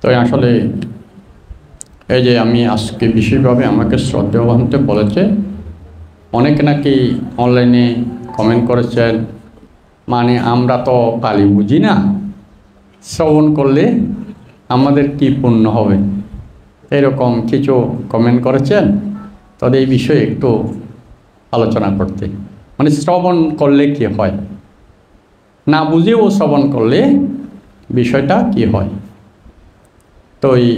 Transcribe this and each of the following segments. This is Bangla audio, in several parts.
তো আসলে এই যে আমি আজকে বিশেষভাবে আমাকে শ্রদ্ধেয় ভাবতে বলেছে, অনেকে নাকি অনলাইনে কমেন্ট করেছেন, মানে আমরা তো পালি বুঝি না, শ্রবণ করলে আমাদের কি পুণ্য হবে, এরকম কিছু কমেন্ট করেছেন। তবে এই বিষয়ে একটু আলোচনা করতে, মানে শ্রবণ করলে কি হয়, না বুঝেও শ্রবণ করলে বিষয়টা কি হয়। তো এই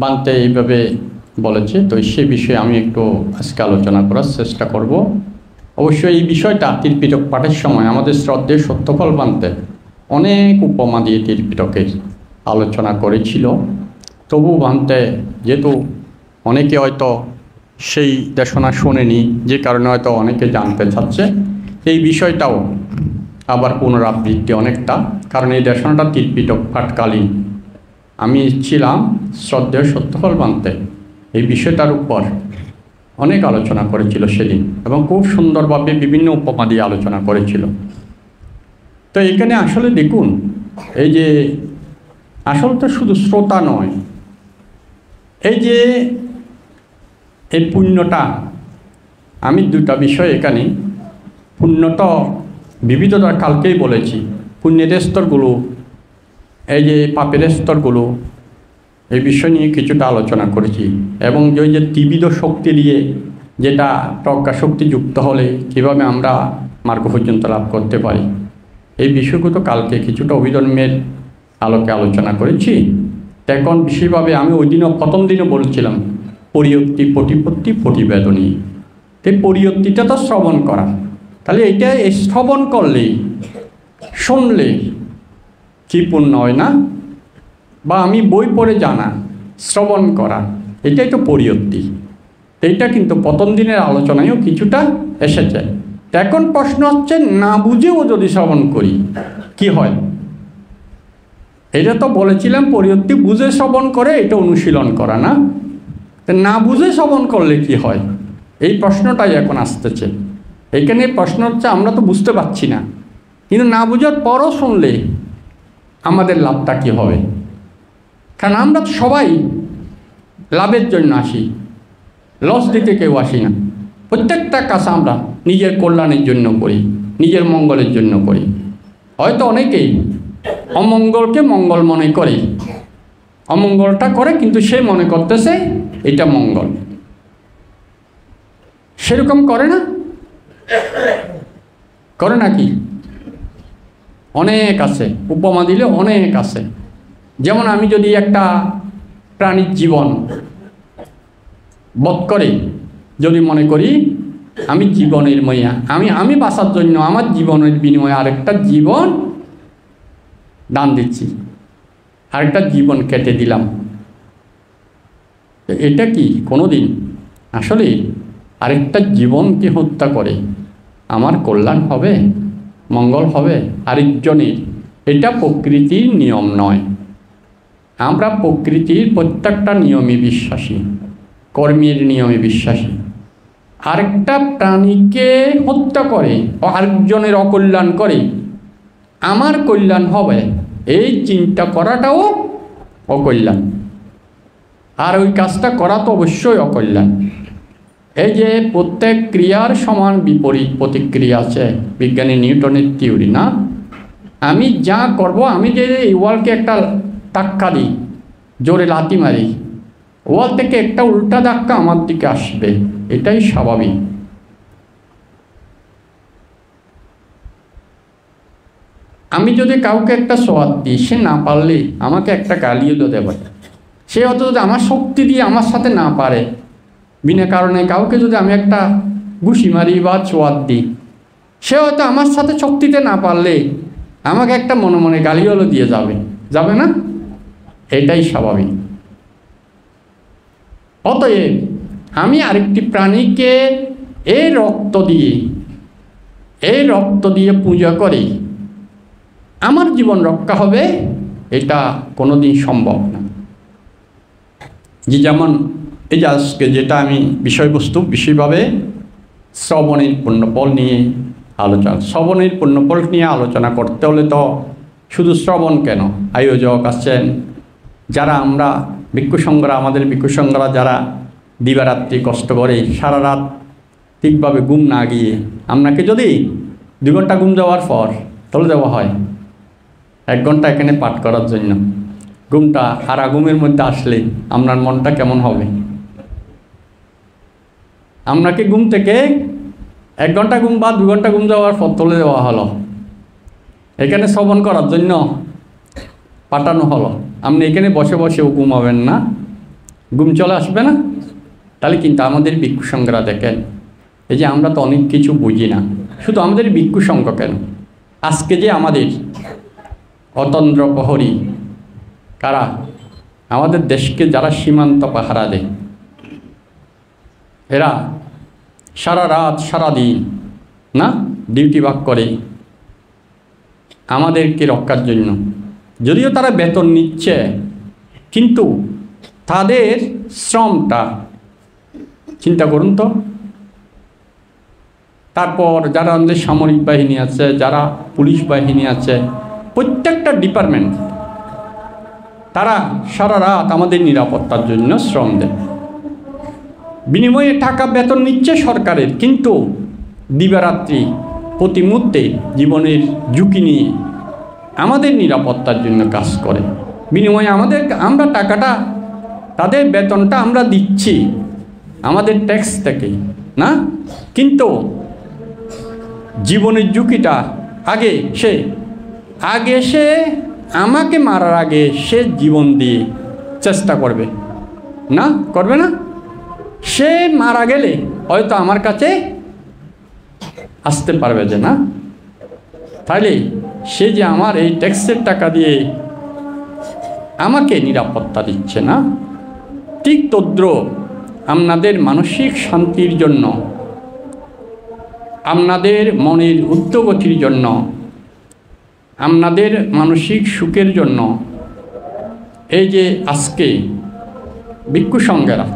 বানতে এইভাবে বলেছে, তো সে বিষয়ে আমি একটু আজকে আলোচনা করার চেষ্টা করব। অবশ্যই এই বিষয়টা ত্রিপিটক পাঠের সময় আমাদের শ্রদ্ধেয় সত্যফল বানতে অনেক উপমা দিয়ে ত্রিপিটকের আলোচনা করেছিল। তবু বানতে যেহেতু অনেকে হয়তো সেই দেশনা শোনেনি, যে কারণে হয়তো অনেকে জানতে চাচ্ছে এই বিষয়টাও আবার পুনরাবৃত্তি অনেকটা, কারণ এই দেশনাটা ত্রিপিটক পাঠকালীন আমি ছিলাম শ্রদ্ধেয় সত্যফল বানতে এই বিষয়টার উপর অনেক আলোচনা করেছিল সেদিন, এবং খুব সুন্দরভাবে বিভিন্ন উপমা দিয়ে আলোচনা করেছিল। তো এখানে আসলে দেখুন, এই যে আসলে তো শুধু শ্রোতা নয়, এই যে এই পুণ্যটা, আমি দুটা বিষয় এখানে, পুণ্যটা বিবিধতা কালকেই বলেছি, পুণ্যের স্তরগুলো, এই যে পাপের স্তরগুলো, এই বিষয় নিয়ে কিছুটা আলোচনা করেছি। এবং ওই যে ত্রিবিধ শক্তি দিয়ে যেটা প্রজ্ঞা শক্তি যুক্ত হলে কীভাবে আমরা মার্গ পর্যন্ত লাভ করতে পারি, এই বিষয়গুলো কালকে কিছুটা অভিধর্মের আলোকে আলোচনা করেছি। এখন বিশেষভাবে আমি ওই দিনও প্রথম দিনও বলছিলাম পরিয়ত্তি প্রতিপত্তি প্রতিবেদনী, এই পরিয়ত্তিটা তো শ্রবণ করা, তাহলে এইটা শ্রবণ করলেই শুনলে কি পুণ্য হয় না, বা আমি বই পড়ে জানা, শ্রবণ করা, এটাই তো পরিয়ত্তি। এইটা কিন্তু প্রথম দিনের আলোচনায়ও কিছুটা এসেছে। এখন প্রশ্ন হচ্ছে, না বুঝেও যদি শ্রবণ করি কি হয়? এটা তো বলেছিলাম পরিয়ত্তি বুঝে শ্রবণ করে এটা অনুশীলন করা, না? না বুঝে শ্রবণ করলে কি হয়, এই প্রশ্নটাই এখন আসতেছে। এইখানে প্রশ্ন হচ্ছে, আমরা তো বুঝতে পারছি না, কিন্তু না বুঝার পরও শুনলে আমাদের লাভটা কী হবে? কারণ আমরা সবাই লাভের জন্য আসি, লস দিতে কেউ আসি না। প্রত্যেকটা কাজ আমরা নিজের কল্যাণের জন্য করি, নিজের মঙ্গলের জন্য করি। হয়তো অনেকেই অমঙ্গলকে মঙ্গল মনে করে, অমঙ্গলটা করে কিন্তু সে মনে করতেছে এটা মঙ্গল, সেরকম করে না? করে নাকি? অনেক আছে, উপমা দিলে অনেক আছে। যেমন আমি যদি একটা প্রাণীর জীবন বধ করে যদি মনে করি আমি জীবনের মায়া, আমি বাঁচার জন্য আমার জীবনের বিনিময়ে আরেকটা জীবন দান দিচ্ছি, আরেকটা জীবন কেটে দিলাম, এটা কি কোনো দিন আসলে আরেকটা জীবনকে হত্যা করে আমার কল্যাণ হবে, মঙ্গল হবে আরেকজনের? এটা প্রকৃতির নিয়ম নয়। আমরা প্রকৃতির প্রত্যেকটা নিয়মে বিশ্বাসী, কর্মের নিয়মে বিশ্বাসী। আরেকটা প্রাণীকে হত্যা করে আরেকজনের অকল্যাণ করে আমার কল্যাণ হবে, এই চিন্তা করাটাও অকল্যাণ, আর ওই কাজটা করা তো অবশ্যই অকল্যাণ। এই যে প্রত্যেক ক্রিয়ার সমান বিপরীত প্রতিক্রিয়া আছে, বিজ্ঞানী নিউটনের থিওরি, না? আমি যা করব, আমি যে এই ওয়ালকে একটা ধাক্কা দিই, জোরে লাথি মারি, ওয়াল থেকে একটা উল্টা ধাক্কা আমার দিকে আসবে, এটাই স্বাভাবিক। আমি যদি কাউকে একটা সোয়াদ দিই, সে না পারলে আমাকে একটা গালিও দিতে পারে। সে হয়তো যদি আমার শক্তি দিয়ে আমার সাথে না পারে, বিনা কারণে কাউকে যদি আমি একটা ঘুষি মারি বা সোয়াদ দিই, সে হয়তো আমার সাথে শক্তিতে না পারলে আমাকে একটা মনে মনে গালিও দিয়ে যাবে না? এটাই স্বাভাবিক। অতএব আমি আরেকটি প্রাণীকে এই রক্ত দিয়ে পূজা করি আমার জীবন রক্ষা হবে, এটা কোনোদিন সম্ভব না। যেমন এই যে আজকে যেটা আমি বিষয়বস্তু বিশেষভাবে শ্রবণের পুণ্যফল নিয়ে আলোচনা, শ্রবণের পুণ্যফল নিয়ে আলোচনা করতে হলে তো শুধু শ্রবণ কেন, আয়োজক আছেন, যারা আমরা ভিক্ষুসংঘরা, আমাদের ভিক্ষুসংঘরা যারা দিবারাত্রি কষ্ট করে সারা রাত ঠিকভাবে ঘুম না গিয়ে, আপনাকে যদি 2 ঘন্টা ঘুম যাওয়ার পর তুলে দেওয়া হয় 1 ঘন্টা এখানে পাঠ করার জন্য, ঘুমটা আর ঘুমের মধ্যে আসলে আপনার মনটা কেমন হবে? আপনাকে ঘুম থেকে 1 ঘন্টা ঘুম বা 2 ঘন্টা ঘুম যাওয়ার পর তুলে দেওয়া হলো, এখানে শ্রবণ করার জন্য পাঠানো হলো, আপনি এখানে বসে বসেও ঘুমাবেন না? ঘুম চলে আসবে না? তাহলে কিন্তু আমাদের ভিক্ষুসংঘরা দেখেন, এই যে আমরা তো অনেক কিছু বুঝি না, শুধু আমাদের ভিক্ষুসংঘ কেন, আজকে যে আমাদের অতন্দ্র প্রহরী কারা, আমাদের দেশকে যারা সীমান্ত পাহারা দেয়, এরা সারা রাত সারা দিন না ডিউটি ভাগ করে আমাদেরকে রক্ষার জন্য। যদিও তারা বেতন নিচ্ছে, কিন্তু তাদের শ্রমটা চিন্তা করুন তো। তারপর যারা আমাদের সামরিক বাহিনী আছে, যারা পুলিশ বাহিনী আছে, প্রত্যেকটা ডিপার্টমেন্ট তারা সারা রাত আমাদের নিরাপত্তার জন্য শ্রম দেয়, বিনিময়ে টাকা বেতন নিচ্ছে সরকারের, কিন্তু দিবারাত্রি প্রতি মুহূর্তে জীবনের ঝুঁকি নিয়ে আমাদের নিরাপত্তার জন্য কাজ করে। বিনিময়ে আমরা টাকাটা, তাদের বেতনটা আমরা দিচ্ছি আমাদের ট্যাক্স থেকে না, কিন্তু জীবনের ঝুঁকিটা আগে সে আমাকে মারার আগে সে জীবন দিয়ে চেষ্টা করবে না, করবে না? সে মারা গেলে হয়তো আমার কাছে আসতে পারবে যে না, তাহলে সে যে আমার এই ট্যাক্সের টাকা দিয়ে আমাকে নিরাপত্তা দিচ্ছে না, ঠিক তদ্রুপ আপনাদের মানসিক শান্তির জন্য, আপনাদের মনের উদ্যোগতির জন্য, আপনাদের মানসিক সুখের জন্য এই যে আজকে ভিক্ষুসংঘেরা,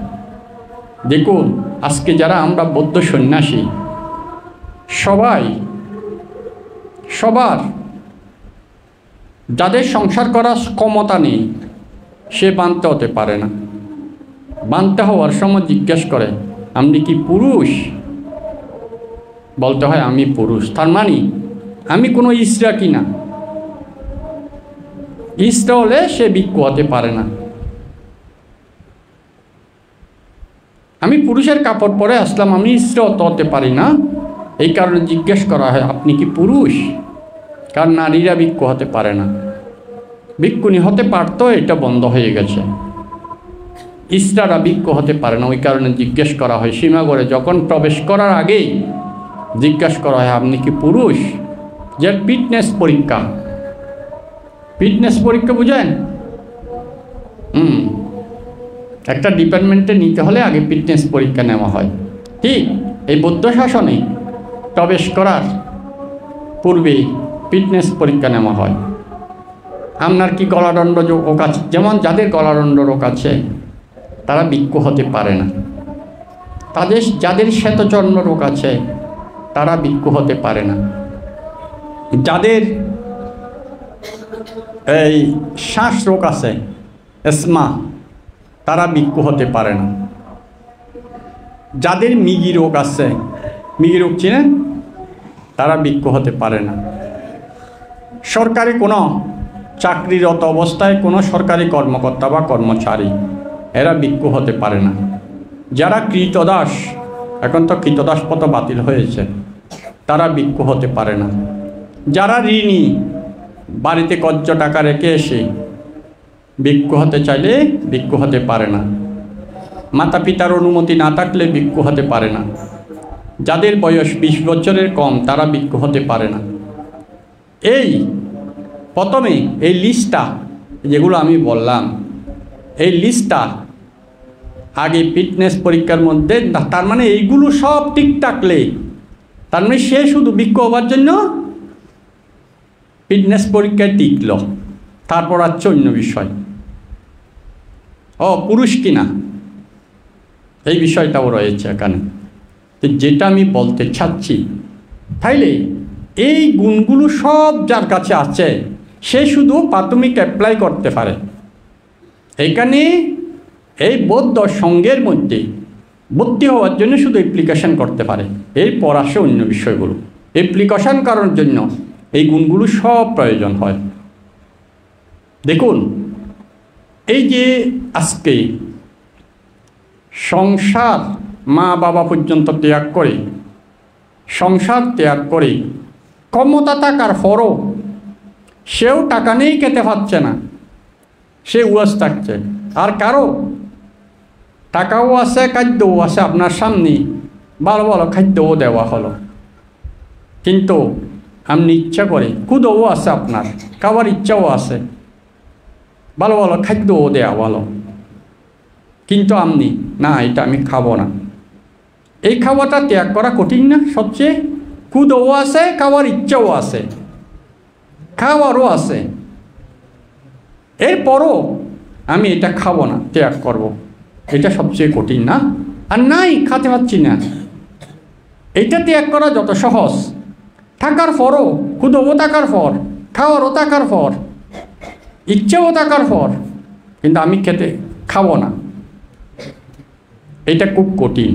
দেখুন আজকে যারা আমরা বৌদ্ধ সন্ন্যাসী, সবার যাদের সংসার করার ক্ষমতা নেই, সে বানতে হতে পারে না। বানতে হওয়ার সময় জিজ্ঞেস করে আপনি কি পুরুষ? বলতে হয় আমি পুরুষ, তার মানে আমি কোনো ইসরা কি না। ইসরা হলে সে ভিক্ষু হতে পারে না। আমি পুরুষের কাপড় পরে আসলাম, আমি ইসরা হতে পারি না, এই কারণে জিজ্ঞেস করা হয় আপনি কি পুরুষ? কারণ নারীরা ভিক্ষু হতে পারে না, ভিক্ষুণী হতে পারতো, এটা বন্ধ হয়ে গেছে। ইসরারা ভিক্ষু হতে পারে না, ওই কারণে জিজ্ঞেস করা হয় সীমাগড়ে যখন প্রবেশ করার আগেই জিজ্ঞাসা করা হয় আপনি কি পুরুষ? যে ফিটনেস পরীক্ষা, ফিটনেস পরীক্ষা বুঝেন? একটা ডিপার্টমেন্টে নিতে হলে আগে ফিটনেস পরীক্ষা নেওয়া হয়। ঠিক এই বৌদ্ধ শাসনে প্রবেশ করার পূর্বে ফিটনেস পরীক্ষা নেওয়া হয়। আপনার কি গলাদণ্ড রোগ আছে? যেমন যাদের গলাদণ্ড রোগ আছে তারা ভিক্ষু হতে পারে না। যাদের শ্বেতচর্ম রোগ আছে তারা ভিক্ষু হতে পারে না। যাদের এই শ্বাস রোগ আছে, এসমা, তারা ভিক্ষু হতে পারে না। যাদের মৃগী রোগ আছে, মৃগী রোগ চিনেন, তারা ভিক্ষু হতে পারে না। সরকারি কোনো চাকরিরত অবস্থায় কোনো সরকারি কর্মকর্তা বা কর্মচারী, এরা ভিক্ষু হতে পারে না। যারা কৃতদাস, এখন তো কৃতদাস পদ বাতিল হয়েছে, তারা ভিক্ষু হতে পারে না। যারা ঋণী, বাড়িতে কজ্জ টাকা রেখে এসে ভিক্ষু হতে চাইলে ভিক্ষু হতে পারে না। মাতা পিতার অনুমতি না থাকলে ভিক্ষু হতে পারে না। যাদের বয়স 20 বছরের কম তারা ভিক্ষু হতে পারে না। এই প্রথমে এই লিস্টটা যেগুলো আমি বললাম, এই লিস্টটা আগে ফিটনেস পরীক্ষার মধ্যে, তার মানে এইগুলো সব ঠিক থাকলে, তার মানে সে শুধু ভিক্ষু হওয়ার জন্য ফিটনেস পরীক্ষায় টিকল, তারপর আর অন্য বিষয় পুরুষ কিনা এই বিষয়টাও রয়েছে এখানে। তো যেটা আমি বলতে চাচ্ছি, তাইলে এই গুণগুলো সব যার কাছে আছে সে শুধু প্রাথমিক অ্যাপ্লাই করতে পারে, এইখানে এই বৌদ্ধ সঙ্ঘের মধ্যে ভর্তি হওয়ার জন্য শুধু অ্যাপ্লিকেশন করতে পারে, এরপর আসে অন্য বিষয়গুলো। অ্যাপ্লিকেশন করার জন্য এই গুণগুলো সব প্রয়োজন হয়। দেখুন, এই যে আজকে সংসার মা বাবা পর্যন্ত ত্যাগ করে, সংসার ত্যাগ করে ক্ষমতা থাকার পরও সেও টাকা নেই, খেতে পাচ্ছে না, সে উয়াস থাকছে। আর কারো টাকাও আছে, খাদ্যও আছে, আপনার সামনে ভালো ভালো খাদ্যও দেওয়া হলো, কিন্তু আপনি ইচ্ছা করে, ক্ষুধাও আছে, আপনার খাওয়ার ইচ্ছাও আছে, ভালো ভালো খাদ্যও দেওয়া ভালো, কিন্তু আপনি না, এটা আমি খাবো না। এই খাওয়াটা ত্যাগ করা কঠিন না? সবচেয়ে ক্ষুধাও আছে, খাওয়ার ইচ্ছাও আছে, খাওয়ারও আছে, এরপরও আমি এটা খাবো না, ত্যাগ করব, এটা সবচেয়ে কঠিন না? আর নাই, খেতে পাচ্ছি না, এইটা ত্যাগ করা যত সহজ। থাকার পরও, ক্ষুধাও থাকার পর, খাওয়ারও থাকার পর, ইচ্ছাও থাকার পর, কিন্তু আমি খাবো না, এটা খুব কঠিন।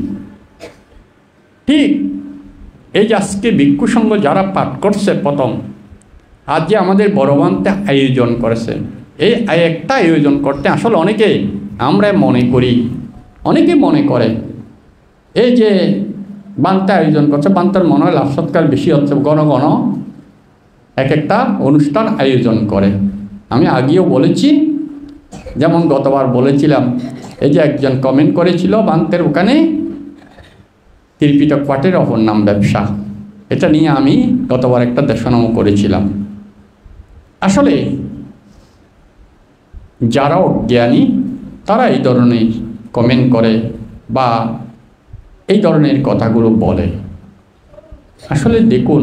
ঠিক এই যে আজকে ভিক্ষু সংঘ যারা পাঠ করছে প্রথম, আজ যে আমাদের বড় বান্তে আয়োজন করেছে, এই একটা আয়োজন করতে আসলে অনেকে আমরা মনে করি, অনেকে মনে করে এই যে বান্তে আয়োজন করছে, বান্তার মনে হয় লাভ সৎকার বেশি হচ্ছে, ঘন ঘন এক একটা অনুষ্ঠান আয়োজন করে। আমি আগেও বলেছি, যেমন গতবার বলেছিলাম, এই যে একজন কমেন্ট করেছিল বান্তের ওখানে ত্রিপিটক পাঠের অপর নাম ব্যবসা, এটা নিয়ে আমি গতবার একটা দেশনামও করেছিলাম। আসলে যারা অজ্ঞানী তারা এই ধরনের কমেন্ট করে বা এই ধরনের কথাগুলো বলে। আসলে দেখুন,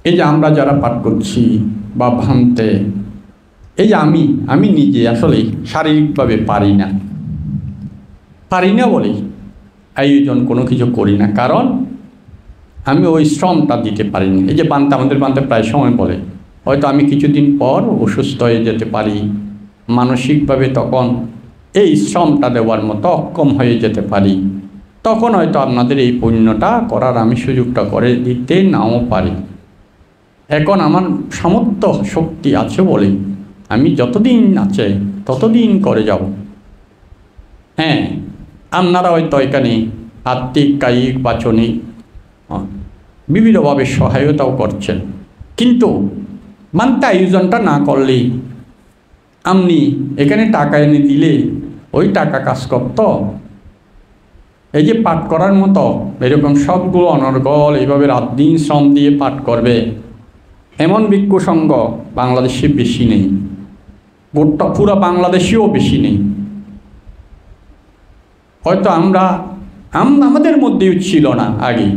এই যে আমরা যারা পাঠ করছি বা ভাঙতে, এই যে আমি নিজে আসলে শারীরিকভাবে পারি না বলে আয়োজন কোনো কিছু করি না, কারণ আমি ওই শ্রমটা দিতে পারি না। এই যে আমাদের বান্তে প্রায় সময় বলে, হয়তো আমি কিছুদিন পর অসুস্থ হয়ে যেতে পারি, মানসিকভাবে তখন এই শ্রমটা দেওয়ার মতো অক্ষম হয়ে যেতে পারি, তখন হয়তো আপনাদের এই পুণ্যটা করার আমি সুযোগটা করে দিতে নাও পারি। এখন আমার সামর্থ্য শক্তি আছে বলে আমি যতদিন আছে ততদিন করে যাব। হ্যাঁ, আপনারা হয়তো এখানে আত্মিক, কায়িক, বাচনিক বিভিন্নভাবে সহায়তাও করছেন, কিন্তু মানতে আয়োজনটা না করলেই আপনি এখানে টাকা এনে দিলে ওই টাকা কাজ করত? এই যে পাঠ করার মতো এরকম সবগুলো অনর্গল এইভাবে রাত দিন শ্রম দিয়ে পাঠ করবে এমন ভিক্ষু সংঘ বাংলাদেশে বেশি নেই, গোটা পুরা বাংলাদেশেও বেশি নেই। হয়তো আমাদের মধ্যেও ছিল না আগে।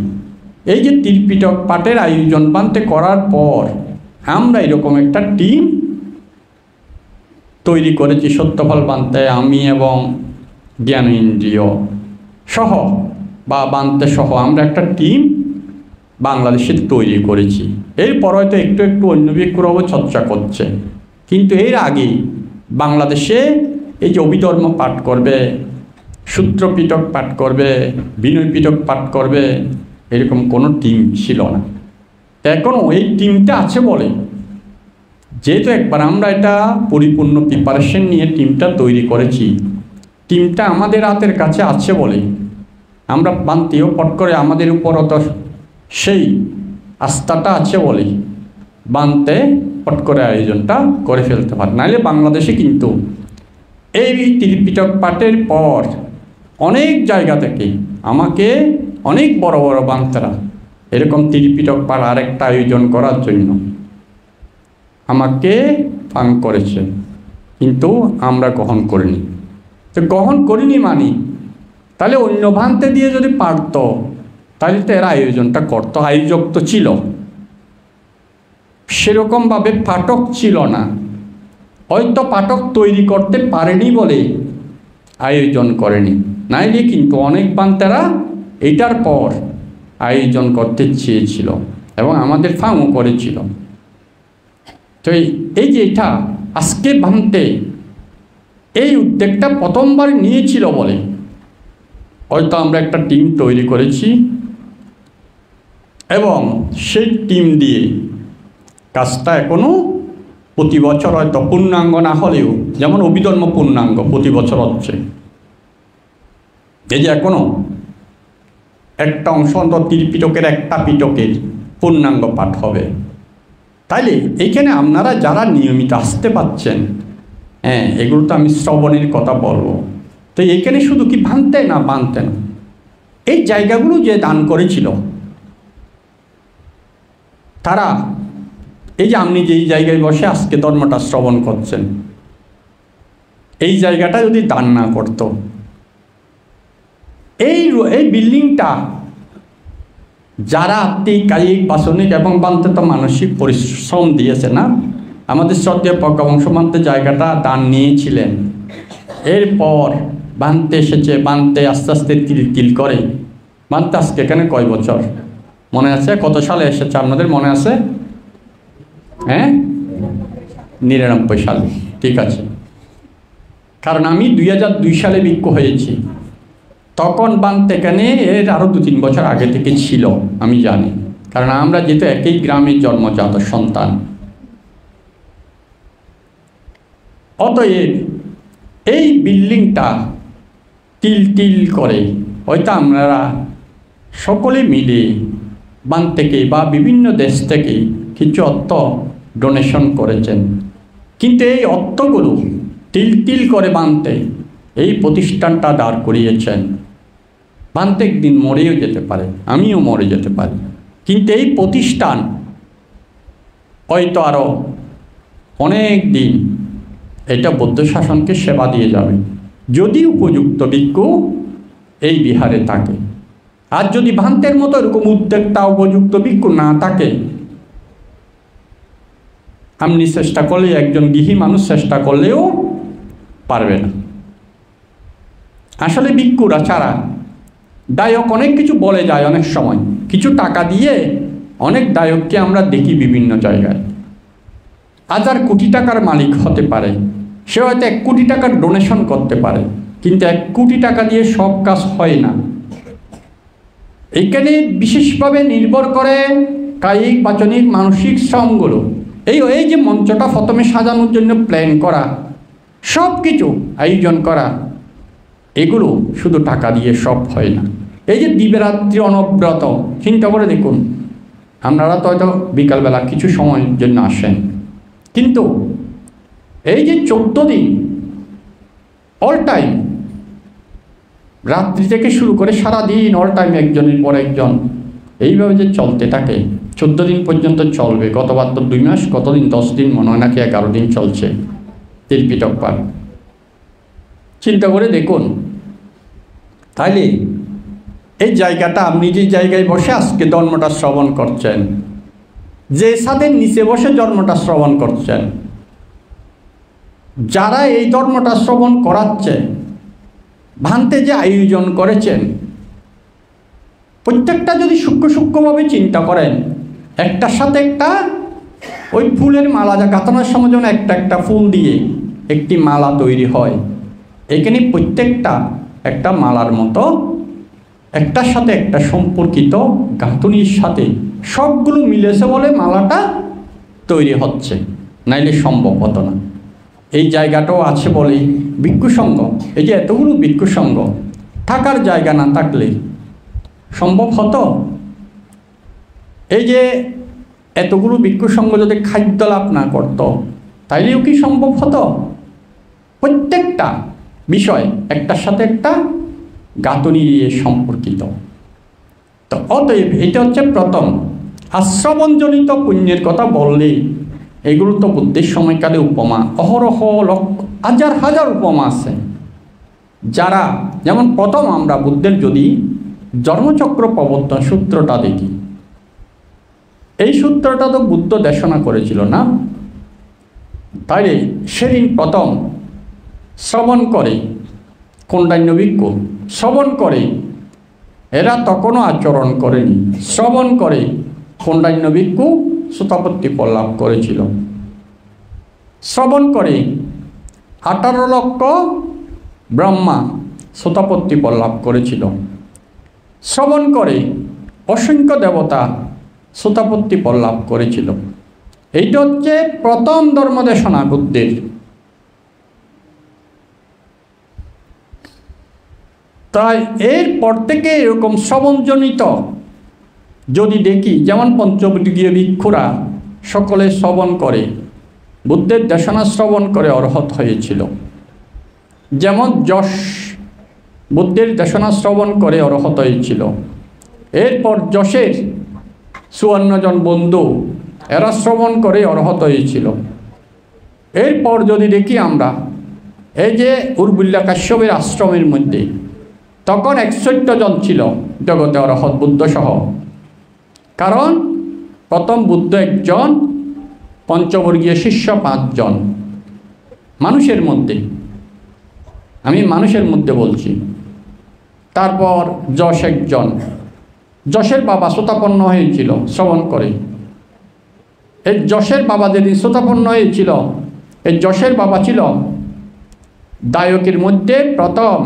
এই যে ত্রিপিটক পাঠের আয়োজন বান্তে করার পর আমরা এরকম একটা টিম তৈরি করেছি, সত্যফল বান্তে আমি এবং জ্ঞান ইন্দ্রিয় সহ বা বান্তে সহ আমরা একটা টিম বাংলাদেশে তৈরি করেছি। এরপর হয়তো একটু একটু অন্য ভিক্ষুরাও চর্চা করছে, কিন্তু এর আগে বাংলাদেশে এই যে অভিধর্ম পাঠ করবে, সূত্র পিটক পাঠ করবে, বিনয় পিটক পাঠ করবে, এরকম কোনো টিম ছিল না। এখনও এই টিমটা আছে বলে, যেহেতু একবার আমরা এটা পরিপূর্ণ প্রিপারেশন নিয়ে টিমটা তৈরি করেছি, টিমটা আমাদের হাতের কাছে আছে বলে আমরা বান্তিও পট করে আমাদের উপর অত সেই আস্থাটা আছে বলে বান্তে পট করে আয়োজনটা করে ফেলতে পারে। নাহলে বাংলাদেশে কিন্তু এই ত্রিপিটক পাঠের পর অনেক জায়গা থেকে আমাকে অনেক বড় বড় বান্তেরা এরকম ত্রিপিটক পাঠ আরেকটা আয়োজন করার জন্য আমাকে ফাং করেছে, কিন্তু আমরা গ্রহণ করিনি। তো গ্রহণ করিনি মানি তাহলে অন্য ভান্তে দিয়ে যদি পারত তাহলে তো এরা আয়োজনটা করত। আয়োজক তো ছিল, সেরকমভাবে পাঠক ছিল না, হয়তো পাঠক তৈরি করতে পারেনি বলে আয়োজন করেনি, নাইলে কিন্তু অনেক বান্তেরা এটার পর আয়োজন করতে চেয়েছিল এবং আমাদের ফাংও করেছিল। তো এই যে এটা আজকে ভাঙতে এই উদ্যোগটা প্রথমবার নিয়েছিল বলে হয়তো আমরা একটা টিম তৈরি করেছি এবং সেই টিম দিয়ে কাজটা এখনও প্রতি বছর হয়তো পূর্ণাঙ্গ না হলেও, যেমন অভিধর্ম পূর্ণাঙ্গ প্রতি বছর হচ্ছে, এই যে এখনও একটা অংশ অন্তত ত্রিপিটকের একটা পিটকের পূর্ণাঙ্গ পাঠ হবে। তাইলে এইখানে আপনারা যারা নিয়মিত আসতে পারছেন, হ্যাঁ, এগুলো তো আমি শ্রবণের কথা বলবো, তো এইখানে শুধু কি ভাঙতে না বানতে না, এই জায়গাগুলো যে দান করেছিল তারা, এই যে আপনি যেই জায়গায় বসে আজকে ধর্মটা শ্রবণ করছেন, এই জায়গাটা যদি দান না করতো, এই বিল্ডিংটা যারা আত্মিক, কায়িক, বাসনিক এবং বানতে তো মানসিক পরিশ্রম দিয়েছে না, আমাদের শ্রদ্ধেয় প্রজ্ঞাবংশ বানতে জায়গাটা দান নিয়েছিলেন, এরপর বানতে এসেছে, বানতে আস্তে আস্তে তিল তিল করে বানতে আজকে এখানে কয় বছর মনে আছে? কত সালে এসেছে আপনাদের মনে আছে? হ্যাঁ, 99 সালে। ঠিক আছে, কারণ আমি 2002 সালে ভিক্ষু হয়েছি, তখন বানতে এখানে এর আরও 2-3 বছর আগে থেকে ছিল আমি জানি, কারণ আমরা যেহেতু একই গ্রামের জন্মজাত সন্তান। অতএব এই বিল্ডিংটা তিল তিল করে হয়তো আপনারা সকলে মিলে বান থেকে বা বিভিন্ন দেশ থেকে কিছু অর্থ ডোনেশন করেছেন, কিন্তু এই অর্থগুলো তিল তিল করে বানতে এই প্রতিষ্ঠানটা দাঁড় করিয়েছেন। বানতে একদিন মরেও যেতে পারে, আমিও মরে যেতে পারি, কিন্তু এই প্রতিষ্ঠান হয়তো আরও অনেক দিন এটা বৌদ্ধ শাসনকে সেবা দিয়ে যাবে, যদি উপযুক্ত ভিক্ষু এই বিহারে থাকে। আর যদি ভান্তের মতো এরকম উদ্যোক্তা উপযুক্ত ভিক্ষু না থাকে, আপনি চেষ্টা করলে, একজন গৃহী মানুষ চেষ্টা করলেও পারবে না। আসলে ভিক্ষুরা ছাড়া দায়ক অনেক কিছু বলে যায়, অনেক সময় কিছু টাকা দিয়ে অনেক দায়ককে আমরা দেখি বিভিন্ন জায়গায়, 1000 কোটি টাকার মালিক হতে পারে, সে হয়তো 1 কোটি টাকার ডোনেশন করতে পারে, কিন্তু 1 কোটি টাকা দিয়ে সব কাজ হয় না। এইখানে বিশেষভাবে নির্ভর করে কায়িক, বাচনিক, মানসিক শ্রমগুলো। এই যে মঞ্চটা প্রথমে সাজানোর জন্য প্ল্যান করা, সব কিছু আয়োজন করা, এগুলো শুধু টাকা দিয়ে সব হয় না। এই যে দিবারাত্রি অনব্রত, চিন্তা করে দেখুন, আপনারা তো হয়তো বিকালবেলা কিছু সময়ের জন্য আসেন, কিন্তু এই যে 14 দিন অল টাইম, রাত্রি থেকে শুরু করে সারাদিন অল টাইম একজনের পর একজন এইভাবে যে চলতে থাকে, 14 দিন পর্যন্ত চলবে। গতবার তো 2 মাস, কতদিন 10 দিন মনে হয় নাকি 11 দিন চলছে ত্রিপিটক পাঠ। চিন্তা করে দেখুন, তাইলে এই জায়গাটা, আপনি যে জায়গায় বসে আজকে ধর্মটা শ্রবণ করছেন, যে ছাদের নিচে বসে ধর্মটা শ্রবণ করছেন, যারা এই ধর্মটা শ্রবণ করাচ্ছে, ভান্তে যে আয়োজন করেছেন, প্রত্যেকটা যদি সূক্ষ্ম সূক্ষ্মভাবে চিন্তা করেন, একটার সাথে একটা, ওই ফুলের মালা যা গাঁথানোর সময় যেমন একটা একটা ফুল দিয়ে একটি মালা তৈরি হয়, এখানে প্রত্যেকটা একটা মালার মতো একটার সাথে একটা সম্পর্কিত গাঁথনির সাথে সবগুলো মিলেছে বলে মালাটা তৈরি হচ্ছে, নাইলে সম্ভব হতো না। এই জায়গাটাও আছে বলেই ভিক্ষু সংঘ, এই যে এতগুলো ভিক্ষু সংঘ, থাকার জায়গা না থাকলে সম্ভব হতো? এই যে এতগুলো ভিক্ষু সংঘ যদি খাদ্য লাভ না করতো, তাইলেও কি সম্ভব হতো? প্রত্যেকটা বিষয় একটার সাথে একটা গাঁথনি দিয়ে সম্পর্কিত। তো অতএব এটা হচ্ছে প্রথম। আশ্রবণজনিত পুণ্যের কথা বললে এগুলো তো বুদ্ধের সময়কালে উপমা, অহরহ হাজার হাজার উপমা আছে, যারা, যেমন প্রথম আমরা বুদ্ধের যদি জন্মচক্র প্রবর্তন সূত্রটা দেখি, এই সূত্রটা তো বুদ্ধ দেশনা করেছিল না? তাইলে সেদিন প্রথম শ্রবণ করে কোন্ডান্য ভিক্ষু, শ্রবণ করে, এরা তখনও আচরণ করেনি, শ্রবণ করে কোন্ডান্য ভিক্ষু শ্রোতাপত্তি লাভ করেছিল। শ্রবণ করে 18 লক্ষ ব্রহ্মা শ্রোতাপত্তি লাভ করেছিল। শ্রবণ করে অসংখ্য দেবতা শ্রোতাপত্তি লাভ করেছিল। এইটা হচ্ছে প্রথম ধর্মদেশনা বুদ্ধের। তাই এরপর থেকে এরকম শ্রবণজনিত যদি দেখি, যেমন পঞ্চবর্গীয় ভিক্ষুরা সকলে শ্রবণ করে, বুদ্ধের দেশনা শ্রবণ করে অরহত হয়েছিল। যেমন যশ বুদ্ধের দেশনা শ্রবণ করে অরহত হয়েছিল। এরপর যশের 54 জন বন্ধু এরা শ্রবণ করে অরহত হয়েছিল। এরপর যদি দেখি আমরা এই যে উর্বিল্লা কাশ্যপের আশ্রমের মধ্যে তখন 61 জন ছিল জগতে অরহত বুদ্ধ সহ। কারণ প্রথম বুদ্ধ একজন, পঞ্চবর্গীয় শিষ্য 5 জন। মানুষের মধ্যে, আমি মানুষের মধ্যে বলছি। তারপর যশ একজন, যশের বাবা শ্রোতাপন্ন হয়েছিল শ্রবণ করে। এই যশের বাবা যেদিন শ্রোতাপন্ন হয়েছিল, এই যশের বাবা ছিল দায়কের মধ্যে প্রথম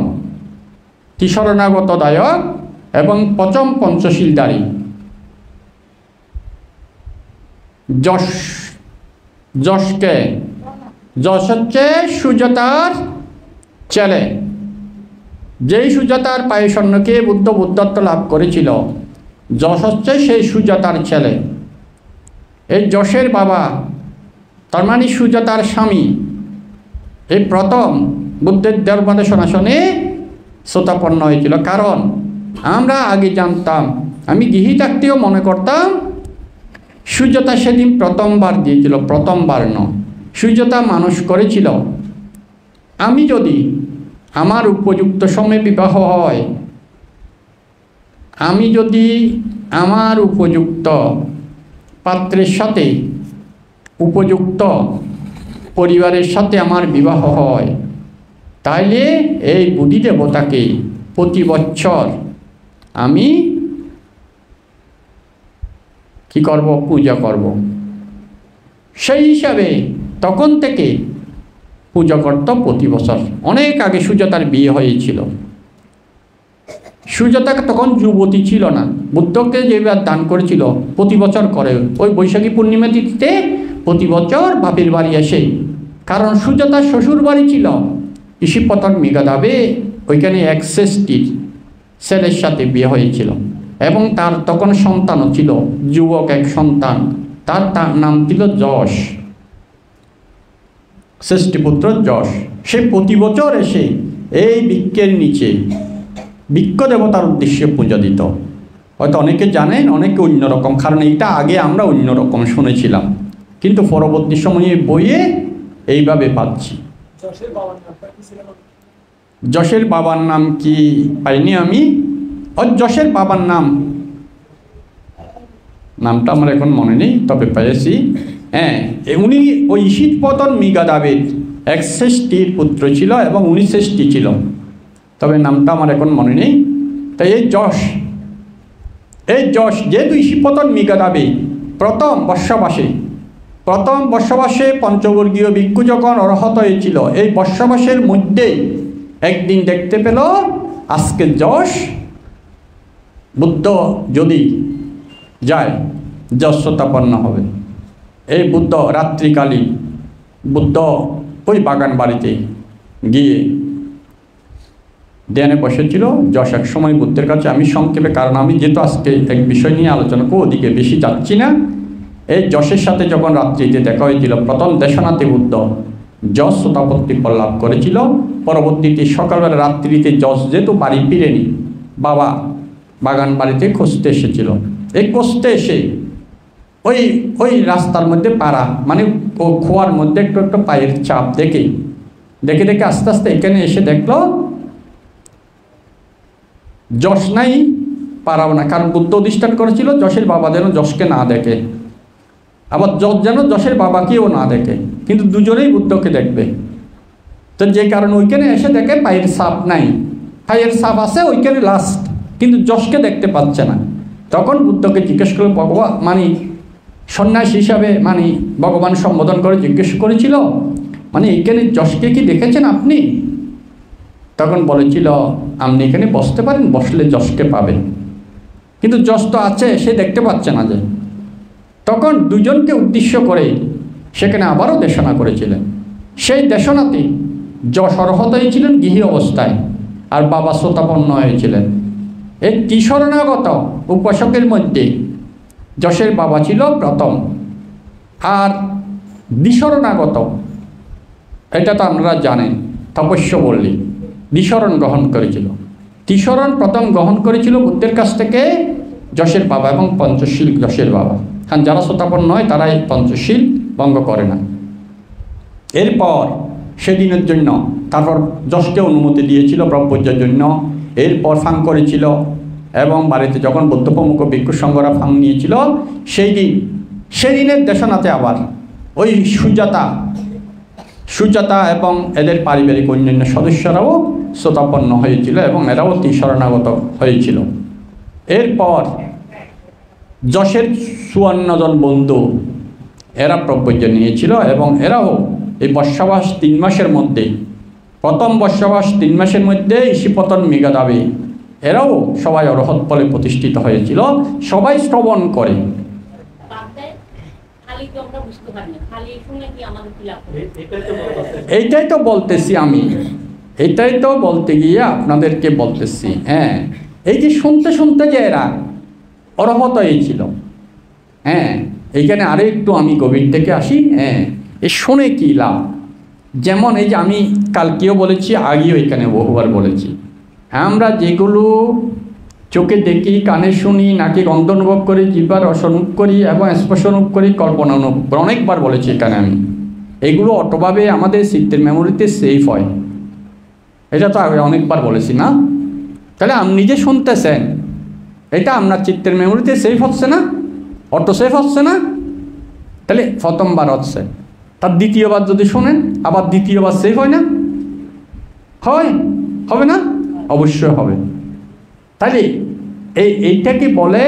তিশরণাগত দায়ক এবং প্রথম পঞ্চশীলধারী। যশকে, যশ হচ্ছে সুজাতার ছেলে। যেই সুজাতার পায়ে স্বর্ণকে বুদ্ধ বুদ্ধত্ব লাভ করেছিল, যশ হচ্ছে সেই সুজাতার ছেলে। এই যশের বাবা, তার মানে সুজাতার স্বামী, এই প্রথম বুদ্ধের ধর্মদেশনা শুনে শ্রোতাপন্ন হয়েছিল। কারণ আমরা আগে জানতাম, আমি গৃহী থাকতেও মনে করতাম সুজাতা সেদিন প্রথমবার দিয়েছিল, প্রথমবার নয়, সুজাতা মানুষ করেছিল। আমি যদি আমার উপযুক্ত সময়ে বিবাহ হয়, আমি যদি আমার উপযুক্ত পাত্রের সাথে, উপযুক্ত পরিবারের সাথে আমার বিবাহ হয়, তাইলে এই বুদ্ধি দেবতাকে প্রতি বছর আমি কি করব? পূজা করব। সেই হিসাবে তখন থেকে পূজা করত প্রতি বছর। অনেক আগে সুজাতার বিয়ে হয়েছিল। সুজাতা তখন যুবতী ছিল না। বুদ্ধকে যেবার দান করেছিল প্রতি বছর করে, ওই বৈশাখী পূর্ণিমা তিথিতে প্রতি বছর বাপের বাড়ি এসে। কারণ সুজাতার শ্বশুর বাড়ি ছিল ঋষিপতন মেঘাদাবে, ওইখানে এক শ্রেষ্ঠীর ছেলের সাথে বিয়ে হয়েছিল এবং তার তখন সন্তানও ছিল, যুবক এক সন্তান। তার নাম ছিল যশ, ষষ্ঠীপুত্র যশ। সে প্রতি বছর এসে এই বৃক্ষের নিচে বৃক্ষ দেবতার উদ্দেশ্যে পূজা দিত। হয়তো অনেকে জানেন, অনেকে অন্যরকম, কারণ এইটা আগে আমরা অন্যরকম শুনেছিলাম, কিন্তু পরবর্তী সময়ে বইয়ে এইভাবে পাচ্ছি। যশের বাবার নাম কি পাইনি আমি। যশের বাবার নামটা আমার এখন মনে নেই, তবে পেয়েছি। হ্যাঁ, উনি ওই ঋষিপতন মেঘাদাবের এক শ্রেষ্ঠীর পুত্র ছিল এবং উনি শ্রেষ্ঠী ছিল, তবে নামটা আমার এখন মনে নেই। তাই এই যশ যেহেতু ঋষিপতন মেঘাদাবে প্রথম বর্ষবাসে পঞ্চবর্গীয় ভিক্ষু যখন অরহত হয়েছিল, এই বর্ষবাসের মধ্যেই একদিন দেখতে পেল আজকে যশ বুদ্ধ যদি যায়, যশ শ্রোতাপন্ন হবে। এই বুদ্ধ রাত্রিকালীন বুদ্ধ ওই বাগান বাড়িতে গিয়ে ধ্যানে বসেছিল। যশ এক সময় বুদ্ধের কাছে, আমি সংক্ষেপে, কারণ আমি যেহেতু আজকে এক বিষয় নিয়ে আলোচনা করব, ওদিকে বেশি যাচ্ছি না। এই যশের সাথে যখন রাত্রিতে দেখা হয়েছিল, প্রথম দেশনাতে বুদ্ধ যশ শ্রোতাপত্তি লাভ করেছিল। পরবর্তীতে সকালবেলা রাত্রিতে যশ যেহেতু বাড়ি ফিরেনি, বাবা বাগান বাড়িতে খুঁজতে এসেছিল। এই খুঁজতে এসে ওই রাস্তার মধ্যে পাড়া, মানে ও খোয়ার মধ্যে একটু একটু পায়ের চাপ দেখে আস্তে আস্তে এখানে এসে দেখলো যশ নাই, পারাও না। কারণ বুদ্ধ অধিষ্ঠান করেছিল যশের বাবা যেন যশকে না দেখে, আবার যশ যেন যশের বাবাকেও না দেখে, কিন্তু দুজনেই বুদ্ধকে দেখবে। তো যে কারণে ওইখানে এসে দেখে পায়ের ছাপ নাই, পায়ের ছাপ আছে ওইখানে লাস্ট, কিন্তু যশকে দেখতে পাচ্ছে না। তখন বুদ্ধকে জিজ্ঞেস করলো, ভগবান মানে সন্ন্যাসী হিসাবে মানে ভগবান সম্বোধন করে জিজ্ঞেস করেছিল, মানে এইখানে যশকে কি দেখেছেন আপনি? তখন বলেছিল, আপনি এখানে বসতে পারেন, বসলে যশকে পাবেন, কিন্তু যশ তো আছে, সে দেখতে পাচ্ছে না যে। তখন দুজনকে উদ্দেশ্য করে সেখানে আবারও দেশনা করেছিলেন। সেই দেশনাতে যশ অর্হত হয়েছিলেন গৃহী অবস্থায়, আর বাবা শ্রোতাপন্ন হয়েছিলেন। এই ত্রিশরণাগত উপাসকের মধ্যে যশের বাবা ছিল প্রথম, আর দ্বিশরণাগত এটা তো আপনারা জানেন, তপস্যবল্লী দ্বিশরণ গ্রহণ করেছিল। ত্রিশরণ প্রথম গ্রহণ করেছিল বুদ্ধের কাছ থেকে যশের বাবা, এবং পঞ্চশীল যশের বাবা। কারণ যারা শ্রোতাপন্ন হয় তারাই পঞ্চশীল ভঙ্গ করে না। এরপর সেদিনের জন্য তারপর যশকে অনুমতি দিয়েছিল ব্রহ্মচর্যের জন্য। এরপর ফাং করেছিল, এবং বাড়িতে যখন বৌদ্ধ প্রমুখ ভিক্ষু সংঘরা ফাং নিয়েছিল, সেদিনের দেশনাতে আবার ওই সুজাতা এবং এদের পারিবারিক অন্যান্য সদস্যরাও শ্রোতাপন্ন হয়েছিল, এবং এরাও ত্রিশরণাগত হয়েছিল। এরপর যশের 54 জন বন্ধু এরা ব্রহ্মচর্য নিয়েছিল, এবং এরাও এই বর্ষাবাস 3 মাসের মধ্যে, প্রথম বর্ষাবাস 3 মাসের মধ্যে ঈশিপতন মেঘাদাবী এরাও সবাই অরহৎ ফলে প্রতিষ্ঠিত হয়েছিল। সবাই শ্রবণ করে। এইটাই তো বলতেছি আমি, এইটাই তো বলতে গিয়ে আপনাদেরকে বলতেছি। হ্যাঁ, এই যে শুনতে শুনতে যে এরা অরহত হয়েছিল। হ্যাঁ, এইখানে আরও একটু আমি গভীর থেকে আসি। হ্যাঁ, এই শুনে কী লাভ? যেমন এই যে আমি কালকেও বলেছি, আগেও এখানে বহুবার বলেছি, আমরা যেগুলো চোখে দেখি, কানে শুনি, নাকে গন্ধ অনুভব করি, জিহ্বার রস অনুভব করি এবং স্পর্শ অনুভব করি, কল্পনা অনুভব করি, অনেকবার বলেছি এখানে আমি, এগুলো অটোভাবে আমাদের চিত্তের মেমোরিতে সেভ হয়। এটা তো আগে অনেকবার বলেছি না? তাহলে আপনি নিজে শুনতেছেন, এটা আপনার চিত্তের মেমোরিতে সেভ হচ্ছে না? অটো সেভ হচ্ছে না? তাহলে প্রথমবার হচ্ছে, তার দ্বিতীয়বার যদি শোনেন আবার দ্বিতীয়বার সেভ হয় না? হবে না? অবশ্যই হবে। তাহলে এইটাকে বলে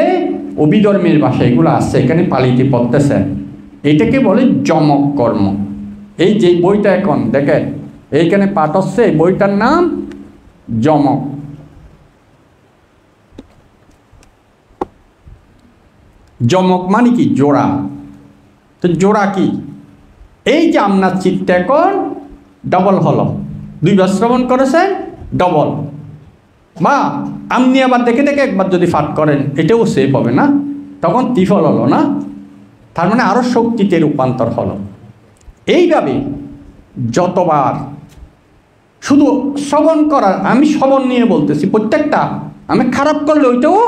অভিধর্মের ভাষা, এগুলো আছে এখানে পালিতে পড়তেছে, এইটাকে বলে যমক কর্ম। এই যে বইটা এখন দেখেন এইখানে পাঠ হচ্ছে, এই বইটার নাম যমক। যমক মানে কি? জোড়া। তো জোড়া কি? এই যে আপনার চিত্ত এখন ডবল হলো, 2 বার শ্রবণ করেছেন, ডবল। বা আপনি আবার দেখে দেখে একবার যদি পাঠ করেন, এটাও সেভ হবে না? তখন ত্রিফল হলো না? তার মানে আরও শক্তিতে রূপান্তর হলো। এইভাবে যতবার শুধু শ্রবণ করার, আমি শ্রবণ নিয়ে বলতেছি, প্রত্যেকটা আমি খারাপ করলে ওইটাও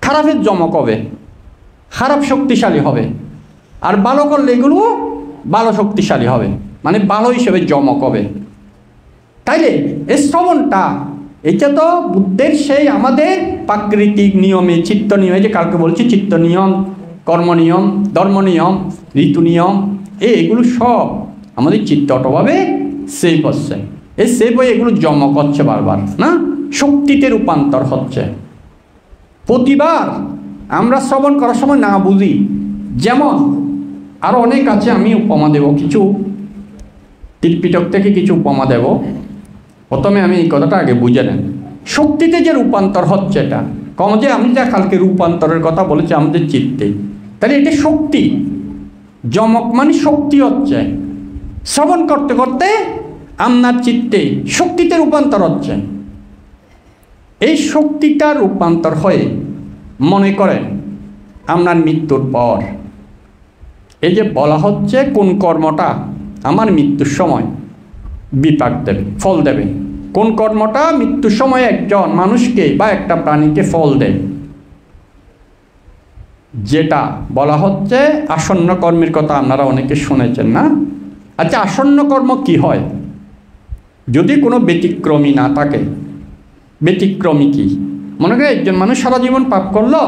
খারাপের যমক হবে, খারাপ শক্তিশালী হবে, আর ভালো করলে এগুলো ভালো শক্তিশালী হবে, মানে ভালো হিসেবে যমক হবে। তাইলে এই শ্রবণটা, এটা তো বুদ্ধের সেই আমাদের প্রাকৃতিক নিয়মে, চিত্ত নিয়মে, যে কালকে বলছি চিত্ত নিয়ম, কর্ম নিয়ম, ধর্ম নিয়ম, ঋতু নিয়ম, এগুলো সব আমাদের চিত্ত অটোভাবে সেভ হচ্ছে। এই সেভ হয়ে এগুলো যমক হচ্ছে বারবার, না শক্তিতে রূপান্তর হচ্ছে। প্রতিবার আমরা শ্রবণ করার সময় না বুঝি, যেমন আরও অনেক আছে, আমি উপমা দেব কিছু, ত্রিপিটক থেকে কিছু উপমা দেব। প্রথমে আমি এই কথাটা আগে বুঝে নেন, শক্তিতে যে রূপান্তর হচ্ছে, এটা কম যে আমি যা কালকে রূপান্তরের কথা বলেছি আমাদের চিত্তে, তাহলে এটা শক্তি। যমক মানে শক্তি হচ্ছে, শ্রবণ করতে করতে আপনার চিত্তে শক্তিতে রূপান্তর হচ্ছে। এই শক্তিটা রূপান্তর হয়ে মনে করেন আপনার মৃত্যুর পর, এই যে বলা হচ্ছে কোন কর্মটা আমার মৃত্যুর সময় বিপাক দেবে, ফল দেবে, কোন কর্মটা মৃত্যুর সময় একজন মানুষকে বা একটা প্রাণীকে ফল দেয়, যেটা বলা হচ্ছে আসন্ন কর্মের কথা আপনারা অনেকে শুনেছেন না? আচ্ছা, আসন্ন কর্ম কি হয়? যদি কোনো ব্যতিক্রমী না থাকে। ব্যতিক্রমী কি? মনে করে একজন মানুষ সারা জীবন পাপ করলো,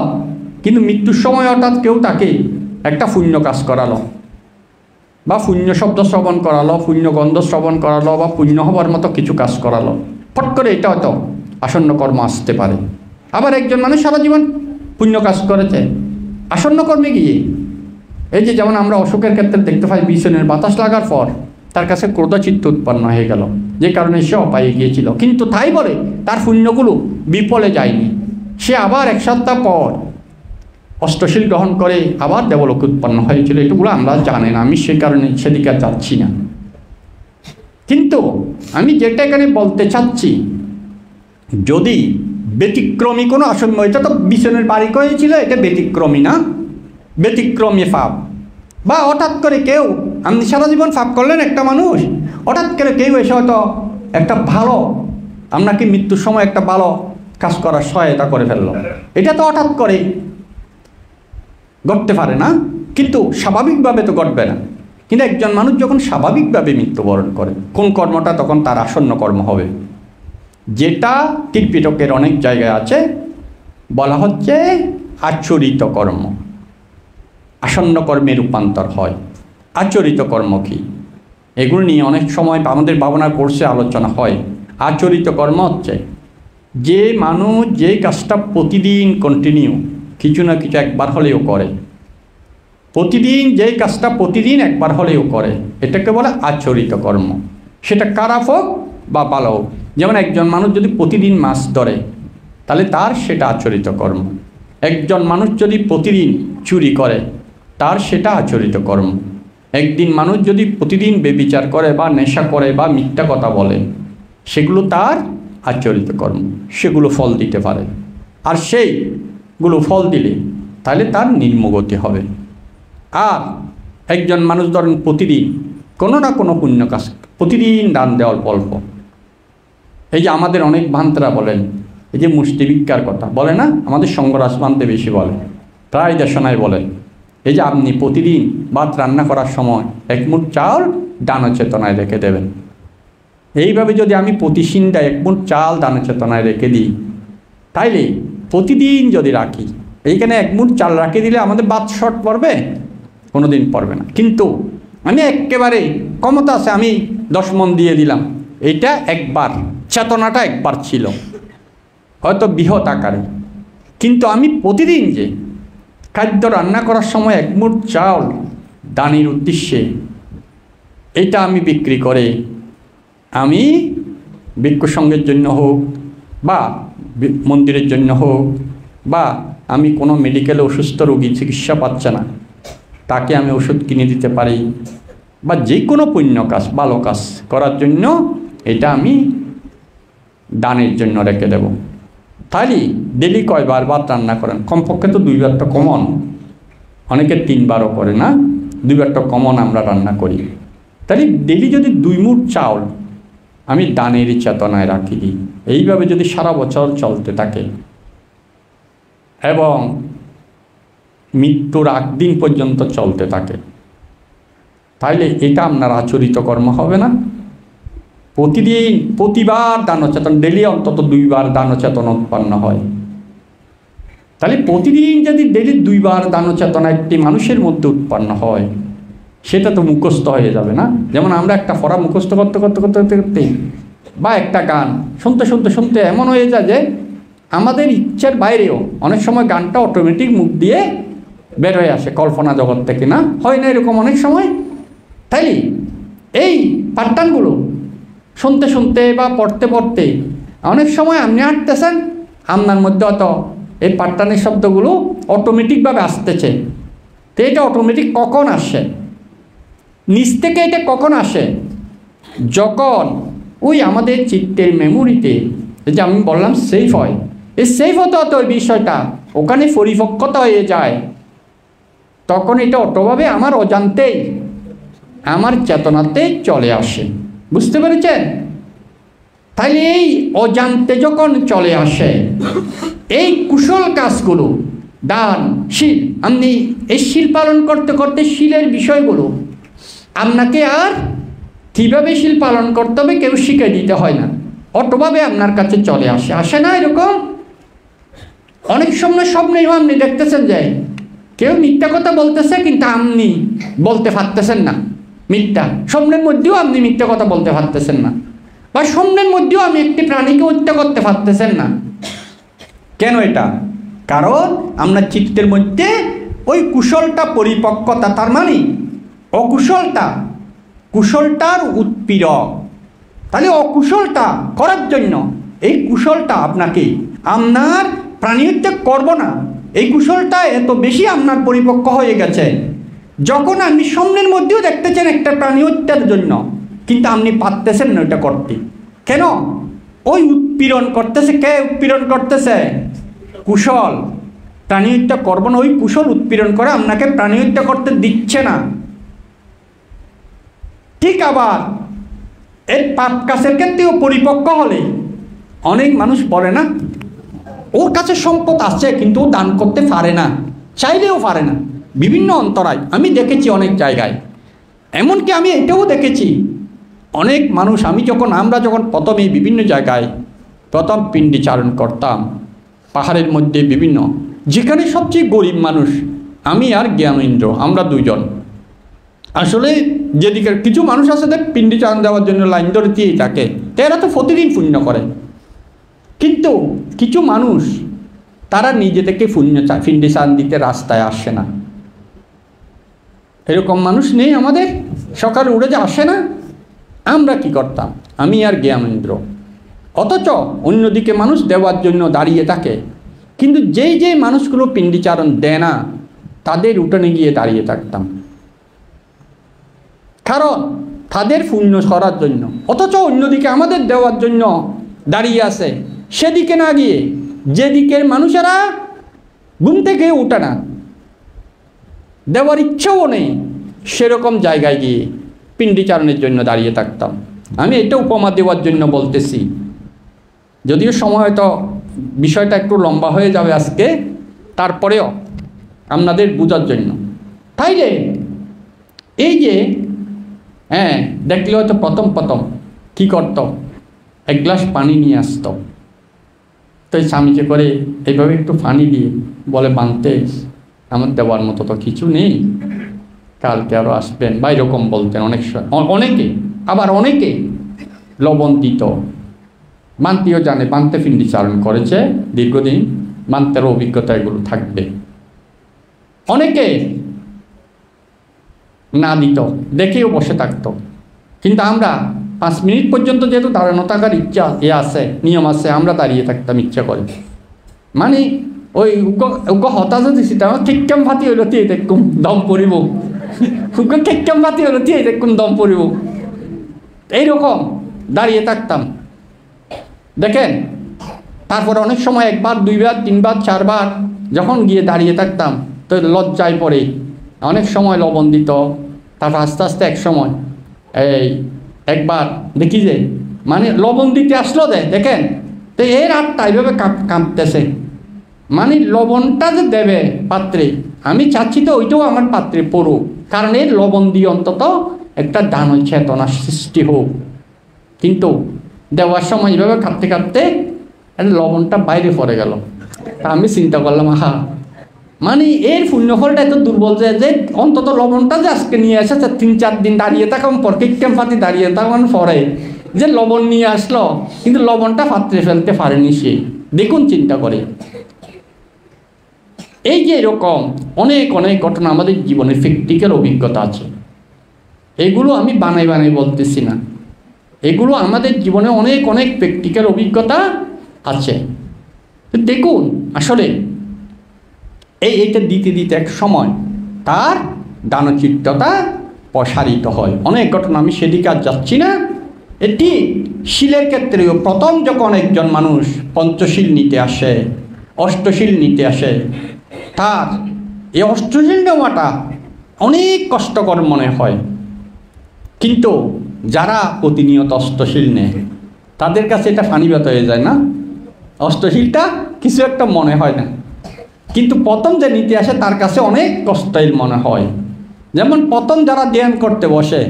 কিন্তু মৃত্যুর সময় হঠাৎ কেউ তাকে একটা পুণ্য কাজ করালো, বা পুণ্য শব্দ শ্রবণ করালো, পুণ্য গন্ধ শ্রবণ করালো, বা পুণ্য হবার মতো কিছু কাজ করালো, ফট করে এটা হয়তো আসন্ন কর্ম আসতে পারে। আবার একজন মানুষ সারা জীবন পুণ্য কাজ করেছে, আসন্ন কর্মে গিয়ে এই যে যেমন আমরা অশোকের ক্ষেত্রে দেখতে পাই বিছনের বাতাস লাগার পর তার কাছে ক্রোধচিত্ত উৎপন্ন হয়ে গেল, যে কারণে সে অপায়ে গিয়েছিল। কিন্তু তাই বলে তার পুণ্যগুলো বিফলে যায়নি, সে আবার 1 সপ্তাহ পর অষ্টশীল গ্রহণ করে আবার দেবলোক উৎপন্ন হয়েছিল। এটুকুলো আমরা জানি না, আমি সে কারণে সেদিকে যাচ্ছি না। কিন্তু আমি যেটা এখানে বলতে চাচ্ছি, যদি ব্যতিক্রমী কোনো আসম্য, এটা তো বিছনের বাড়ি করেছিল, এটা ব্যতিক্রমী না, ব্যতিক্রমী পাপ। বা হঠাৎ করে কেউ, আপনি সারা জীবন পাপ করলেন একটা মানুষ, হঠাৎ করে কেউ এসে হয়তো একটা ভালো, আপনাকে মৃত্যুর সময় একটা ভালো কাজ করার সহায়তা করে ফেললো, এটা তো হঠাৎ করে ঘটতে পারে না, কিন্তু স্বাভাবিকভাবে তো ঘটবে না। কিন্তু একজন মানুষ যখন স্বাভাবিকভাবে মৃত্যুবরণ করে, কোন কর্মটা তখন তার আসন্ন কর্ম হবে, যেটা ত্রিপিটকের অনেক জায়গায় আছে, বলা হচ্ছে আচরিত কর্ম। আসন্ন কর্মে রূপান্তর হয়। আচরিত কর্ম কি, এগুলো নিয়ে অনেক সময় আমাদের ভাবনার কোর্সে আলোচনা হয়। আচরিত কর্ম হচ্ছে যে মানুষ যে কাজটা প্রতিদিন কন্টিনিউ কিছু না কিছু একবার হলেও করে, প্রতিদিন যে কাজটা প্রতিদিন একবার হলেও করে, এটাকে বলে আচরিত কর্ম। সেটা খারাপ হোক বা ভালো হোক। যেমন একজন মানুষ যদি প্রতিদিন মাছ ধরে, তাহলে তার সেটা আচরিত কর্ম। একজন মানুষ যদি প্রতিদিন চুরি করে, তার সেটা আচরিত কর্ম। একদিন মানুষ যদি প্রতিদিন বেবিচার করে বা নেশা করে বা মিথ্যা কথা বলে, সেগুলো তার আচরিত কর্ম, সেগুলো ফল দিতে পারে। আর সেইগুলো ফল দিলে তাহলে তার নিম্নগতি হবে। আর একজন মানুষ ধরেন প্রতিদিন কোনো না কোনো পুণ্য কাজ, প্রতিদিন দান দেওয়ার অল্প। এই যে আমাদের অনেক ভান্তরা বলেন, এই যে মুষ্টি ভিক্ষার কথা বলে না, আমাদের সঙ্গরাজ ভান্তে বেশি বলে, প্রায় দেশনায় বলেন, এই যে আপনি প্রতিদিন ভাত রান্না করার সময় 1 মুঠ চাল দান চেতনায় রেখে দেবেন। এইভাবে যদি আমি প্রতি সিন্দায় 1 মুঠ চাল দান চেতনায় রেখে দিই, তাইলে প্রতিদিন যদি রাখি, এইখানে 1 মুঠ চাল রাখে দিলে আমাদের ভাত শর্ট পড়বে? কোনো দিন পড়বে না। কিন্তু আমি একেবারে ক্ষমতা আছে, আমি 10 মণ দিয়ে দিলাম, এইটা একবার, চেতনাটা একবার ছিল, হয়তো বৃহৎ আকারে। কিন্তু আমি প্রতিদিন যে খাদ্য রান্না করার সময় 1 মুঠ চাল দানের উদ্দেশ্যে, এটা আমি বিক্রি করে আমি ভিক্ষুসঙ্গের জন্য হোক বা মন্দিরের জন্য হোক, বা আমি কোনো মেডিকেলে অসুস্থ রোগী চিকিৎসা পাচ্ছে না, তাকে আমি ওষুধ কিনে দিতে পারি, বা যে কোনো পুণ্য কাজ ভালো কাজ করার জন্য এটা আমি দানের জন্য রেখে দেব। তাহলে ডেলি কয়বার ভাত রান্না করেন? কমপক্ষে তো 2 বার তো কমন, অনেকে 3 বারও করে না, 2 বার তো কমন আমরা রান্না করি। তাহলে ডেলি যদি 2 মুঠ চাউল আমি দানের চেতনায় রাখি দিই, এইভাবে যদি সারা বছর চলতে থাকে এবং মৃত্যুর আগ দিন পর্যন্ত চলতে থাকে, তাইলে এটা আপনার আচরিত কর্ম হবে না? প্রতিদিন প্রতিবার দানচেতন, ডেলি অন্তত 2 বার দানচেতন উৎপন্ন হয়। তাহলে প্রতিদিন যদি ডেলি 2 বার দানচেতনা একটি মানুষের মধ্যে উৎপন্ন হয়, সেটা তো মুখস্থ হয়ে যাবে না? যেমন আমরা একটা পড়া মুখস্থ করতে করতে করতে করতে করতে বা একটা গান শুনতে শুনতে শুনতে এমন হয়ে যায় যে আমাদের ইচ্ছার বাইরেও অনেক সময় গানটা অটোমেটিক মুখ দিয়ে বের হয়ে আসে, কল্পনা জগৎ থেকে, না হয় না এরকম অনেক সময়? তাই এই পাঠ্যানগুলো শুনতে শুনতে বা পড়তে পড়তে অনেক সময় আপনি হাঁটতেছেন, আপনার মধ্যে অত এই পাঠ্যানের শব্দগুলো অটোমেটিকভাবে আসতেছে। তো এটা অটোমেটিক কখন আসে? নিজ থেকে এটা কখন আসে? যখন ওই আমাদের চিত্তের মেমোরিতে, যে আমি বললাম সেফ হয়, এই সেফ হতে হতে ওই বিষয়টা ওখানে পরিপক্কতা হয়ে যায়, তখন এটা অটোভাবে আমার অজান্তেই আমার চেতনাতেই চলে আসে। বুঝতে পেরেছেন? তাহলে এই অজান্তে যখন চলে আসে, এই কুশল কাজগুলো, দান, শীল, আপনি এই শীল পালন করতে করতে শীলের বিষয়গুলো আপনাকে আর কীভাবে শীল পালন করতে হবে কেউ শিখে দিতে হয় না, অটোভাবে আপনার কাছে চলে আসে। আসে না এরকম? অনেক সময় স্বপ্নেও আপনি দেখতেছেন যে কেউ মিথ্যা কথা বলতেছে, কিন্তু আপনি বলতে পারতেছেন না মিথ্যা। স্বপ্নের মধ্যেও আপনি মিথ্যা কথা বলতে পারতেছেন না, বা স্বপ্নের মধ্যেও আমি একটি প্রাণীকে হত্যা করতে পারতেছেন না। কেন এটা? কারণ আপনার চিত্তের মধ্যে ওই কুশলটা পরিপক্কতা, তার মানে কুশলটার উৎপীড়ক। তাহলে অকুশলটা করার জন্য এই কুশলটা আপনাকে আপনার প্রাণীহত্যা করব না, এই কুশলটা এত বেশি আপনার পরিপক্ক হয়ে গেছে, যখন আপনি সামনের মধ্যেও দেখতেছেন একটা প্রাণীহত্যার জন্য, কিন্তু আপনি পারতেছেন না ওটা করতে। কেন? ওই উৎপীড়ন করতেছে। কে উৎপীড়ন করতেছে? কুশল। প্রাণীহত্যা করব না, ওই কুশল উৎপীড়ন করে আপনাকে প্রাণীহত্যা করতে দিচ্ছে না। ঠিক আবার এই পাপ কাজের ক্ষেত্রেও পরিপক্ক হলে অনেক মানুষ বলে না, ওর কাছে সম্পদ আছে কিন্তু ও দান করতে পারে না, চাইলেও পারে না। বিভিন্ন অন্তরায় আমি দেখেছি অনেক জায়গায়, এমনকি আমি এটাও দেখেছি অনেক মানুষ, আমরা যখন প্রথমে বিভিন্ন জায়গায় প্রথম পিণ্ডি চারণ করতাম, পাহাড়ের মধ্যে বিভিন্ন, যেখানে সবচেয়ে গরিব মানুষ আমি আর জ্ঞানেন্দ্র, আমরা দুইজন। আসলে যেদিকে কিছু মানুষ আছে পিণ্ডি চারণ দেওয়ার জন্য লাইন ধরে দিয়েই থাকে, এরা তো প্রতিদিন পুণ্য করে। কিন্তু কিছু মানুষ তারা নিজে থেকে পিণ্ডি চারণ দিতে রাস্তায় আসে না। এরকম মানুষ নেই আমাদের? সকালে উঠে যে আসে না। আমরা কি করতাম, আমি আর জ্ঞানেন্দ্র, অথচ অন্যদিকে মানুষ দেওয়ার জন্য দাঁড়িয়ে থাকে, কিন্তু যেই মানুষগুলো পিণ্ডি-চারণ দেয় না তাদের উঠোনে গিয়ে দাঁড়িয়ে থাকতাম, কারণ তাদের পুণ্য করার জন্য। অথচ অন্যদিকে আমাদের দেওয়ার জন্য দাঁড়িয়ে আছে, সেদিকে না গিয়ে যেদিকের মানুষেরা ঘুম থেকে উঠে না, দেওয়ার ইচ্ছেও নেই, সেরকম জায়গায় গিয়ে পিণ্ডি-চারণের জন্য দাঁড়িয়ে থাকতাম। আমি এটা উপমা দেওয়ার জন্য বলতেছি, যদিও সময় হয়তো বিষয়টা একটু লম্বা হয়ে যাবে আজকে, তারপরেও আপনাদের বোঝার জন্য। তাইলে এই যে দেখলে হয়তো প্রথম কি করতো, এক গ্লাস পানি নিয়ে আসতো, তো স্বামীকে করে এইভাবে একটু পানি দিয়ে বলে, বানতে আমার দেওয়ার মতো তো কিছু নেই, কালকে আরও আসবেন, বা এরকম বলতেন অনেকে। আবার অনেকে লবণ দিত, বান্তিও জানে, বান্তে পিণ্ডি চারণ করেছে দীর্ঘদিন, বান্তের অভিজ্ঞতা এগুলো থাকবে। অনেকে না দিত, দেখেও বসে থাকতো। কিন্তু আমরা 5 মিনিট পর্যন্ত যেহেতু দাঁড়ানো থাকার ইচ্ছা আছে, নিয়ম আছে, আমরা দাঁড়িয়ে থাকতাম ইচ্ছা করে। মানে ওই হতাশ দিছি, আমার ঠিককাম ফাতি হইল তি দেখুন দম পড়িব, ঠিককাম ফাতি হইল তি দেখুন দম পড়িব, এইরকম দাঁড়িয়ে থাকতাম। দেখেন, তারপর অনেক সময় 1 বার 2 বার 3 বার 4 বার যখন গিয়ে দাঁড়িয়ে থাকতাম, তো লজ্জায় পড়ে অনেক সময় লবণ দিত। তারপর আস্তে আস্তে এক সময় একবার দেখি যে মানে লবণ দিতে আসলো দেখেন, তো এর আটটা এইভাবে কাঁপতেছে, মানে লবণটা যে দেবে পাত্রে, আমি চাচ্ছি তো ওইটাও আমার পাত্রে পড়ুক, কারণ এর লবণ দিয়ে অন্তত একটা দান চেতনা সৃষ্টি হোক। কিন্তু দেওয়ার সময় এইভাবে কাঁপতে কাঁপতে লবণটা বাইরে পড়ে গেল। তা আমি চিন্তা করলাম, মানে এর পুণ্যফলটা এত দুর্বল যে অন্তত লবণটা যে আজকে নিয়ে এসেছে, 3-4 দিন দাঁড়িয়ে থাকার পর, কিক্কেম পাতি দাঁড়িয়ে থাকার পরে যে লবণ নিয়ে আসলো, কিন্তু লবণটা পাত্রে ফেলতে পারেনি সে। দেখুন চিন্তা করে, এই যে এরকম অনেক ঘটনা আমাদের জীবনে প্র্যাকটিক্যাল অভিজ্ঞতা আছে। এগুলো আমি বানাই বলতেছি না, এগুলো আমাদের জীবনে অনেক প্র্যাকটিক্যাল অভিজ্ঞতা আছে। দেখুন আসলে এইটা দিতে এক সময় তার দানচিত্ততা প্রসারিত হয়। অনেক ঘটনা, আমি সেদিকে আর যাচ্ছি না। এটি শিলের ক্ষেত্রেও প্রথম যখন একজন মানুষ পঞ্চশীল নিতে আসে, অষ্টশীল নিতে আসে, তার এই অষ্টশীল নেওয়াটা অনেক কষ্টকর মনে হয়। কিন্তু যারা প্রতিনিয়ত অষ্টশীল নেয় তাদের কাছে এটা ফানিবাত হয়ে যায় না, অষ্টশীলটা কিছু একটা মনে হয় না। কিন্তু প্রথম যে নিতে আসে তার কাছে অনেক কষ্টের মনে হয়। যেমন প্রথম যারা ধ্যান করতে বসে,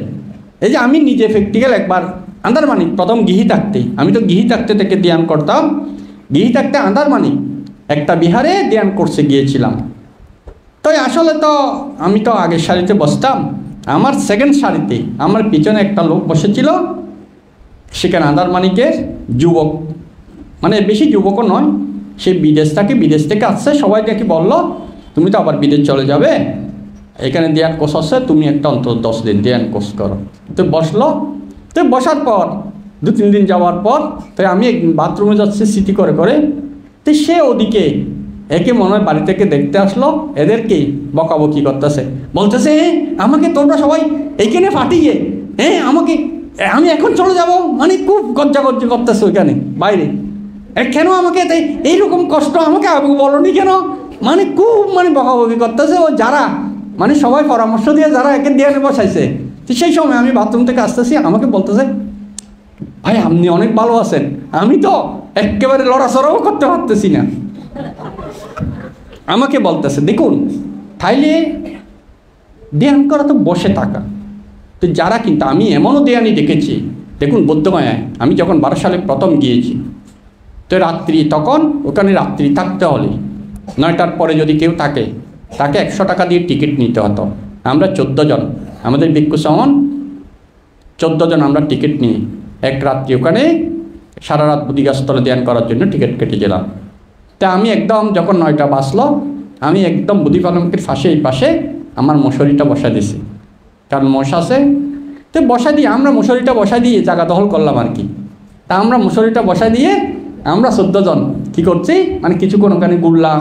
এই যে আমি নিজে প্র্যাকটিক্যাল একবার আন্দারমানিক প্রথম গৃহী থাকতে, আমি তো গৃহী থাকতে থেকে ধ্যান করতাম, গৃহী থাকতে আন্দারমানিক একটা বিহারে ধ্যান করতে গিয়েছিলাম। তো আসলে তো আমি তো আগের সারিতে বসতাম, আমার সেকেন্ড সারিতে আমার পিছনে একটা লোক বসেছিল, সেখানে আন্দারমানিকের যুবক, মানে বেশি যুবকও নয়, সে বিদেশ থেকে আসছে, সবাই নাকি বলল তুমি তো আবার বিদেশ চলে যাবে, এখানে ধ্যান কোর্স আছে, তুমি একটা অন্তত 10 দিন ধ্যান কোর্স করো। তো বসলো, তো বসার পর 2-3 দিন যাওয়ার পর তো আমি বাথরুমে যাচ্ছি স্মৃতি করে করে, তো সে ওদিকে একে মনে হয় বাড়ি থেকে দেখতে আসলো, এদেরকে বকাবকি করতেছে, বলতেছে আমাকে তোমরা সবাই এইখানে ফাটিয়ে, আমাকে আমি এখন চলে যাব, মানে খুব গজ্জাগজ্জি করতেছে ওইখানে বাইরে, কেন আমাকে এইরকম কষ্ট আমাকে বলনি কেন, মানে খুব মানে বকাবকি করতেছে। ও যারা মানে সবাই পরামর্শ দিয়ে যারা একে ধ্যানে বসাইছে, তো সেই সময় আমি বাথরুম থেকে আসতেছি, আমাকে বলতেছে ভাই আপনি অনেক ভালো আছেন, আমি তো একেবারে লড়াচড়াও করতে পারতেছি না। আমাকে বলতেছে দেখুন তাইলে ধ্যান করা তো বসে থাকা, তো যারা কিন্তু আমি এমনও ধ্যানই দেখেছি, দেখুন বোধগয়ায় আমি যখন 12 সালে প্রথম গিয়েছি, তো রাত্রি তখন ওখানে রাত্রি থাকতে হলে 9টার পরে যদি কেউ থাকে তাকে 100 টাকা দিয়ে টিকিট নিতে হতো। আমরা 14 জন, আমাদের ভিক্ষু সমান 14 জন আমরা টিকিট নিয়ে এক রাত্রি ওখানে সারা রাত বুদ্ধিগাস্তলে ধ্যান করার জন্য টিকিট কেটেছিলাম। তা আমি একদম যখন 9টা বাজলো, আমি একদম বুদ্ধি পালকের পাশে এই পাশে আমার মশারিটা বসা দিয়েছি, কারণ মশা আছে, তো বসা দিয়ে আমরা মশারিটা বসা দিয়ে জায়গা দখল করলাম আর কি। তা আমরা মশারিটা বসা দিয়ে আমরা 14 জন কী করছি, মানে কিছুক্ষণ ওখানে ঘুরলাম,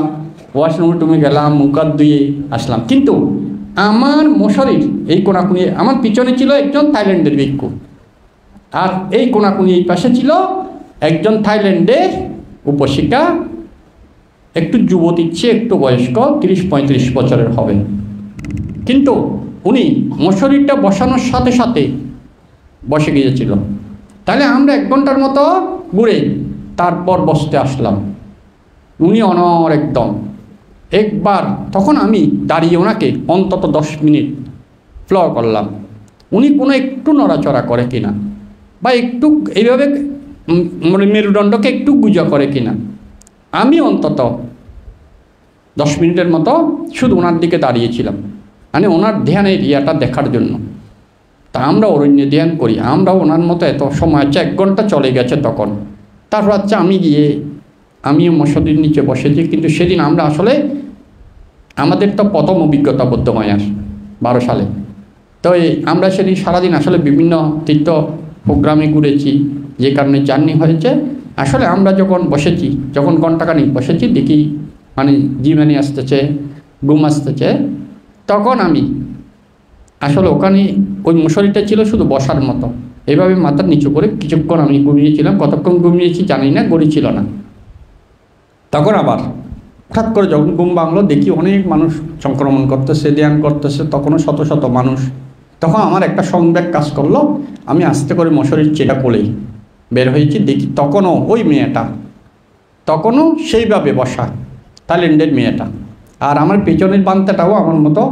ওয়াশরুমে টুমে গেলাম, মুখ হাত ধুয়ে আসলাম। কিন্তু আমার মশারির এই কোনাকুনি, আমার পিছনে ছিল একজন থাইল্যান্ডের ভিক্ষু, আর এই কোনাকুনি এই পাশে ছিল একজন থাইল্যান্ডের উপশিকা, একটু যুবতীর চেয়ে একটু বয়স্ক, 30-35 বছরের হবে। কিন্তু উনি মশারিটা বসানোর সাথে সাথে বসে গিয়েছিল। তাহলে আমরা 1 ঘন্টার মতো ঘুরে তারপর বসতে আসলাম। উনি অনর একদম একবার, তখন আমি দাঁড়িয়ে ওনাকে অন্তত 10 মিনিট ফ্লো করলাম, উনি কোনো একটু নড়াচড়া করে কিনা, বা একটু এইভাবে মেরুদণ্ডকে একটু গুজা করে কিনা। আমি অন্তত 10 মিনিটের মতো শুধু ওনার দিকে দাঁড়িয়েছিলাম, মানে ওনার ধ্যানের ইয়েটা দেখার জন্য। তা আমরা অরণ্যে ধ্যান করি, আমরাও ওনার মতো এত সময় হচ্ছে 1 ঘন্টা চলে গেছে তখন। তারপর হচ্ছে আমিও মশারির নিচে বসেছি, কিন্তু সেদিন আমরা আসলে আমাদের তো প্রথম অভিজ্ঞতা বোধগয়ার 12 সালে। তো আমরা সেদিন সারাদিন আসলে বিভিন্ন তীর্থ প্রোগ্রামে ঘুরেছি, যে কারণে জার্নি হয়েছে। আসলে আমরা যখন বসেছি, যখন ঘন্টাখানিক বসেছি, দেখি মানে জীবনী আসতেছে, ঘুম আসতেছে, তখন আমি আসলে ওখানে ওই মশারিটা ছিল শুধু বসার মতো, এইভাবে মাথা নিচু করে কিছুক্ষণ আমি ঘুমিয়েছিলাম। কতক্ষণ ঘুমিয়েছি জানি না, গড়ি ছিল না। তখন আবার হঠাৎ করে যখন ঘুম ভাঙলো, দেখি অনেক মানুষ সংক্রমণ করতেছে, ধ্যান করতেছে, তখনও শত শত মানুষ। তখন আমার একটা সংবেগ কাজ করলো, আমি আস্তে করে মশারির চেটা কোলেই বের হয়েছি, দেখি তখনও ওই মেয়েটা, তখনও সেইভাবে বসা, থাইল্যান্ডের মেয়েটা, আর আমার পেছনের বান্তাটাও আমার মতো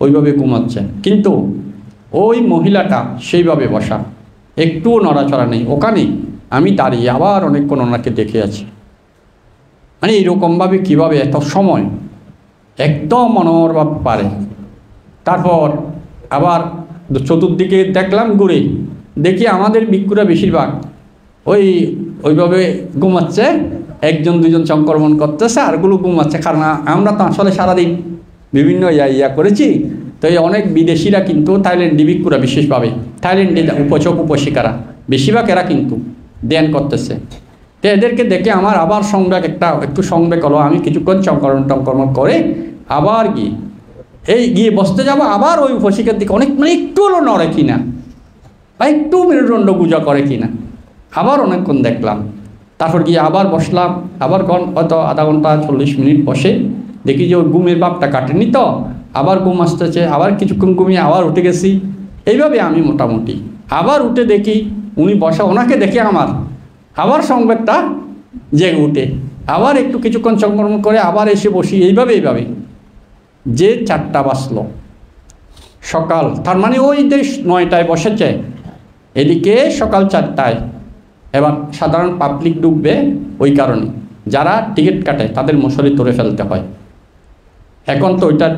ওইভাবে ঘুমাচ্ছে, কিন্তু ওই মহিলাটা সেইভাবে বসা, একটুও নড়াচড়া নেই। ওখানে আমি দাঁড়িয়ে আবার অনেকক্ষণ ওনাকে দেখে আছি, মানে এইরকমভাবে কীভাবে এত সময় একদম মনোরভাব পারে। তারপর আবার চতুর্দিকে দেখলাম, ঘুরে দেখি আমাদের ভিক্ষুরা বেশিরভাগ ওইভাবে ঘুমাচ্ছে, 1-2 জন সংক্রমণ করতেছে, আরগুলো ঘুমাচ্ছে। কারণ আমরা তো আসলে সারাদিন বিভিন্ন ইয়া করেছি, তো এই অনেক বিদেশিরা কিন্তু থাইল্যান্ডি ভিক্ষুরা, বিশেষভাবে থাইল্যান্ডে উপশিকারা বেশিরভাগ এরা কিন্তু ধ্যান করতেছে। তো এদেরকে দেখে আমার আবার একটু সংবেগ হলো। আমি কিছুক্ষণ সংক্রমণ করে আবার গিয়ে বসতে যাব, আবার ওই উপশিকার দিকে অনেক, মানে একটু হলো নড়ে কিনা, বা একটু মেরুদণ্ড গুজা করে কিনা, আবার অনেকক্ষণ দেখলাম। তারপর গিয়ে আবার বসলাম, আবার হয়তো আধা ঘন্টা 40 মিনিট বসে দেখি যে ওই ঘুমের ভাবটা কাটেনি, তো আবার ঘুম আসতেছে, আবার কিছুক্ষণ ঘুমিয়ে আবার উঠে গেছি। এইভাবে আমি মোটামুটি আবার উঠে দেখি উনি বসা, ওনাকে দেখে আমার আবার সংবেগটা জেগে উঠে, আবার একটু কিছুক্ষণ সংক্রমণ করে আবার এসে বসি। এইভাবে যে 4টা বাজলো সকাল, তার মানে ওই দেশ 9টায় বসেছে, এদিকে সকাল 4টায়। এবার সাধারণ পাবলিক ডুববে, ওই কারণে যারা টিকিট কাটে তাদের মশারি তুলে ফেলতে হয়। এখন তো ওইটার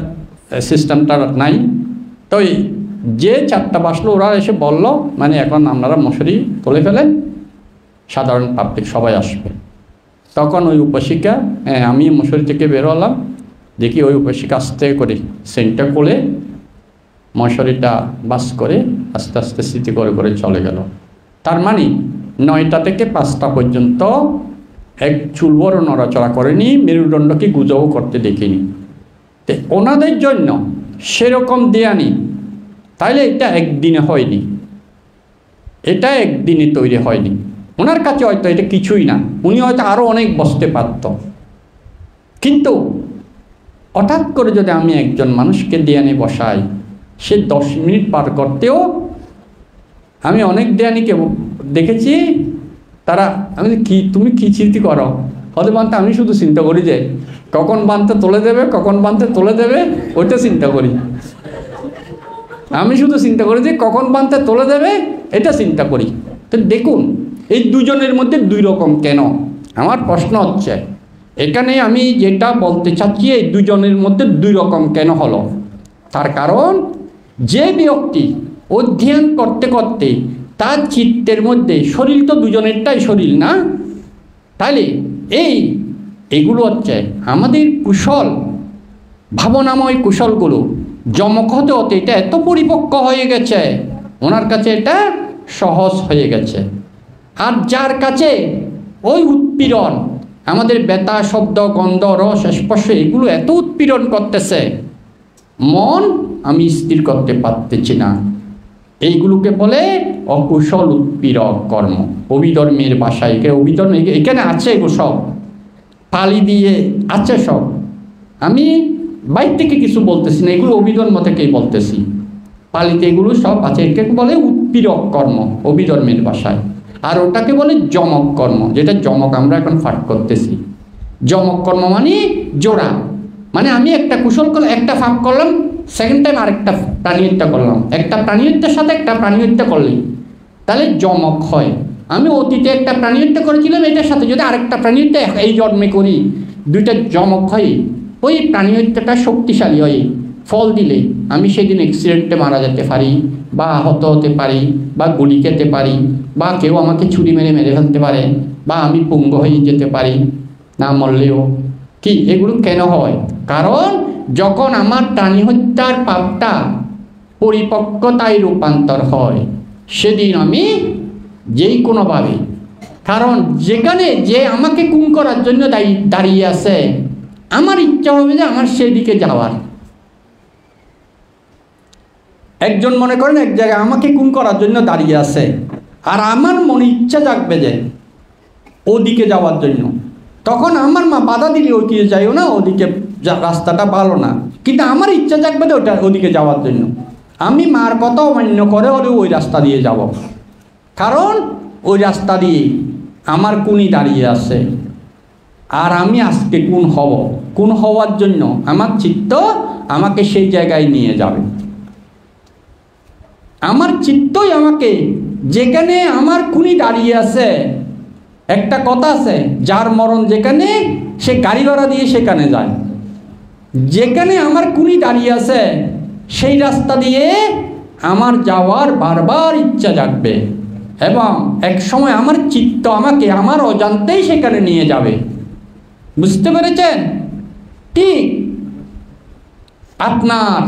সিস্টেমটা নাই। তো যে 4টা বাজলো ওরা এসে বলল, মানে এখন আপনারা মশারি তুলে ফেলেন, সাধারণ পাবলিক সবাই আসবে। তখন ওই উপশিকা, আমি মশারি থেকে বেরোলাম, দেখি ওই উপাসিক আস্তে করে সেন্টটা কোলে মশারিটা বাস করে আস্তে আস্তে স্মৃতি করে করে চলে গেল। তার মানে 9টা থেকে 5টা পর্যন্ত এক চুলবড় নড়াচড়া করেনি, মেরুদণ্ডকে গুজবও করতে দেখিনি। তো ওনাদের জন্য সেরকম দেয়ানি, তাইলে এটা একদিনে হয়নি, এটা একদিনে তৈরি হয়নি। ওনার কাছে হয়তো এটা কিছুই না, উনি হয়তো আরও অনেক বসতে পারত। কিন্তু হঠাৎ করে যদি আমি একজন মানুষকে দেয়ানি বসাই, সে 10 মিনিট পার করতেও, আমি অনেক দেয়ানিকে দেখেছি, তারা আমি কি তুমি কি চিন্তা করো হতে বানতে, আমি শুধু চিন্তা করি যে কখন বানতে তুলে দেবে, কখন বানতে তুলে দেবে, ওইটা চিন্তা করি। আমি শুধু চিন্তা করি যে কখন বানতে তুলে দেবে, এটা চিন্তা করি। তো দেখুন এই দুজনের মধ্যে 2 রকম কেন? আমার প্রশ্ন হচ্ছে এখানে আমি যেটা বলতে চাচ্ছি, এই দুজনের মধ্যে 2 রকম কেন হলো? তার কারণ যে ব্যক্তি অধ্যয়ন করতে করতে তার চিত্তের মধ্যে, শরীর তো দুজনেরটাই শরীর না, তাহলে এগুলো হচ্ছে আমাদের কুশল, ভাবনাময় কুশলগুলো জমক হতে হতে এটা এত পরিপক্ক হয়ে গেছে, ওনার কাছে এটা সহজ হয়ে গেছে। আর যার কাছে ওই উৎপীড়ন, আমাদের বেতা, শব্দ, গন্ধ, রস, স্পর্শ, এগুলো এত উৎপীড়ন করতেছে, মন আমি স্থির করতে পারতেছি না, এইগুলোকে বলে অকুশল উৎপীড়ক কর্ম। অভিধর্মের ভাষায় অভিধর্ম এখানে আছে, এগুলো সব পালি দিয়ে আছে সব, আমি বাইর থেকে কিছু বলতেছি না, এগুলো অভিধর্ম থেকেই বলতেছি। পালিতে এগুলো সব আছে, এটাকে বলে উৎপীড়ক কর্ম অভিধর্মের ভাষায়। আর ওটাকে বলে যমক কর্ম, যেটা যমক আমরা এখন পাঠ করতেছি। যমক কর্ম মানে জোড়া, মানে আমি একটা কুশল করলাম, একটা ফাঁক করলাম, সেকেন্ড টাইম আরেকটা প্রাণীহত্যা করলাম, একটা প্রাণীহত্যার সাথে একটা প্রাণীহত্যা করলে তাহলে যমক হয়। আমি অতীতে একটা প্রাণীহত্যা করেছিলাম, এটার সাথে যদি আরেকটা প্রাণীহত্যা এই জন্মে করি, 2টা যমক হয়, ওই প্রাণীহত্যাটা শক্তিশালী হয়। ফল দিলে আমি সেদিন অ্যাক্সিডেন্টে মারা যেতে পারি, বা আহত হতে পারি, বা গুলি খেতে পারি, বা কেউ আমাকে ছুরি মেরে মেরে ফেলতে পারে, বা আমি পঙ্গু হয়ে যেতে পারি, না মরলেও। কি এগুলো কেন হয়? কারণ যখন আমার প্রাণী হত্যার পাপটা পরিপক্কতায় রূপান্তর হয়, সেদিন আমি যেই কোনোভাবে, কারণ যেখানে যে আমাকে খুন করার জন্য দাঁড়িয়ে আছে, আমার ইচ্ছা হবে যে আমার সেদিকে যাওয়ার। একজন মনে করেন এক জায়গায় আমাকে খুন করার জন্য দাঁড়িয়ে আছে, আর আমার মনে ইচ্ছা জাগবে যে ওদিকে যাওয়ার জন্য, তখন আমার মা বাধা দিলে ওইদিকে যাইও না, ওদিকে রাস্তাটা ভালো না, কিন্তু আমার ইচ্ছা জাগবে যে ওদিকে যাওয়ার জন্য। আমি মার কথা অমান্য করে হলেও ওই রাস্তা দিয়ে যাব, কারণ ওই রাস্তা দিয়ে আমার খুনি দাঁড়িয়ে আছে, আর আমি আজকে খুন হওয়ার জন্য আমার চিত্ত আমাকে সেই জায়গায় নিয়ে যাবে। আমার চিত্তই আমাকে, যেখানে আমার খুনি দাঁড়িয়ে আছে, একটা কথা আছে, যার মরণ যেখানে সে গাড়ি ভাড়া দিয়ে সেখানে যায়। যেখানে আমার খুনি দাঁড়িয়ে আছে সেই রাস্তা দিয়ে আমার যাওয়ার বারবার ইচ্ছা জাগবে, এবং এক সময় আমার চিত্ত আমাকে আমার অজান্তেই সেখানে নিয়ে যাবে। বুঝতে পেরেছেন? ঠিক আপনার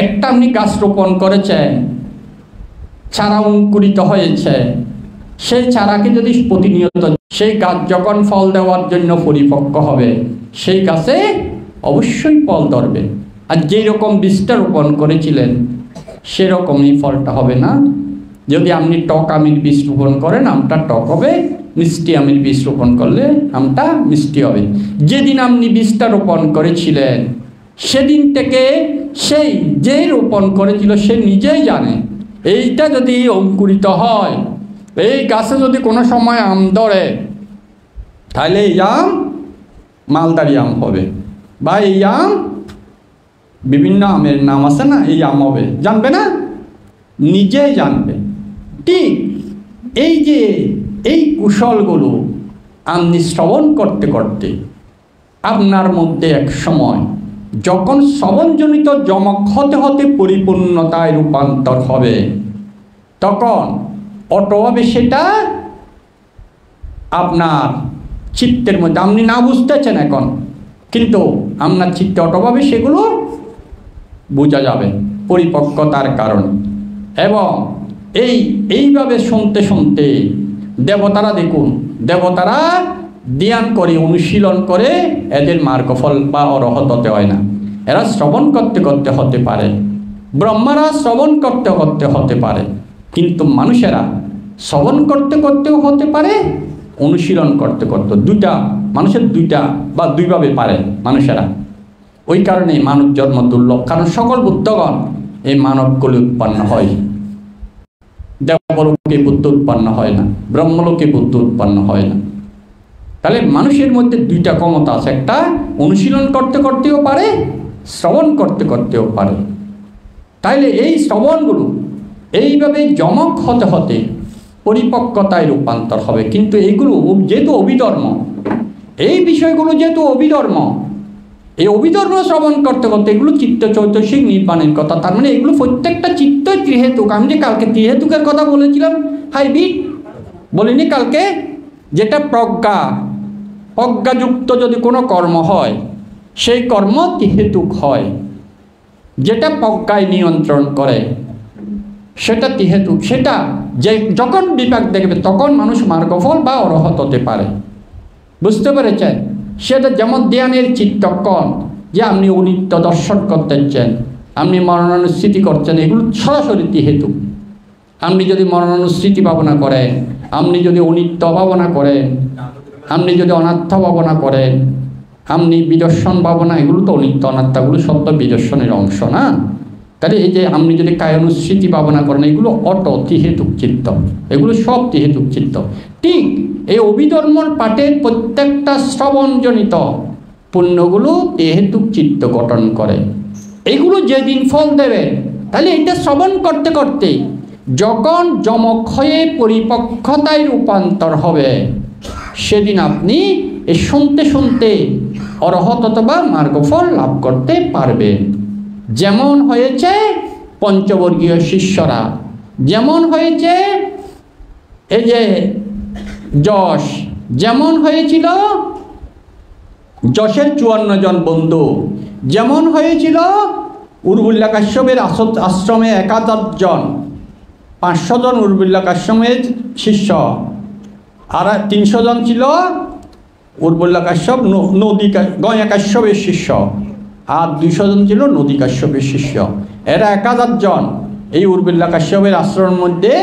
একটা আপনি গাছ রোপণ করেছেন, চারা অঙ্কুরিত হয়েছে, সেই চারাকে যদি প্রতিনিয়ত, সেই গাছ যখন ফল দেওয়ার জন্য পরিপক্ক হবে, সেই গাছে অবশ্যই ফল ধরবে। আর যেই রকম বীজটা রোপণ করেছিলেন সেরকমই ফলটা হবে না। যদি আপনি টক আমের বীজ রোপণ করেন, আমটা টক হবে, মিষ্টি আমের বীজ রোপণ করলে আমটা মিষ্টি হবে। যেদিন আপনি বীজটা রোপণ করেছিলেন সেদিন থেকে সেই যে রোপণ করেছিল সে নিজেই জানে, এইটা যদি অঙ্কুরিত হয়, এই গাছে যদি কোনো সময় আম ধরে, তাহলে এই আম মালদারি আম হবে, বা এই আম বিভিন্ন আমের নাম আছে না, এই আম হবে, জানবে না? নিজেই জানবে। ঠিক এই যে এই কুশলগুলো আপনি শ্রবণ করতে করতে আপনার মধ্যে এক সময় যখন শ্রবণজনিত যমক হতে হতে পরিপূর্ণতায় রূপান্তর হবে, তখন অটোভাবে সেটা আপনার চিত্তের মধ্যে, আপনি না বুঝতেছেন এখন, কিন্তু আপনার চিত্তে অটোভাবে সেগুলো বোঝা যাবে পরিপক্কতার কারণে। এবং এইভাবে শুনতে শুনতে দেবতারা দেখুন, দেবতারা ধ্যান করে অনুশীলন করে এদের মার্গফল বা অরহত হতে হয় না। এরা শ্রবণ করতে করতে হতে পারে, ব্রহ্মারা শ্রবণ করতে করতে হতে পারে, কিন্তু মানুষেরা শ্রবণ করতে করতেও হতে পারে, অনুশীলন করতে করতে, দুইটা মানুষের দুইটা বা দুইভাবে পারে মানুষেরা। ওই কারণে মানব জন্ম দুর্লভ, কারণ সকল বুদ্ধগণ এই মানবগুলি উৎপন্ন হয়, দেবলোকে বুদ্ধ উৎপন্ন হয় না, ব্রহ্মলোকে বুদ্ধ উৎপন্ন হয় না। তাহলে মানুষের মধ্যে দুইটা ক্ষমতা আছে, একটা অনুশীলন করতে করতেও পারে, শ্রবণ করতে করতেও পারে। তাইলে এই শ্রবণগুলো এইভাবে জমক হতে হতে পরিপক্কতায় রূপান্তর হবে। কিন্তু এইগুলো যেহেতু অভিধর্ম, এই বিষয়গুলো যেহেতু অভিধর্ম, এই অভিধর্ম শ্রবণ করতে করতে এগুলো চিত্ত চৈতসিক নির্বাণের কথা। তার মানে এগুলো প্রত্যেকটা চিত্ত ত্রিহেতুক। আমি যে কালকে ত্রিহেতুকের কথা বলেছিলাম, হাইব্রিড বলিনি কালকে, যেটা প্রজ্ঞাযুক্ত যদি কোনো কর্ম হয় সেই কর্ম ত্রিহেতুক হয়, যেটা প্রজ্ঞায় নিয়ন্ত্রণ করে সেটা ত্রিহেতুক। সেটা যে যখন বিপাক দেখবে তখন মানুষ মার্গফল বা অরহত হতে পারে। বুঝতে পেরেছেন? সেটা যেমন ধ্যানের চিত্তকণ, যে আপনি অনিত্য দর্শন করতেছেন, আপনি মরণানুস্মৃতি করছেন, এগুলো সরাসরি ত্রিহেতুক। আপনি যদি মরণানুস্মৃতি ভাবনা করেন, আপনি যদি অনিত্য ভাবনা করেন, আপনি যদি অনাত্ম ভাবনা করেন, আপনি বিদর্শন ভাবনা, এগুলো তো অনিত্য অনাত্মাগুলো সব তো বিদর্শনের অংশ না। তাহলে এই যে আপনি যদি কায়ানুস্মৃতি ভাবনা করেন, এগুলো ত্রিহেতুক চিত্ত, এগুলো সব ত্রিহেতুক চিত্ত। ঠিক এই অভিধর্মর পাঠের প্রত্যেকটা শ্রবণজনিত পুণ্যগুলো ত্রিহেতুক চিত্ত গঠন করে। এগুলো যেদিন ফল দেবে, তাহলে এটা শ্রবণ করতে করতে যখন যমক হয়ে পরিপক্কতায় রূপান্তর হবে, সেদিন আপনি এই শুনতে শুনতে অরহত অথবা মার্গফল লাভ করতে পারবেন। যেমন হয়েছে পঞ্চবর্গীয় শিষ্যরা, যেমন হয়েছে এই যে যশ, যেমন হয়েছিল যশের 54 জন বন্ধু, যেমন হয়েছিল উর্বল্লা কাশ্যপের আশ্রমে 71 জন, 500 জন উর্বল্লা কাশ্যপের শিষ্য, আর 300 জন ছিল উর্বল্লা কাশ্যপ গয়া কাশ্যপের শিষ্য, আর 200 জন ছিল নদী কাশ্যপের শিষ্য। এরা 1000 জন এই উর্বল্লা কাশ্যপের আশ্রমের মধ্যে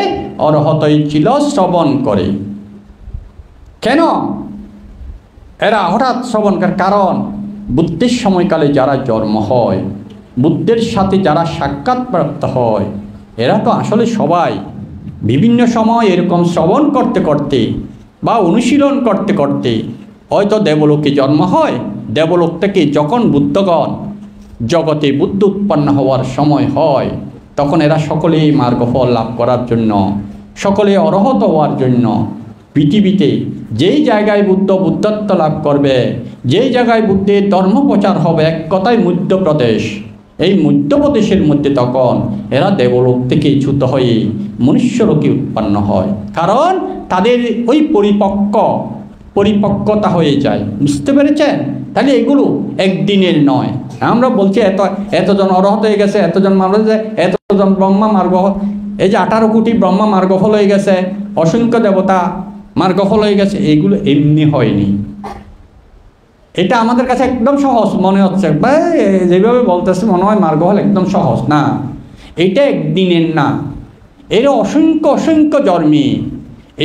অরহত ছিল শ্রবণ করে। কেন এরা হঠাৎ শ্রবণ করে? কারণ বুদ্ধের সময়কালে যারা জন্ম হয়, বুদ্ধের সাথে যারা সাক্ষাৎ প্রাপ্ত হয়, এরা তো আসলে সবাই বিভিন্ন সময় এরকম শ্রবণ করতে করতে বা অনুশীলন করতে করতে হয়তো দেবলোকে জন্ম হয়। দেবলোক থেকে যখন বুদ্ধগণ জগতে বুদ্ধ উৎপন্ন হওয়ার সময় হয়, তখন এরা সকলেই মার্গফল লাভ করার জন্য, সকলে অরহত হওয়ার জন্য পৃথিবীতে যেই জায়গায় বুদ্ধত্ব লাভ করবে, যেই জায়গায় বুদ্ধের ধর্ম প্রচার হবে, এক কথায় মধ্যপ্রদেশ, এই মধ্যপ্রদেশের মধ্যে তখন এরা দেবলোক থেকে চ্যুত হয়ে মনুষ্যলোকে উৎপন্ন হয়। কারণ তাদের ওই পরিপক্কতা হয়ে যায়। বুঝতে পেরেছেন? তাহলে এগুলো একদিনের নয়। আমরা বলছি এতজন অরহত হয়ে গেছে, এতজন মানুষ, এতজন ব্রহ্মা মার্গ, এই যে 18 কোটি ব্রহ্মা মার্গফল হয়ে গেছে, অসংখ্য দেবতা মার্গফল হয়ে গেছে, এগুলো এমনি হয়নি। এটা আমাদের কাছে একদম সহজ মনে হচ্ছে, যেভাবে বলতেছে মনে হয় মার্গফল একদম সহজ না। এটা একদিনের না, এর অসংখ্য জন্মে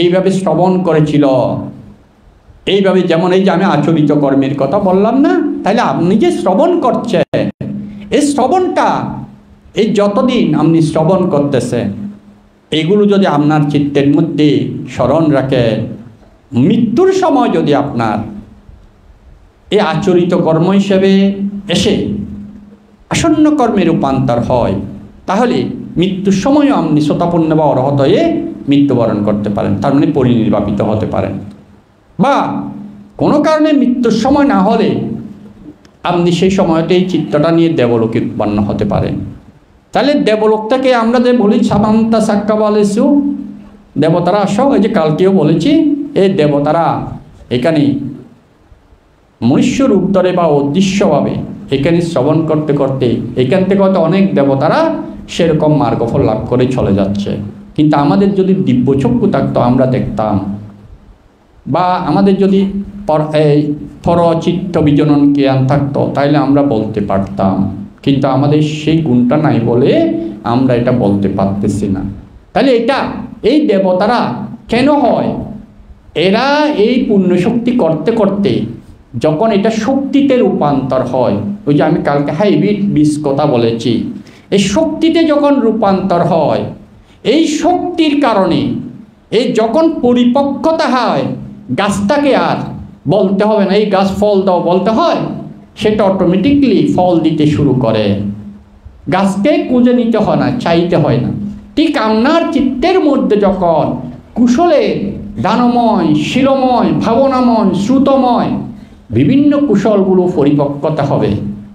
এইভাবে শ্রবণ করেছিল। এইভাবে যেমন এই যে আমি আচরিত কর্মের কথা বললাম না, তাহলে আপনি যে শ্রবণ করছেন, এই শ্রবণটা এই যতদিন আপনি শ্রবণ করতেছেন, এগুলো যদি আপনার চিত্তের মধ্যে স্মরণ রাখে, মৃত্যুর সময় যদি আপনার এই আচরিত কর্ম হিসেবে এসে আসন্ন কর্মে রূপান্তর হয়, তাহলে মৃত্যুর সময়ও আপনি শতাপন্ন বা অরহত হয়ে মৃত্যুবরণ করতে পারেন, তার মানে পরিনির্বাপিত হতে পারেন। বা কোনো কারণে মৃত্যুর সময় না হলে আপনি সেই সময়তেই চিত্তটা নিয়ে দেবলোকে উৎপন্ন হতে পারেন। তাহলে দেবলোক থেকে আমরা যে বলি সামান্তা সাক্কা বলেছু, দেবতারা আসো, এই যে কালকেও বলেছি, এই দেবতারা এখানে মনুষ্য রূপ ধরে বা অদৃশ্যভাবে এখানে শ্রবণ করতে করতে এখান থেকে হয়তো অনেক দেবতারা সেরকম মার্গফল লাভ করে চলে যাচ্ছে। কিন্তু আমাদের যদি দিব্যচক্ষু থাকতো আমরা দেখতাম, বা আমাদের যদি পরচিত্ত বিজনন জ্ঞান থাকতো তাইলে আমরা বলতে পারতাম। কিন্তু আমাদের সেই গুণটা নাই বলে আমরা এটা বলতে পারতেছি না। তাহলে এই দেবতারা কেন হয়? এরা এই পুণ্যশক্তি করতে করতে যখন এটা শক্তিতে রূপান্তর হয়, ওই যে আমি কালকে হাইব্রিড বীজ কথা বলেছি, এই শক্তিতে যখন রূপান্তর হয়, এই শক্তির কারণে এই যখন পরিপক্কতা হয়, গাছটাকে আর বলতে হবে না এই গাছ ফল দাও বলতে হয়, সেটা অটোমেটিকলি ফল দিতে শুরু করে। গাছকে খুঁজে নিতে হয় না, চাইতে হয় না। ঠিক আপনার চিত্তের মধ্যে যখন কুশলে দানময়, শিলময়, ভাবনাময়, শ্রুতময় বিভিন্ন কুশলগুলো পরিপক্কতা হবে,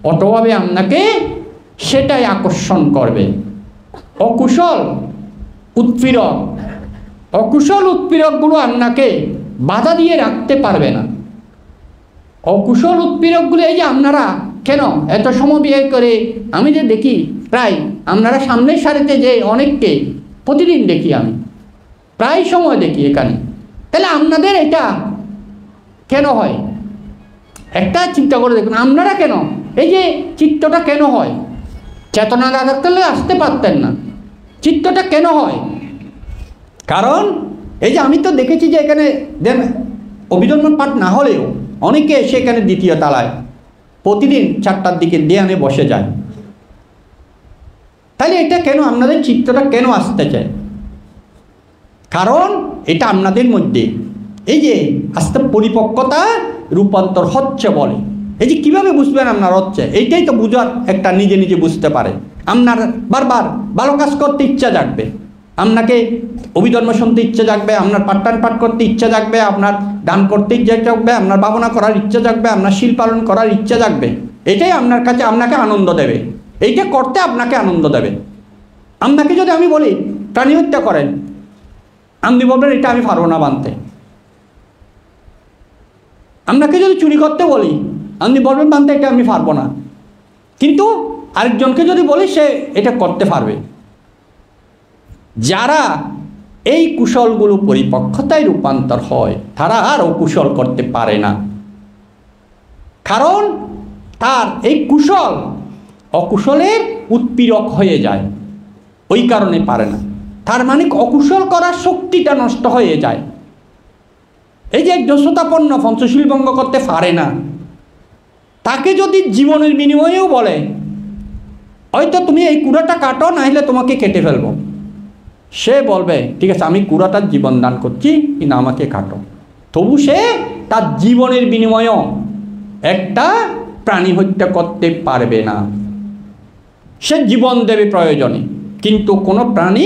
অটোভাবে আপনাকে সেটাই আকর্ষণ করবে। অকুশল উৎপীড়কগুলো আপনাকে বাধা দিয়ে রাখতে পারবে না। অকুশল উৎপীড়কগুলো এই যে আপনারা কেন এত সময় ব্যয় করে, আমি যে দেখি প্রায় আপনারা সামনের সারিতে যে অনেককে প্রতিদিন দেখি, আমি প্রায় সময় দেখি এখানে। তাহলে আপনাদের এটা কেন হয়? একটা চিন্তা করে দেখুন, আপনারা কেন এই যে চিত্তটা কেন হয়? চেতনা না থাকলে আসতে পারতেন না। চিত্তটা কেন হয়? কারণ এই যে আমি তো দেখেছি যে এখানে অভিজন্ম পাঠ না হলেও অনেকে এসে এখানে দ্বিতীয় তলায় প্রতিদিন 4টার দিকে ধ্যানে বসে যায়। তাহলে এটা কেন আপনাদের চিত্তটা কেন আসতে চায়? কারণ এটা আপনাদের মধ্যে এই যে আস্তে পরিপক্কতা রূপান্তর হচ্ছে বলে। এই যে কীভাবে বুঝবেন আপনার হচ্ছে, এইটাই তো বুঝার একটা নিজে নিজে বুঝতে পারে। আপনার বারবার ভালো কাজ করতে ইচ্ছা জাগবে, আপনাকে অভিধর্ম শুনতে ইচ্ছা জাগবে, আপনার পাঠটান পাঠ করতে ইচ্ছা জাগবে, আপনার দান করতে ইচ্ছা জাগবে, আপনার ভাবনা করার ইচ্ছা জাগবে, আপনার শিল পালন করার ইচ্ছা জাগবে। এটাই আপনার কাছে আপনাকে আনন্দ দেবে, এইটা করতে আপনাকে আনন্দ দেবে। আপনাকে যদি আমি বলি প্রাণী হত্যা করেন, আপনি বলবেন এটা আমি পারবো না বানতে। আপনাকে যদি চুরি করতে বলি, আপনি বলবেন বানতে এটা আমি পারবো না। কিন্তু আরেকজনকে যদি বলি সে এটা করতে পারবে। যারা এই কুশলগুলো পরিপক্কতায় রূপান্তর হয় তারা আর অকুশল করতে পারে না। কারণ তার এই কুশল অকুশলের উৎপীড়ক হয়ে যায়, ওই কারণে পারে না। তার মানে অকুশল করার শক্তিটা নষ্ট হয়ে যায়। এই যে একজন শ্রোতাপন্ন পঞ্চশীল ভঙ্গ করতে পারে না, তাকে যদি জীবনের বিনিময়েও বলে হয়তো তুমি এই কুড়াটা কাটো, না হলে তোমাকে কেটে ফেলবো, সে বলবে ঠিক আছে আমি কুড়াটার জীবন দান করছি, কিন্তু আমাকে কাটো। তবু সে তার জীবনের বিনিময়েও একটা প্রাণী হত্যা করতে পারবে না। সে জীবন দেবে প্রয়োজনে, কিন্তু কোনো প্রাণী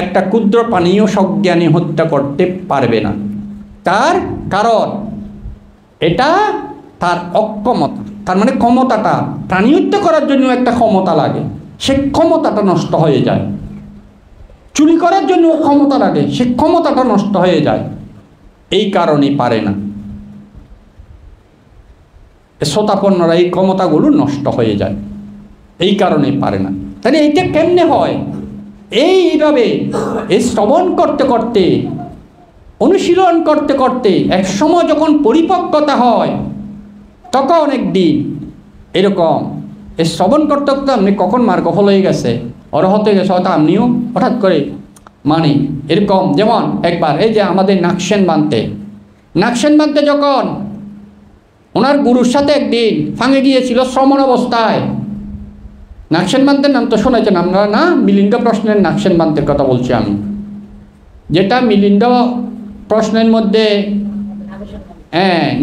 একটা ক্ষুদ্র প্রাণীও সজ্ঞানী হত্যা করতে পারবে না। তার কারণ এটা তার অক্ষমতা, তার মানে ক্ষমতাটা, প্রাণী হত্যা করার জন্য একটা ক্ষমতা লাগে, সে ক্ষমতাটা নষ্ট হয়ে যায়। চুরি করার জন্য ক্ষমতা লাগে, সে ক্ষমতাটা নষ্ট হয়ে যায়, এই কারণেই পারে না। শ্রোতাপন্নরা এই ক্ষমতাগুলো নষ্ট হয়ে যায়, এই কারণেই পারে না। তাহলে এইটা কেমনে হয়? এইভাবে এই শ্রবণ করতে করতে, অনুশীলন করতে করতে এক সময় যখন পরিপক্কতা হয়, তখন একদিন এরকম এই শ্রবণ করতে করতে আপনি কখন মার্গফল হয়ে গেছে, অরহত হয়ে গেছে, হয়তো আপনিও হঠাৎ করে মানে এরকম। যেমন একবার এই যে আমাদের নাকসেন বানতে যখন ওনার গুরুর সাথে একদিন ফাঙে গিয়েছিল শ্রমণ অবস্থায়। নাকসেন বান্তের নাম তো শুনেছেন আপনারা না? মিলিন্দ প্রশ্নের নাকসেন বান্তের কথা বলছি আমি, যেটা মিলিন্দ প্রশ্নের মধ্যে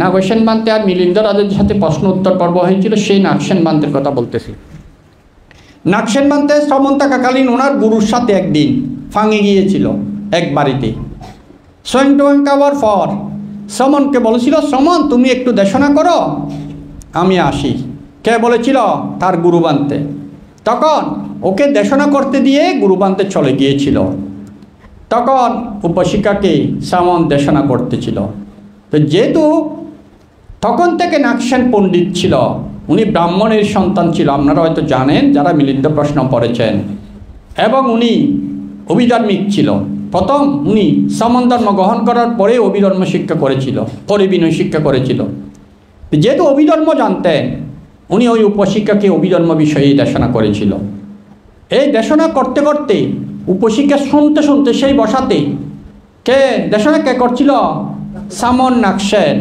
নাগসেন বান্তে আর মিলিন্দ রাজের সাথে প্রশ্ন উত্তর পর্ব হয়েছিল, সেই নাকসেন বান্তের কথা বলতেছি। নাকসেন বান্তে শ্রমণ থাকাকালীন ওনার গুরুর সাথে একদিন ফাঙে গিয়েছিল এক বাড়িতে। স্বয়ং টোয়ং খাওয়ার পর শ্রমণকে বলেছিল, শ্রমণ তুমি একটু দেশনা করো, আমি আসি। কে বলেছিল? তার গুরু বানতে। তখন ওকে দেশনা করতে দিয়ে গুরু বানতে চলে গিয়েছিল। তখন উপশিকাকে শ্রমণ দেশনা করতেছিল। তো যেহেতু তখন থেকে নাগসেন পণ্ডিত ছিল, উনি ব্রাহ্মণের সন্তান ছিল, আপনারা হয়তো জানেন যারা মিলিন্দ প্রশ্ন পড়েছেন। এবং উনি অভিধার্মিক ছিল। প্রথম উনি সামন ধর্ম গ্রহণ করার পরে অভিধর্ম শিক্ষা করেছিল, পরে বিনয় শিক্ষা করেছিল। যেহেতু অভিধর্ম জানতেন, উনি ওই উপশিক্ষাকে অভিধর্ম বিষয়ে দেশনা করেছিল। এই দেশনা করতে করতে উপশিক্ষা শুনতে শুনতে সেই বসাতে কে দেশনা কে করছিল? সামন নাগসেন।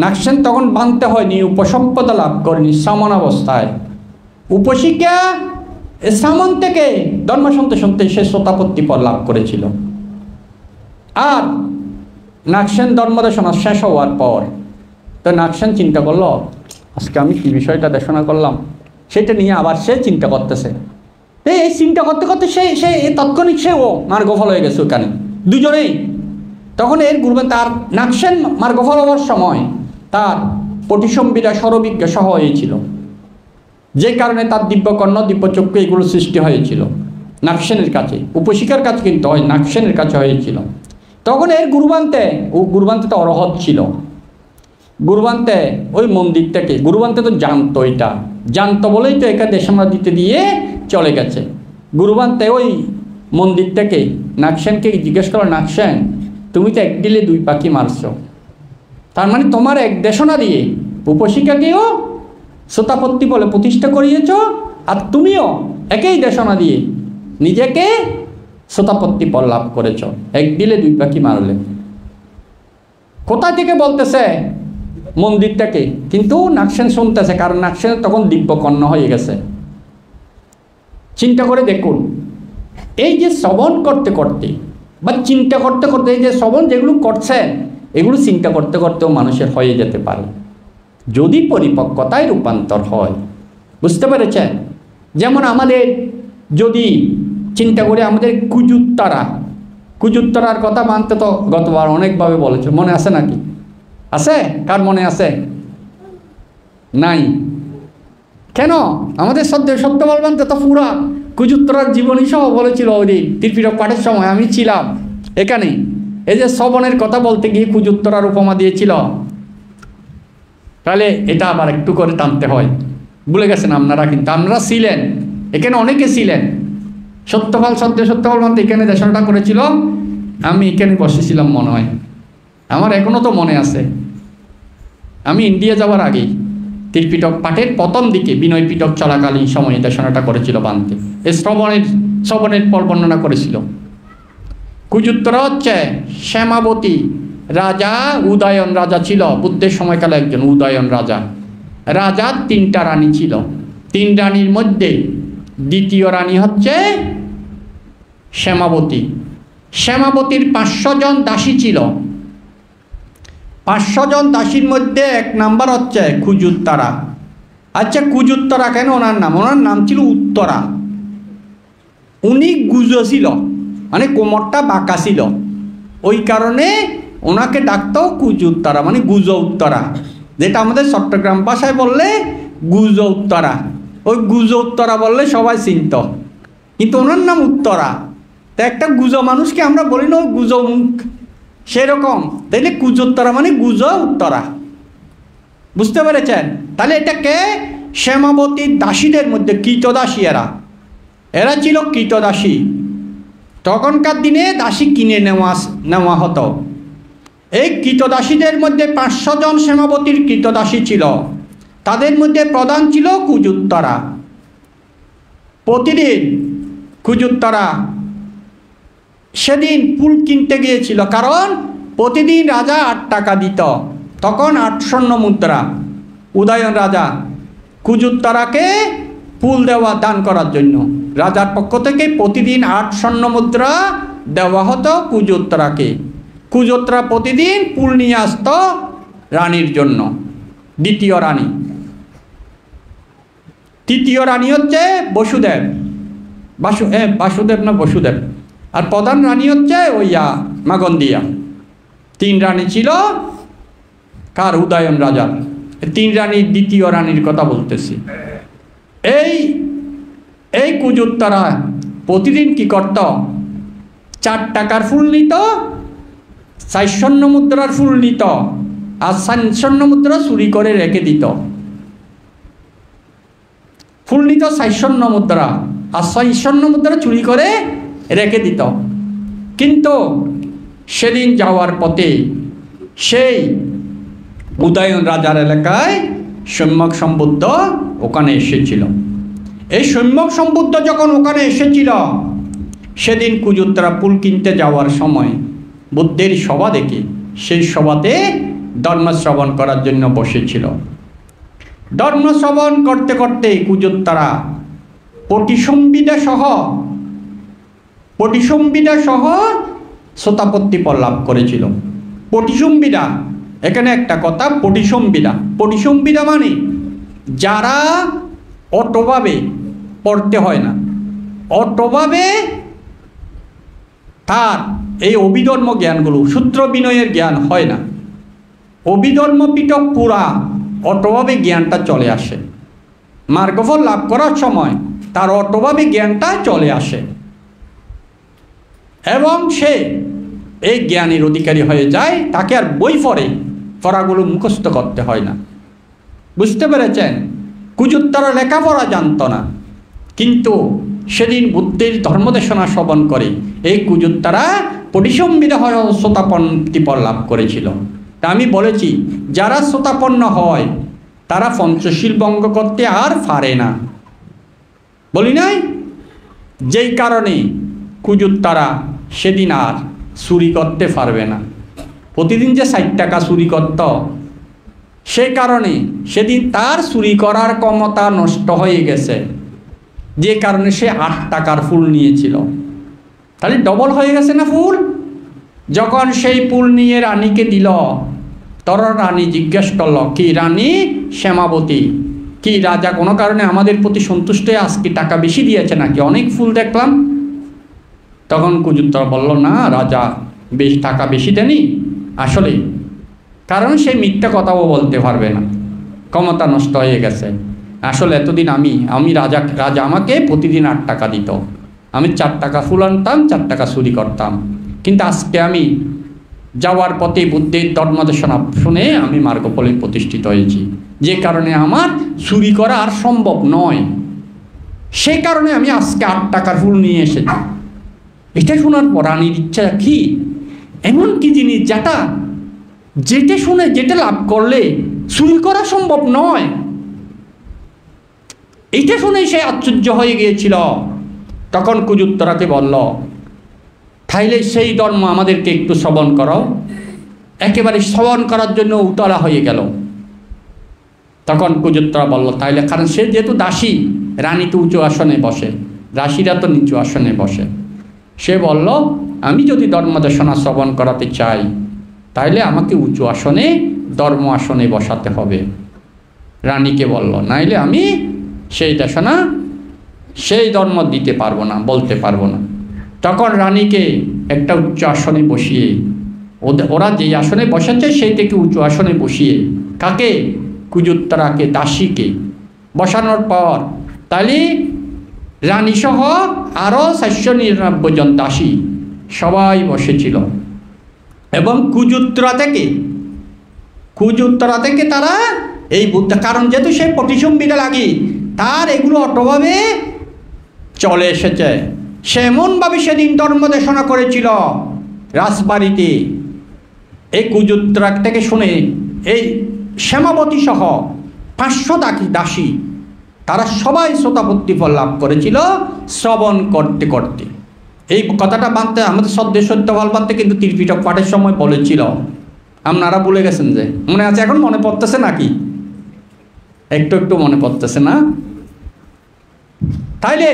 নাগসেন তখন বানতে হয়নি, উপসম্পদা লাভ করেনি সামন অবস্থায়। উপশিক্ষা সামন থেকে ধর্ম শুনতে শুনতে সে শ্রোতাপত্তি পদ লাভ করেছিল। আর নাগসেন ধর্ম দেশনা শেষ হওয়ার পর তো নাগসেন চিন্তা করলো, আজকে আমি কি বিষয়টা দেশনা করলাম সেটা নিয়ে আবার সে চিন্তা করতেছে। এই চিন্তা করতে করতে সে তাৎক্ষণিক সেও মার্গফল হয়ে গেছে ওখানে দুজনেই। তখন এর গুরুবেন তার নাগসেন মার্গফল হওয়ার সময় তার পটিসম্বিদা স্বরবিজ্ঞ সহ হয়েছিল, যে কারণে তার দিব্যকর্ণ দিব্যচক্ষু এগুলো সৃষ্টি হয়েছিল নাগসেনের কাছে। উপশিকার কাছে কিন্তু হয় নাগসেনের কাছে হয়েছিল। তখন এর গুরুবান্তে তো অরহৎ ছিল। গুরুবান্তে ওই মন্দির থেকে গুরুবান্তে তো জানতো, এটা জানতো বলেই তো একা দেশমরা দিতে দিয়ে চলে গেছে। গুরুবান্তে ওই মন্দির থেকে নাগসেনকে জিজ্ঞেস করো, নাগসেন তুমি তো এক দিলে দুই পাখি মারছ, তার মানে তোমার এক দেশনা দিয়ে উপশিকাকেও শ্রোতাপত্তি বলে প্রতিষ্ঠা করিয়েছ, আর তুমিও একই দেশনা দিয়ে নিজেকে শ্রোতাপত্তি পদ লাভ করেছ। এক দিলে দুই পাখি মারলে। কোথা থেকে বলতেছে? মন্দির থেকে। কিন্তু নাগসেন শুনতেছে, কারণ নাগসেন তখন দিব্যকর্ণ হয়ে গেছে। চিন্তা করে দেখুন, এই যে শ্রবণ করতে করতে বা চিন্তা করতে করতে, এই যে শ্রবণ যেগুলো করছে এগুলো চিন্তা করতে করতেও মানুষের হয়ে যেতে পারে যদি পরিপক্কতায় রূপান্তর হয়। বুঝতে পেরেছেন? যেমন আমাদের যদি চিন্তা করি, আমাদের কুজুত্তরার কথা মানতে তো গতবার অনেকভাবে বলেছে, মনে আছে নাকি? আছে? কার মনে আছে? নাই কেন? আমাদের সত্যপাল মানতে তো পুরা কুজুত্তরার জীবনী সহ বলেছিল ওই দিন ত্রিপিটক পাঠের সময়। আমি ছিলাম এখানে। এই যে শ্রবণের কথা বলতে গিয়ে কুজুত্তরার উপমা দিয়েছিল। তাহলে এটা আবার একটু করে টানতে হয়। ভুলে গেছেন আপনারা? কিন্তু আপনারা ছিলেন এখানে, অনেকে ছিলেন। সত্যপাল মানতে এখানে দেশনাটা করেছিল, আমি এখানে বসেছিলাম মনে হয়। আমার এখনও তো মনে আছে, আমি ইন্ডিয়া যাওয়ার আগেই ত্রিপিটক পাঠের প্রথম দিকে বিনয় পিটক চলাকালীন সময়ে দেশনাটা করেছিল বানতে। এই শ্রবণের পর বর্ণনা করেছিল। কুজুত্তরা হচ্ছে শ্যামাবতী রাজা, উদয়ন রাজা ছিল বুদ্ধের সময়কালে একজন উদয়ন রাজা। রাজার 3টা রানী ছিল। 3 রানীর মধ্যে দ্বিতীয় রানী হচ্ছে শ্যামাবতী। শ্যামাবতীর 500 জন দাসী ছিল। 500 জন দাসীর মধ্যে 1 নাম্বার হচ্ছে কুজুত্তরা। আচ্ছা, কুজুত্তরা কেন ওনার নাম? ওনার নাম ছিল উত্তরা। উনি গুজ ছিল, মানে কোমরটা বাঁকা ছিল, ওই কারণে ওনাকে ডাকতো কুজুত্তরা, মানে গুজ উত্তরা, যেটা আমাদের চট্টগ্রাম ভাষায় বললে গুজ উত্তরা। ওই গুজ উত্তরা বললে সবাই চিনত, কিন্তু ওনার নাম উত্তরা। তা একটা গুজ মানুষকে আমরা বলি না গুজ মুখ, সেরকম তাইলে কুজোত্তরা মানে গুজ উত্তরা। বুঝতে পেরেছেন? তাহলে এটাকে শ্যামাবতীর দাসীদের মধ্যে কৃতদাসী, এরা ছিল কৃতদাসী। তখনকার দিনে দাসী কিনে নেওয়া হতো। এই কৃতদাসীদের মধ্যে 500 জন শ্যামাবতীর কৃতদাসী ছিল। তাদের মধ্যে প্রধান ছিল কুজুত্তরা। প্রতিদিন কুজুত্তরা সেদিন ফুল কিনতে গিয়েছিল, কারণ প্রতিদিন রাজা 8 টাকা দিত। তখন 8 স্বর্ণ মুদ্রা। উদয়ন রাজা কুজুত্তরাকে ফুল দেওয়া দান করার জন্য রাজার পক্ষ থেকে প্রতিদিন 8 স্বর্ণ মুদ্রা দেওয়া হতো কুজুত্তরাকে। কুজুত্তরা প্রতিদিন ফুল নিয়ে আসত রানীর জন্য। দ্বিতীয় রানী। তৃতীয় রানী হচ্ছে বসুদেব, বসুদেব। আর প্রধান রানী হচ্ছে মাগন্দিয়া। 3 রানী ছিল কার? উদয়ন রাজার। 3 রানীর দ্বিতীয় রানীর কথা বলতেছি। এই কুজুত্তরা প্রতিদিন কি করত? 4 টাকার ফুল নিত, 4 স্বর্ণ মুদ্রার ফুল নিত, আর স্বর্ণ মুদ্রা চুরি করে রেখে দিত। ফুল নিত 4 স্বর্ণ মুদ্রা, আর 6 স্বর্ণ মুদ্রা চুরি করে রেখে দিত। কিন্তু সেদিন যাওয়ার পথে সেই উদয়ন রাজার এলাকায় সম্যক সম্বুদ্ধ ওখানে এসেছিল। এই সম্যক সম্বুদ্ধ যখন ওখানে এসেছিল, সেদিন কুজুত্তরা ফুল কিনতে যাওয়ার সময় বুদ্ধের সভা দেখে সেই সভাতে ধর্ম শ্রবণ করার জন্য বসেছিল। ধর্ম শ্রবণ করতে করতে কুজুত্তরা পটিসম্বিদা সহ শ্রোতাপত্তি লাভ করেছিল। পটিসম্বিদা, এখানে একটা কথা, পটিসম্বিদা মানে যারা অটোভাবে পড়তে হয় না, অটোভাবে তার এই অভিধর্ম জ্ঞানগুলো, সূত্র বিনয়ের জ্ঞান হয় না, অভিধর্ম পিটক পুরা অটোভাবে জ্ঞানটা চলে আসে। মার্গফল লাভ করার সময় তার অটোভাবে জ্ঞানটা চলে আসে এবং সে এই জ্ঞানের অধিকারী হয়ে যায়। তাকে আর বই পড়াগুলো মুখস্থ করতে হয় না। বুঝতে পেরেছেন? কুজুত্তরা লেখাপড়া জানত না, কিন্তু সেদিন বুদ্ধের ধর্মদেশনা শ্রবণ করে এই কুজুত্তরা পটিসম্বিদা হয়ে শ্রোতাপন্নতি লাভ করেছিল। তা আমি বলেছি, যারা শ্রোতাপন্ন হয় তারা পঞ্চশীল ভঙ্গ করতে আর পারে না, বলি নাই? যেই কারণে কুজুত্তরা সেদিন আর চুরি করতে পারবে না। প্রতিদিন যে 60 টাকা চুরি করত, সেই কারণে সেদিন তার চুরি করার ক্ষমতা নষ্ট হয়ে গেছে, যে কারণে সে 8 টাকার ফুল নিয়েছিল। তাহলে ডবল হয়ে গেছে না ফুল? যখন সেই ফুল নিয়ে রানীকে দিল, তর রানী জিজ্ঞেস করল, কি রানী শ্যামাবতী, কি রাজা কোনো কারণে আমাদের প্রতি সন্তুষ্ট হয়ে আজকে টাকা বেশি দিয়েছে নাকি? অনেক ফুল দেখলাম। তখন কুজুত্তরা বলল, না, রাজা টাকা বেশি দেনি আসলে, কারণ সে মিথ্যা কথাও বলতে পারবে না, ক্ষমতা নষ্ট হয়ে গেছে। আসলে এতদিন আমি রাজা আমাকে প্রতিদিন 8 টাকা দিত, আমি 4 টাকা ফুল আনতাম, 4 টাকা চুরি করতাম, কিন্তু আজকে আমি যাওয়ার পথে বুদ্ধের ধর্মদেশনা শুনে আমি মার্গফলে প্রতিষ্ঠিত হয়েছি, যে কারণে আমার চুরি করা আর সম্ভব নয়। সেই কারণে আমি আজকে 8 টাকার ফুল নিয়ে এসেছি। এটা শোনার পর রানীর ইচ্ছা, কি এমন কি জিনিস যেটা শুনে যেটা লাভ করলে চুরি করা সম্ভব নয়, এইটা শুনে সে আশ্চর্য হয়ে গিয়েছিল। তখন কুজুত্তরাকে বলল, তাইলে সেই ধর্ম আমাদেরকে একটু শ্রবণ করাও। একেবারে শ্রবণ করার জন্য উতলা হয়ে গেল। তখন কুজুত্তরা বলল, তাইলে, কারণ সে যেহেতু দাসী, রানী তো উঁচু আসনে বসে, দাসীরা তো নিচু আসনে বসে। সে বলল, আমি যদি ধর্মদেশনা শ্রবণ করাতে চাই, তাইলে আমাকে উঁচু আসনে, ধর্ম আসনে বসাতে হবে। রানীকে বলল, নাইলে আমি সেই দেশনা, সেই ধর্ম দিতে পারবো না, বলতে পারবো না। তখন রানীকে একটা উচ্চ আসনে বসিয়ে, ওরা যেই আসনে বসাচ্ছে সেই থেকে উঁচু আসনে বসিয়ে, কাকে? কুজুত্তরাকে, দাসীকে বসানোর পর তাহলে রানীসহ আরও 499 জন দাসী সবাই বসেছিল এবং কুজুত্তরা থেকে তারা এই বুদ্ধ, কারণ যেহেতু সে পটিসম্বিদা লাগে, তার এগুলো অটোভাবে চলে এসেছে। সে এমনভাবে সেদিন ধর্মদেশনা করেছিল রাজবাড়িতে। এই কুজুত্তরা থেকে শুনে এই শ্যামাবতী সহ 500 দাসী তারা সবাই শ্রোতাপত্তি লাভ করেছিল শ্রবণ করতে করতে। এই কথাটা বানতে আমাদের শ্রদ্ধেয় সত্যপাল বানতে কিন্তু ত্রিপিটক পাঠের সময় বলেছিল। আপনারা ভুলে গেছেন যে? মনে আছে? এখন মনে পড়তেছে নাকি? একটু একটু মনে পড়তেছে না? তাইলে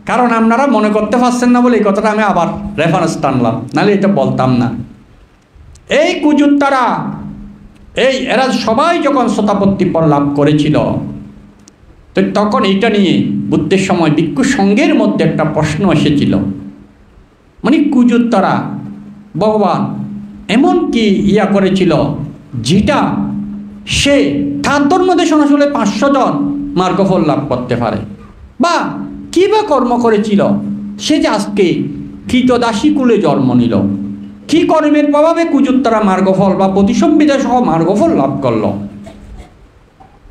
কারণ আপনারা মনে করতে পারছেন না বলে এই কথাটা আমি আবার রেফারেন্স টানলাম, নাহলে এটা বলতাম না। এই কুজুত্তরা, এরা সবাই যখন শ্রোতাপত্তি লাভ করেছিল, তো তখন এইটা নিয়ে বুদ্ধের সময় ভিক্ষু সংঘের মধ্যে একটা প্রশ্ন এসেছিল, মানে কুজুত্তরা ভগবান এমন কি করেছিল যেটা সে তার ধর্মদেশনা আসলে 500 জন মার্গফল লাভ করতে পারে, বা কী বা কর্ম করেছিল সে যে আজকে কৃতদাসী কুলে জন্ম নিল। কি কর্মের প্রভাবে কুজুত্তরা মার্গফল বা প্রতিসম্বিদা সহ মার্গফল লাভ করল,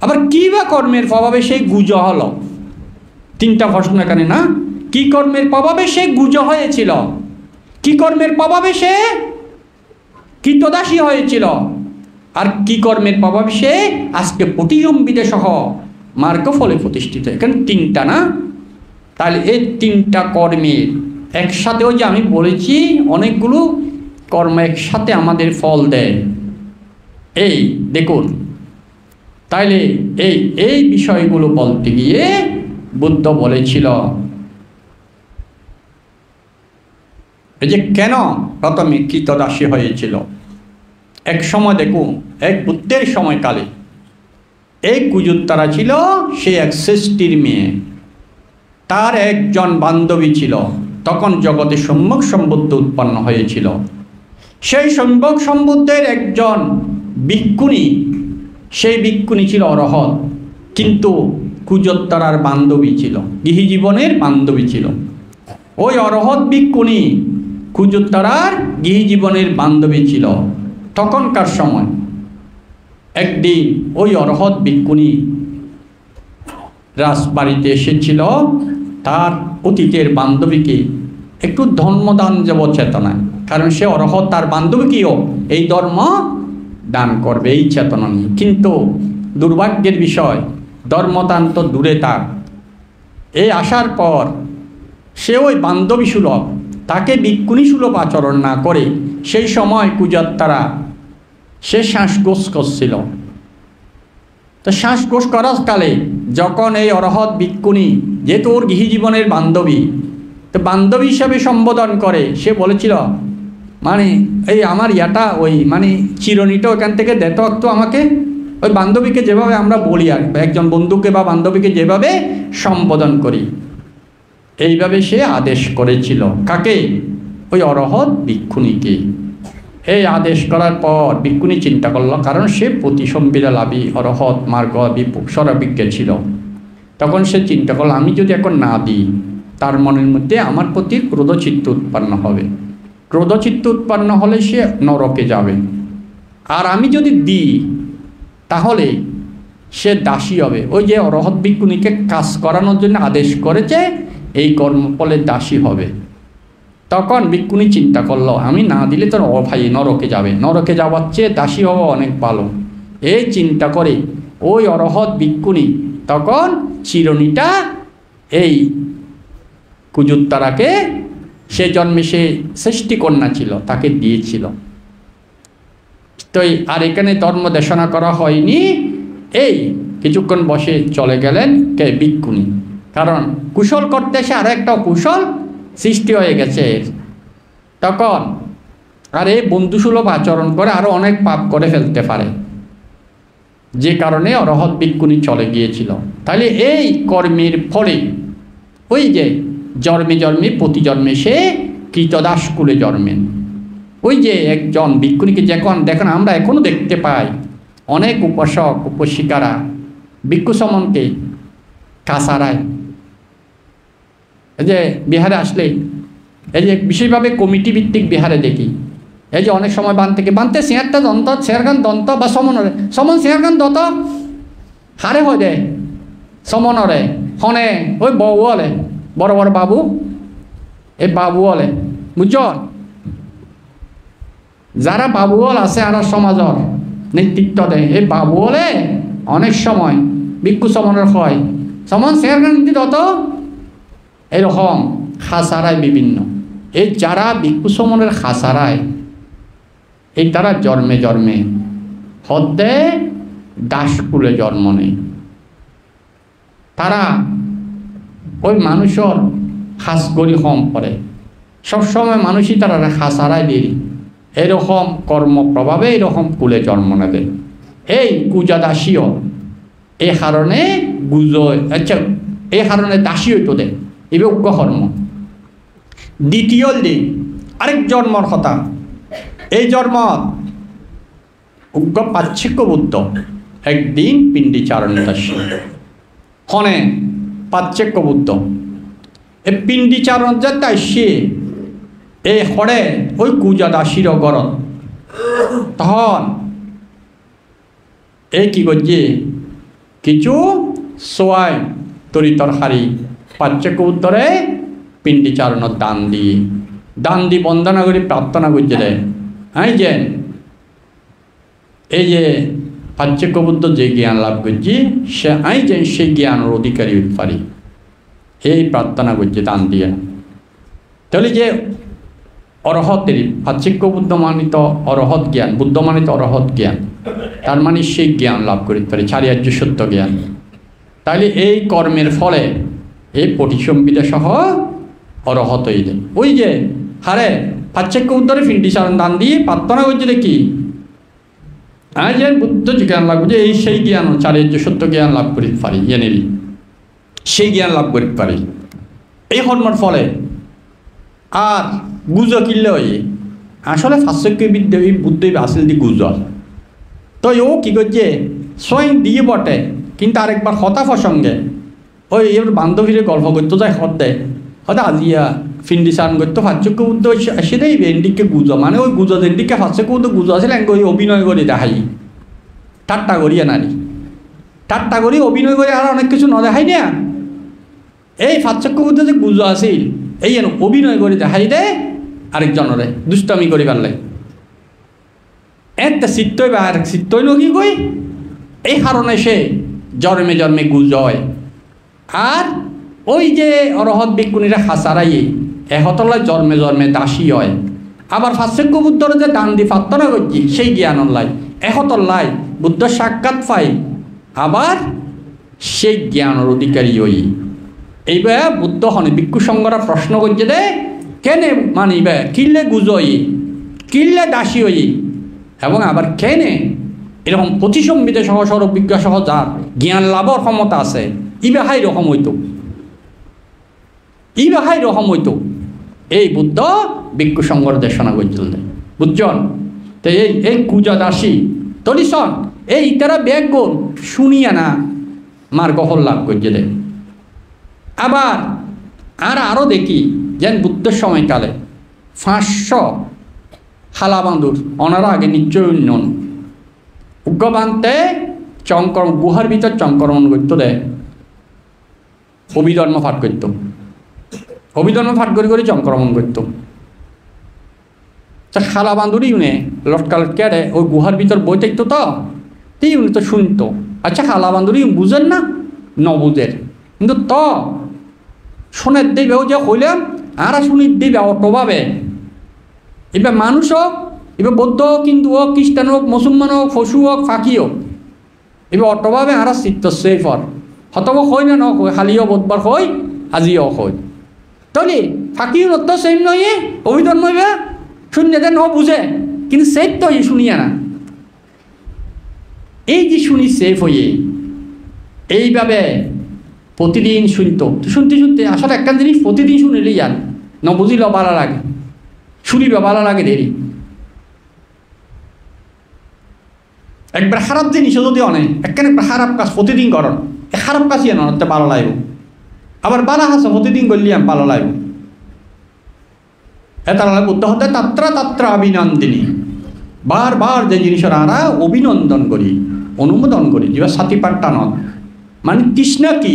আবার কি বা কর্মের প্রভাবে সেই গুজ হলো? তিনটা প্রশ্ন এখানে না? কি কর্মের প্রভাবে সে গুজ হয়েছিল, কি কর্মের প্রভাবে সে কৃতদাসী হয়েছিল, আর কি কর্মের প্রভাবে সে আজকে প্রতিসম্বিদা সহ মার্গফলে প্রতিষ্ঠিত। এখানে তিনটা না? তাহলে এই তিনটা কর্মের একসাথে, ওই যে আমি বলেছি অনেকগুলো কর্ম একসাথে আমাদের ফল দেয়। এই দেখুন, তাইলে এই বিষয়গুলো বলতে গিয়ে বুদ্ধ বলেছিল এই যে কেন প্রথমে কৃতদাসী হয়েছিল। এক সময় দেখুন, এক বুদ্ধের সময়কালে এই কুজুত্তারা ছিল, সে এক শ্রেষ্ঠীর মেয়ে, তার একজন বান্ধবী ছিল। তখন জগতে সম্যক সম্বুদ্ধ উৎপন্ন হয়েছিল। সেই সম্যক সম্বুদ্ধের একজন ভিক্ষুণী, সেই ভিক্ষুণী ছিল অরহৎ, কিন্তু কুজোত্তরার বান্ধবী ছিল, গৃহজীবনের বান্ধবী ছিল। ওই অরহৎ ভিক্ষুণী কুজোত্তরার গৃহজীবনের বান্ধবী ছিল। তখনকার সময় একদিন ওই অরহৎ ভিক্ষুণী রাজবাড়িতে এসেছিল তার অতীতের বান্ধবীকে একটু ধর্মদান দেব চেতনায়, কারণ সে অরহৎ, তার বান্ধবীকেও এই ধর্ম দান করবে এই চেতনা নিয়ে। কিন্তু দুর্ভাগ্যের বিষয়, ধর্মদান তো দূরে থাক, এই আসার পর সে ওই বান্ধবী সুলভ, তাকে ভিক্ষুণী সুলভ আচরণ না করে সেই সময় কুজোত্তরা সে শ্বাসকোষ করছিল। তো শ্বাসকোষ করার কালে যখন এই অরহৎ ভিক্ষুণী, যেহেতু ওর গৃহজীবনের বান্ধবী, তো বান্ধবী হিসাবে সম্বোধন করে, সে বলেছিল মানে এই আমার ইয়াটা ওই মানে চিরনিটা ওখান থেকে দেতো একটু আমাকে, ওই বান্ধবীকে যেভাবে আমরা বলি আর একজন বন্ধুকে বা বান্ধবীকে যেভাবে সম্বোধন করি, এইভাবে সে আদেশ করেছিল। কাকে? ওই অরহৎ ভিক্ষুণীকে। এই আদেশ করার পর ভিক্ষুণী চিন্তা করল, কারণ সে প্রতিসম্বিদা লাভী অরহৎ মার্গ সর্বাভিজ্ঞ ছিল। তখন সে চিন্তা করল, আমি যদি এখন না দিই, তার মনের মধ্যে আমার প্রতি ক্রোধচিত্ত উৎপন্ন হবে, ক্রোধচিত্ত উৎপন্ন হলে সে নরকে যাবে। আর আমি যদি দিই তাহলে সে দাসী হবে। ওই যে অরহৎ ভিক্ষুণীকে কাজ করানোর জন্য আদেশ করেছে, এই কর্মফলে দাসী হবে। তখন ভিক্ষুণী চিন্তা করলো, আমি না দিলে তোর ভাই নরকে যাবে, নরকে যাওয়ার চেয়ে দাসী হওয়া অনেক ভালো। এই চিন্তা করে ওই অরহৎ ভিক্ষুণী তখন চিরনিটা এই কুজোত্তরাকে, সে জন্মে সে সৃষ্টিকন্যা ছিল, তাকে দিয়েছিল। তো আর এখানে ধর্ম দেশনা করা হয়নি। এই কিছুক্ষণ বসে চলে গেলেন কে? ভিক্ষুণী। কারণ কুশল করতে এসে আর একটা কুশল সৃষ্টি হয়ে গেছে তখন, আর এই বন্ধুসুলভ আচরণ করে আরও অনেক পাপ করে ফেলতে পারে, যে কারণে অরহৎ ভিক্ষুণী চলে গিয়েছিল। তাহলে এই কর্মের ফলে ওই যে জন্মে জন্মে প্রতি জন্মে সে কৃতদাস কুলে জন্মেন। ওই যে একজন ভিক্ষুণীকে যখন দেখেন, আমরা এখনও দেখতে পাই অনেক উপাসক উপাসিকারা ভিক্ষু সমনকে কাছাড়ায়, এই যে বিহারে আসলে এই যে বিশেষভাবে কমিটি ভিত্তিক বিহারে দেখি, এই যে অনেক সময় বানতে চেয়ারটা দন্ত চেয়ারগান দন্ত বা সমনরে সমন চেয়ারগান দত হারে হয় দে সমনরে হনে ওই বউ হলে বড় বড় বাবু, এই বাবু হলে বুঝছ, যারা বাবু হল আছে আর সমাজর নেতৃত্ব দেয়, এই বাবু হলে অনেক সময় ভিক্ষু সমনের হয়, সমন চেয়ারগান দত এরকম খাসারায় বিভিন্ন। এই যারা ভিক্ষু সমনের খাসারায়, এই তারা জন্মে জন্মে হদ্দে দাসকুলে জন্ম নেই। তারা ওই মানুষের খাস করি কম করে, সবসময় মানুষই তারা খাসারায় দিয়ে এরকম কর্মপ্রভাবে এরকম কুলে জন্ম নেবে। এই কুজাদাসীয় এই কারণে গুজ, আচ্ছা এই কারণে দাসী হইতো দে এই উগ্র কর্ম। দ্বিতীয় দিন আরেক জন্মর কথা, এই জন্ম উগ্র পাচ্ছিক্য বুদ্ধ একদিন পিণ্ডিচারণ দাসী হনে পাচ্ছিক্য বুদ্ধ এই পিণ্ডিচারণ যাতে সে এই হরে ওই কুজা দাসির গরত তখন এই কি করছে কিছু সোয়াই তরি তরকারি পাচ্চক উত্তরে পিণ্ডি চারণত দান দি বন্দনা করে প্রার্থনা করছে রে হ্যাঁ যে এই যে পাচ্চক বুদ্ধ যে জ্ঞান লাভ করছি সে আই যে সেই জ্ঞানের অধিকারী হতে পারি এই প্রার্থনা করছে দান দিয়ে তাহলে যে অরহতের পাচ্চক বুদ্ধ মানিত অরহত জ্ঞান বুদ্ধ মানিত অরহত জ্ঞান তার মানে সেই জ্ঞান লাভ করতে পারে চারিয়ার্য সত্য জ্ঞান তাহলে এই কর্মের ফলে এই পটিসম্বিদা সহ অরহত হয়ে যায় ওই যে হারে পাচ্চক উত্তরে ফিন্ডি চারণ দান দিয়ে প্রার্থনা করছে দেখি হ্যাঁ যে বুদ্ধ যে জ্ঞান লাভ করছে এই সেই জ্ঞান চারিয়ার্য সত্য জ্ঞান লাভ করতে পারি জেনেরি সেই জ্ঞান লাভ করতে পারি এই কর্মের ফলে আর গুজ কিনলে ওই আসলে পাচ্চক্য বিদ্যা এই বুদ্ধই আসল দি গুজ তো ও কী করছে স্বয়ং দিয়ে বটে কিন্তু আরেকবার হতা প্রসঙ্গে ওই এবার বান্ধবীরে গল্প করতো যায় হত দেয় হয়তো আজিয়া ফিন্ডি চান করতো পাচ্চক্য বুদ্ধ সেটাই এন্ডিকে গুজ মানে ওই গুজ এন্ডিকে পাচ্চক্য বুদ্ধ গুজ আসলে ওই অভিনয় করে দেখাই ঠাট্টা করিয়া নারী ঠাট্টা করি অভিনয় করে আর অনেক কিছু ন দেখাই না এই পাচ্চক্য বুদ্ধ যে গুজ আছিল এই যেন অভিনয় করে দেখাই দেয় আরেকজনরে দুষ্টামি করি পারলে একটা চিত্তই বা আর চিত্তই নকি কই এই কারণে সে জন্মে জন্মে গুজ হয় আর ওই যে অরহত বিক্ষুণীরা হাসারাই এহতলায় জন্মে জন্মে দাসী হয় আবার পাচ্চক্য বুদ্ধর যে দান দি প্রার্থনা করছি সেই জ্ঞান লাই এহতল্লাই বুদ্ধ সাক্ষাৎ পাই আবার সেই জ্ঞানের অধিকারী হই এইবার বুদ্ধ হনে ভিক্ষু সংঘরা প্রশ্ন করছে দে কেনে মানিবে কিনলে গুজ হই কিনলে দাসী হই এবং আবার কেনে এরকম প্রতিসম্বিতে সহ সর্ববিজ্ঞা সহ যার জ্ঞান লাভর ক্ষমতা আছে ইবে হাই রকম হইতো এই বুদ্ধ ভিক্ষু সংঘর দেশনা করছিল বুঝছেন তো এই কুজা দাসী তরিসন এই ইতারা ব্যাগ গোল শুনিয়া না মার গহল লাভ করছে দে আবার আরও দেখি যেন বুদ্ধের সময়কালে 500 হালা বাঁধুর ওনারা আগে নিশ্চয় উন্নয়ন উগ্রবান্তে চঙ্কর গুহার ভিতর চঙ্করমণ করতো দেয় অভিধর্ম পাঠ করত অভিধর্ম পাঠ করে চঙ্করমণ করতো তা খালা বাঁধুরই উনি লটকা লটকে ওই গুহার ভিতর বই থাকতো তো এই উনি তো শুনতো আচ্ছা খালা বাঁধুরই বুঝেন না ন বুঝের কিন্তু তো শোনের দেবেও যে হইলাম আর শুনির দেবে অটোভাবে এবার মানুষ হোক এবার বৌদ্ধ হোক হিন্দু হোক খ্রিস্টান হোক মুসলমান হোক পশু হোক ফাঁকি হোক এবার অটোভাবে আর চিত্ত সেফর হতব হয় না নয় খালিও বোধবার হয় আজিও হয় তাহলে ফাঁকিও নত সেম নয় অভিধর্ম হইবে শূন্য যে ন বুঝে কিন্তু সেফ তো শুনিয়া না এই যে শুনি সেফ হইয়ে এইভাবে প্রতিদিন শুনতে আসলে একটা জিনিস প্রতিদিন শুনিলে যান ন বুঝিলেও ভালো লাগে শুনিবে ভালো লাগে দেরি একবার খারাপ জিনিসও যদি অনেক একখানে খারাপ কাজ প্রতিদিন করন খারাপ কাজই আনতে ভালো লাগবে আবার বালা হাসো প্রতিদিন করলি আমি ভালো লাগবে তারা বুদ্ধ হতে তাত্রা অভিনন্দিনী বারবার যে জিনিসের আমরা অভিনন্দন করি অনুমোদন করি যেবার সাথী পাট্টা নয় মানে তৃষ্ণা কি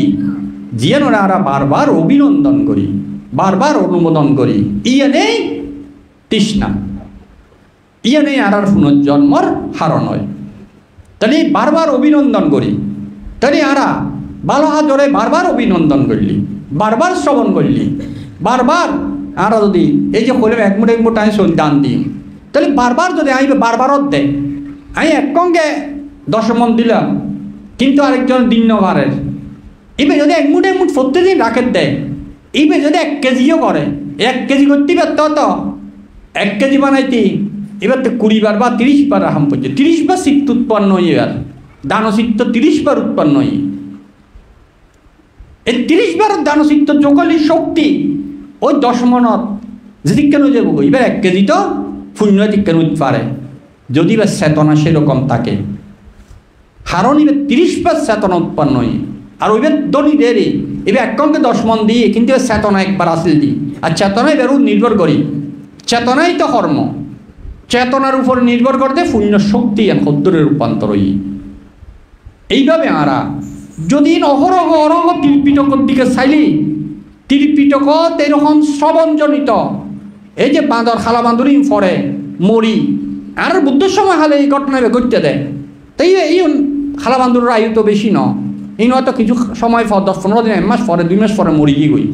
জিয়ান আমরা বারবার অভিনন্দন করি বারবার অনুমোদন করি ইয়ে নেই তৃষ্ণা ইয়ে নেই আর পুনর্জন্মর হারণ হয় তাহলে বারবার অভিনন্দন করি তাহলে আরা ভালো হাজরে বারবার অভিনন্দন করলি বারবার শ্রবণ করলি বারবার আর যদি এই যে হলে এক মুঠ আমি দান দিই তাহলে বারবার যদি আইবে বারবারত দেয় আমি একঙ্গে 10 মন দিলাম কিন্তু আরেকজন দিন ভারের এবার যদি এক মুঠ প্রত্যেকদিন রাখে দেয় এইবার যদি 1 কেজিও করে 1 কেজি করতে পারত তো 1 কেজি বানাইতি এবার তো 20 বার বা 30 বার রাখাম পড়ছে 30 বার চিত্ত উৎপন্ন হয়ে এবার দানচিত্ত 30 বার উৎপন্ন হয়ে এই 30 বার দানচিত্ত যোগলি শক্তি ওই 10 মনত যদি কেন যাব এবার 1 কেজি তো শূন্য কেন পারে যদি বা চেতনা সেরকম থাকে হারণ এবার 30 বার চেতনা উৎপন্ন হয়ে আর ওইবার দনি দেরি এবার একঙ্কে 10 মন দিয়ে কিন্তু চেতনা একবার আসিল দি আর চেতনা এবার নির্ভর করি চেতনাই তো কর্ম, চেতনার উপর নির্ভর করতে পুণ্য শক্তি সদ্দূরে রূপান্তর হই। এইভাবে আমরা যদি অহরহ অরহ ত্রিপিটকর দিকে চাইলি, ত্রিপিটকত এরকম শ্রবণজনিত এই যে বাঁদর খালা বাঁদরি পরে মরি আর বুদ্ধের সময় হালে এই ঘটনা ঘটতে দেয়। তাই এই খালা বাঁদুরের আয়ু তো বেশি ন, এই নয়তো কিছু সময় 10-15 দিন, 1 মাস পরে 2 মাস পরে মরি গই।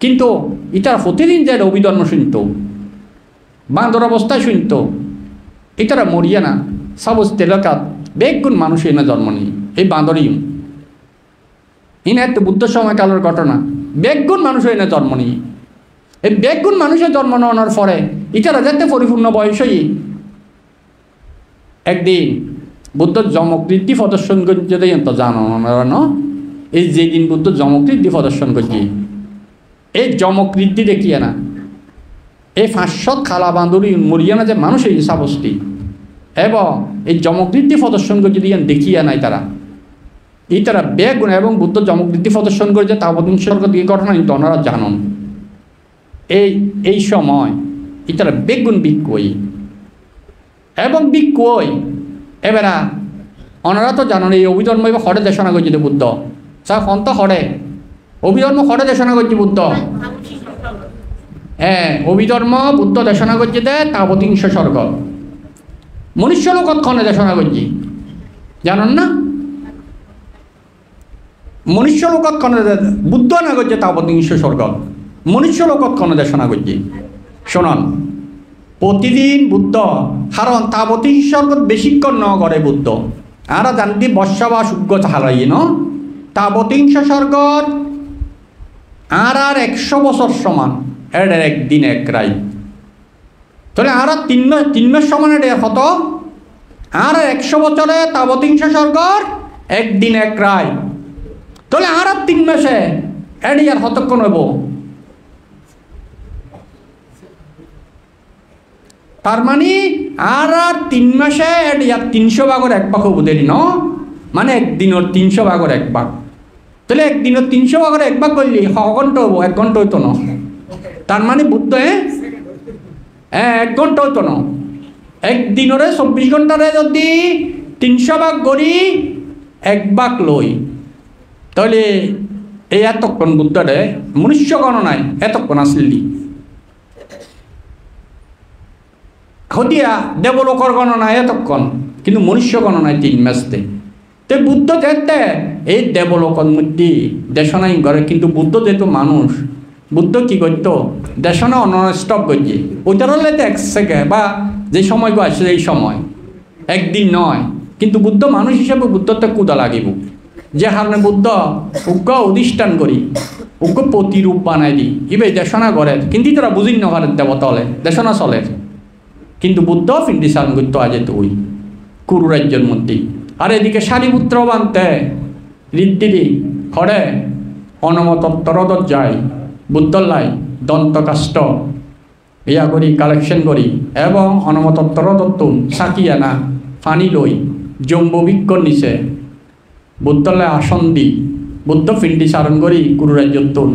কিন্তু ইতারা প্রতিদিন যে অভিধর্ম শুনত, বাঁদর অবস্থায় শুনত, ইতারা মরিয়া না সাবস্ত এলাকাত বেগুন মানুষ এনে জন্ম নেই। এই বাঁদরই ইনা একটা বুদ্ধ সময়কালের ঘটনা, বেগুন মানুষ এনে জন্ম নেই। এই বেগুন মানুষের জন্ম নেওয়ার পরে ইতারা যাতে পরিপূর্ণ বয়সই একদিন বুদ্ধ যমকৃতি প্রদর্শন করছে তো জানো না, এই যেদিন বুদ্ধ যমকৃতি প্রদর্শন করছি, এই যমকৃতি দেখিয়ে না এই 500 খালা বাঁদুরি মরিয়া না যে মানুষ এই সাবস্তি এবং এই যমকৃতি প্রদর্শন করছে দিয়ে দেখিয়ে নাই তারা, এই তারা বেগুন এবং বুদ্ধ যমকৃতি প্রদর্শন করেছে তাবতীন স্বর্গ দিয়ে ঘটনা কিন্তু ওনারা জানন। এই সময় ইতারা বেগুন বিক্ষই এবং বিক্ষই এবারা ওনারা তো জানেন এই অভিধর্ম এবার হরে দেশনা করছে বুদ্ধ সা ফন্ত হরে অভিধর্ম হরে দেশনা করছে বুদ্ধ। হ্যাঁ, অভিধর্ম বুদ্ধ দেশনা করছে দে তাবতীংশ স্বর্গ, মনুষ্য লোকত ক্ষণে দেশনা করছি জানেন না, মনুষ্য লোকত ক্ষণে বুদ্ধ না করছে তাবতীংশ স্বর্গ, মনুষ্য লোকত ক্ষণে দেশনা করছি। শোনন প্রতিদিন বুদ্ধ কারণ তাবতীংশ স্বর্গত বেশিক্ষণ ন করে বুদ্ধ, আর জানতি বর্ষা বা শুক্র হারাই ন তাবতীংশ স্বর্গত আর 100 বছর সমান, এর একদিন এক রাই। তাহলে আর 3 মাস সমান এর কত, আর 100 বছরে তাবতীংশ স্বর্গর একদিন এক রাই। তাহলে আর 3 মাসে এর আর কতক্ষণ হইব, তার মানে আর 3 মাসে এর 300 ভাগের 1 ভাগ হবো দেরি ন, মানে একদিনের 300 ভাগের 1 ভাগ। তাহলে একদিনের 300 ভাগের 1 ভাগ করলি 1 ঘন্টা হবো, 1 ঘন্টা হইতো না। তার মানে বুদ্ধ 1 ঘন্টা হইতো না, একদিনরে 24 ঘন্টারে যদি 300 ভাগ করি 1 ভাগ লই, তাহলে এই এতক্ষণ বুদ্ধরে মনুষ্য গণনায় এতক্ষণ আসলি হতিয়া দেবলোকর গণনায় এতক্ষণ, কিন্তু মনুষ্য গণনায় 3 মাসতে। তো বুদ্ধ যেতে এই দেবলোকর মধ্যে দেশনাই করে, কিন্তু বুদ্ধ যেহেতু মানুষ, বুদ্ধ কি করতো দেশনা অনস্টপ করছে, ওইটার হলে তো 1 সেকেন্ড বা যে সময় আসে এই সময় একদিন নয়, কিন্তু বুদ্ধ মানুষ হিসেবে বুদ্ধর তো কুদা লাগিব, যে কারণে বুদ্ধ উগ্র অধিষ্ঠান করি উগ্র প্রতিরূপ বানাই দিই এবার দেশনা করে, কিন্তু তারা বুঝিন না ঘরের দেবতা হলে দেশনা চলে। কিন্তু বুদ্ধ ফিন্দি সান করতো আজ তুই কুরু রাজ্যের মধ্যে, আর এদিকে সারিপুত্র বানতে ঋদ্ধিদি হরে অনমতত্তরত যায় বুদ্ধলাই দন্তকাষ্ট ইয়া করি কালেকশন করি এবং অনমতত্তরতুন সাকিয়া না ফানি লই জম্বুবিক্ষর নিচে বুদ্ধলে আসন দি বুদ্ধ ফিন্দি সারণ করি কুরু রাজ্যর তুন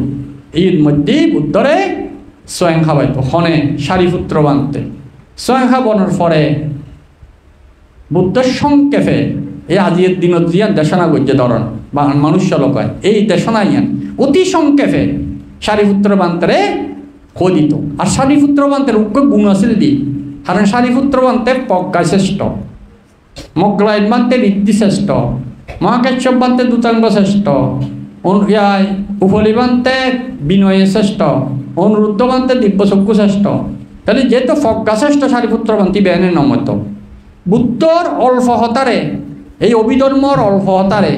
এর মধ্যে বুদ্ধরে স্বয়ং খাবাইতো হনে সারিপুত্র বানতে স্বয়ং খাবানোর পরে বুদ্ধের সংক্ষেপে এই আজির দিনত জিয়ান দেশনা করছে ধরন বা মনুষ্য লোক এই দেশনা ইয়ান অতি সংক্ষেপে সারিপুত্র বান্তরে খোদিত। আর সারিপুত্র বান্তের উগ্র গুণ আছিল দি, কারণ সারিপুত্র বান্তে প্রজ্ঞা শ্রেষ্ঠ, মগ্লায়ন বান্তে ঋদ্ধি শ্রেষ্ঠ, মহাকাশ্যপ বান্তে দূতাঙ্গ শ্রেষ্ঠ, উপলি বান্তে বিনয়ে শ্রেষ্ঠ, অনুরুদ্ধ বান্তে দিব্যচক্ষু শ্রেষ্ঠ। তাহলে যেহেতু প্রজ্ঞা শ্রেষ্ঠ সারিপুত্র বান্তি বেনে নমত বুদ্ধর অল্প হতারে এই অভিধর্মর অল্প হতারে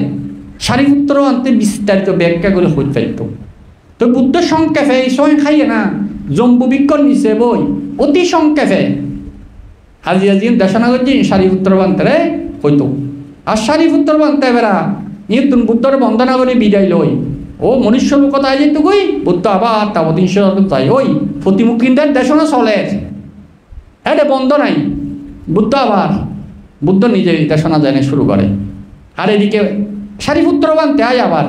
সারিপুত্র বান্তে বিস্তারিত ব্যাখ্যা করে হইতে পারত। তো বুদ্ধ সংক্ষেপে এই সময় খাইয়ে না জম্বুবিক্ষর নিচে বই অতি সংক্ষেপে আজি দেশনা করছি সারিপুত্র বান্তরে হইতো। আর সারিপুত্র বান্তে এবারা তুমি বুদ্ধরে বন্দনা করে বিদায় লই ও মনুষ্য লোকতায় যেত কই বুদ্ধ আবার তাবতীংশ যাই ওই প্রতিমুখীদের দেশনা চলে এটা বন্ধ নাই, বুদ্ধ আবার বুদ্ধ নিজে দেশনা জানে শুরু করে। আর এদিকে সারিপুত্র বানতে আয় আবার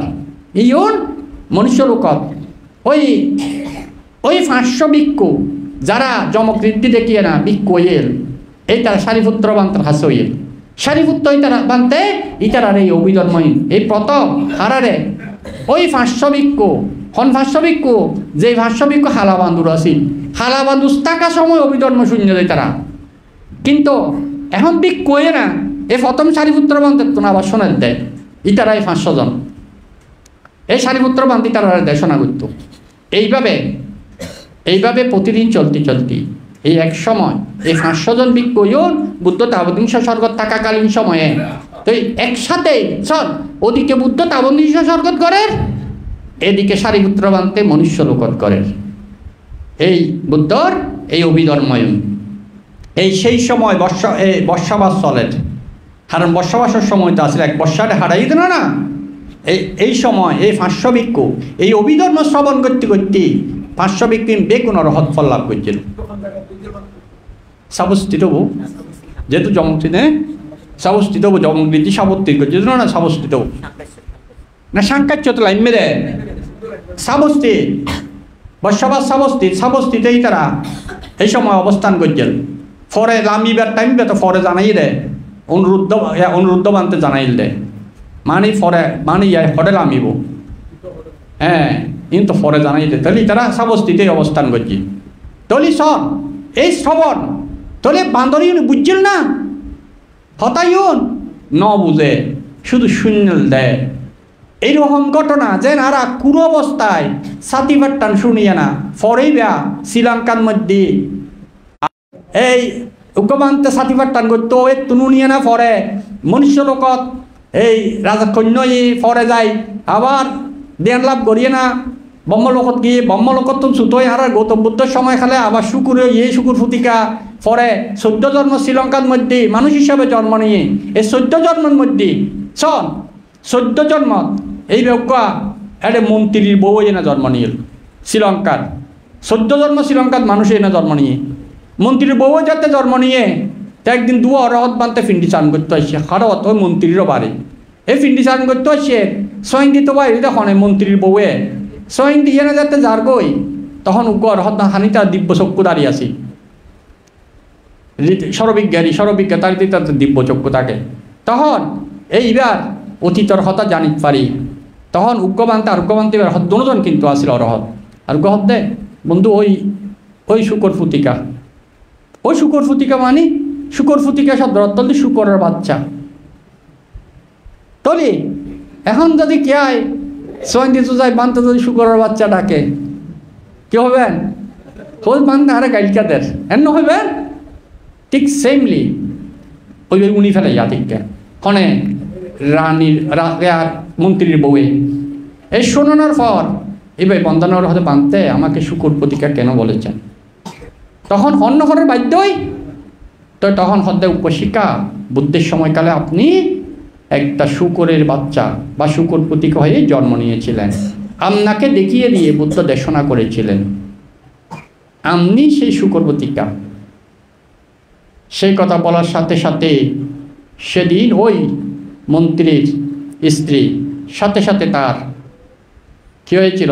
এই মনুষ্য লোকত ওই 500 ভিক্ষু যারা জমকৃতি দেখিয়ে না বিক্ষয়েল এই তারা সারিপুত্র বান্তার হাসইল সারিপুত্র এই তারা বানতে ইতারার এই অভিধর্মহীন এই প্রথম হারারে ওই ভাষ্যবিক্ষু হন ভাষ্যবিক্ষু যে ভাষ্যবিক্ষু হালাবান্ধুর আছিল হালাবান্ধু থাকা সময় অভিধর্ম শূন্য দেয় তারা কিন্তু এখন বিক্ষয়ে না এই প্রথম সারিপুত্র বান্তের তো না আবার শোনার দেয় ইতারা এই 500 জন এই সারিপুত্র বান্তি তারা দেয় শোনা করত এইভাবে প্রতিদিন চলতি এই এক সময় এই 500 জন বিক্ষয়ন বুদ্ধ তাবদিংশ স্বর্গত থাকাকালীন সময়ে তো একসাথে চল ওদিকে বুদ্ধ তাবদিংশ স্বর্গত করে এদিকে সারিপুত্র বান্তে মনুষ্য লোকত করে এই বুদ্ধর এই অভিধর্ময়ন এই সেই সময় বর্ষাবাস চলে কারণ বর্ষাবাসের সময় তো আসলে এক বর্ষাটা হারাই দিল না এই সময় এই 500 ভিক্ষু এই অভিধর্ম শ্রবণ করতে 500 ভিক্ষু বেগুন রহত ফল লাভ করছিল সাবস্থিত হবো যেহেতু জমকৃতি সাবস্থিত হবো জমকৃতি সাবত্তির করছিল না সাবস্থিত না সাংকাচ্য তো লাইন মেরে সাবস্থিত বর্ষাবাস সাবস্থিতেই তারা এই সময় অবস্থান করছিল ফরে লামিবার টাইম তো ফরে জানাই দে অনুরুদ্ধ বানতে জানাইল দে মানে ফরে লামিব হ্যাঁ কিন্তু ফরে জানাই দে তাহলে তারা সাবস্থিতেই অবস্থান করছি তলি সব এই শ্রবণ তলে বান্দরী বুঝছিল না হতাইন ন বুঝে শুধু শূন্য দেয় এইরকম ঘটনা যে নারা কুরু অবস্থায় সাতিবাট্টান শুনিয়ে না ফরেই বেয়া শ্রীলঙ্কার মধ্যে এই উগ্রবান্তে সাতিবাট্টান করতো এই তুনু নিয়ে না ফরে মনুষ্য লোকত এই রাজা কন্য ফরে যায় আবার ধ্যান লাভ করিয়ে না ব্রহ্মলোকত গিয়ে ব্রহ্মলোকত তো ছুতোয় আর গৌতম বুদ্ধের সময় খেলে আবার শুকুর শুকুর ফুতিকা ফরে 14 জন্ম শ্রীলঙ্কার মধ্যে মানুষ হিসাবে জন্ম নিয়ে এই 14 জন্মের মধ্যে 14 জন্ম এই বেকা একটা মন্ত্রীর বউ এনে জন্ম নিয়ে শ্রীলঙ্কার 14 জন্ম শ্রীলঙ্কার মানুষ এনে জন্ম নিয়ে মন্ত্রীর বউ যাতে জন্ম নিয়ে একদিন দু অরহত বানতে ফিন্ডি চান করতে আসছে হরহত ওই মন্ত্রীরও বাড়ি এই ফিন্ডি চান করতে আসছে স্বয়ং দিতে পারি তখন মন্ত্রীর বউয়ে স্বয়ং দিয়ে না যাতে যার গই তখন উগ্র অরহত হানি তার দিব্য চক্ষু দাঁড়িয়ে আসি সরবিজ্ঞা তার দিব্য চক্ষু থাকে তখন এইবার অতীতর হতা জানি পারি তখন উগ্রবান্তি এবার দুজন কিন্তু আসছিল অরহত আর গহত দে বন্ধু ওই শুকর ফুতিকা মানে শুকর ফুতিকা শব্দ অত্যন্ত শুকরের বাচ্চা তলি এখন যদি কে হয় সোয়াইন দিতে যায় বানতে যদি শুকরের বাচ্চা ডাকে কি হবেন খোঁজ বানতে আরে গাইলকাদের এমন হইবেন ঠিক সেমলি ওই উনি ফেলে জাতিকে কনে রানীর মন্ত্রীর বউয়ে এই শোনানোর পর এবার বন্দনার হতে বাঁধতে আমাকে শুকুর প্রতিকা কেন বলেছেন তখন অন্য ঘরের বাধ্যই তো তখন হদ্দে উপশিকা বুদ্ধের সময়কালে আপনি একটা শুকরের বাচ্চা বা শুকুর প্রতীক হয়ে জন্ম নিয়েছিলেন আপনাকে দেখিয়ে দিয়ে বুদ্ধ দেশনা করেছিলেন আপনি সেই শুকর প্রতীকা সেই কথা বলার সাথে সাথে সেদিন ওই মন্ত্রীর স্ত্রী সাথে সাথে তার কী হয়েছিল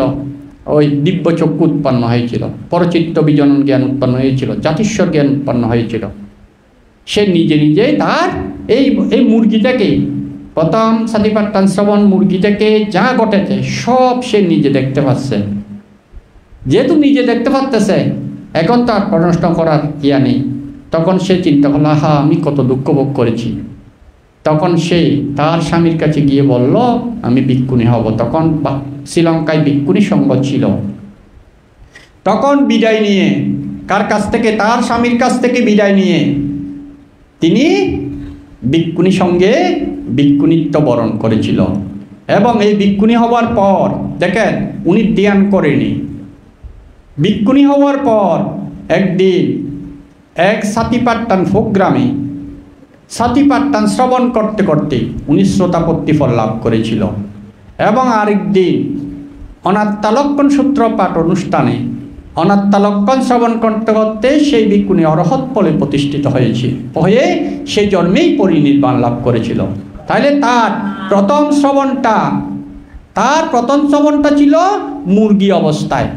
ওই দিব্য চক্ষু উৎপন্ন হয়েছিল পরচিত্ত বিজনন জ্ঞান উৎপন্ন হয়েছিল জাতিস্বর জ্ঞান উৎপন্ন হয়েছিল সে নিজে নিজে তার এই মুরগিটাকে প্রথম সাতিপাট্টান শ্রবণ মুরগিটাকে যা ঘটেছে সব সে নিজে দেখতে পাচ্ছে যেহেতু নিজে দেখতে পারতেছে এখন তার প্রশ্ন করার ইয়া নেই তখন সে চিন্তা করল আমি কত দুঃখ ভোগ করেছি তখন সে তার স্বামীর কাছে গিয়ে বলল আমি ভিক্ষুণী হব তখন শ্রীলঙ্কায় ভিক্ষুণী সঙ্গ ছিল তখন বিদায় নিয়ে কার কাছ থেকে তার স্বামীর কাছ থেকে বিদায় নিয়ে তিনি ভিক্ষুণী সঙ্গে ভিক্ষুণিত্ব বরণ করেছিল এবং এই ভিক্ষুণী হওয়ার পর দেখেন উনি ধ্যান করেনি ভিক্ষুণী হওয়ার পর একদিন এক সাতিপাট্টান প্রোগ্রামে সাতিপাট্টান শ্রবণ করতে করতে উনি শ্রোতাপত্তি ফল লাভ করেছিল এবং আরেকদিন অনাত্মালক্ষণ সূত্র পাঠ অনুষ্ঠানে অনাত্মালক্ষণ শ্রবণ করতে করতে সেই ভিক্ষুণী অরহৎ ফলে প্রতিষ্ঠিত হয়ে সেই জন্মেই পরিনির্বাণ লাভ করেছিল তাহলে তার প্রথম শ্রবণটা ছিল মুরগি অবস্থায়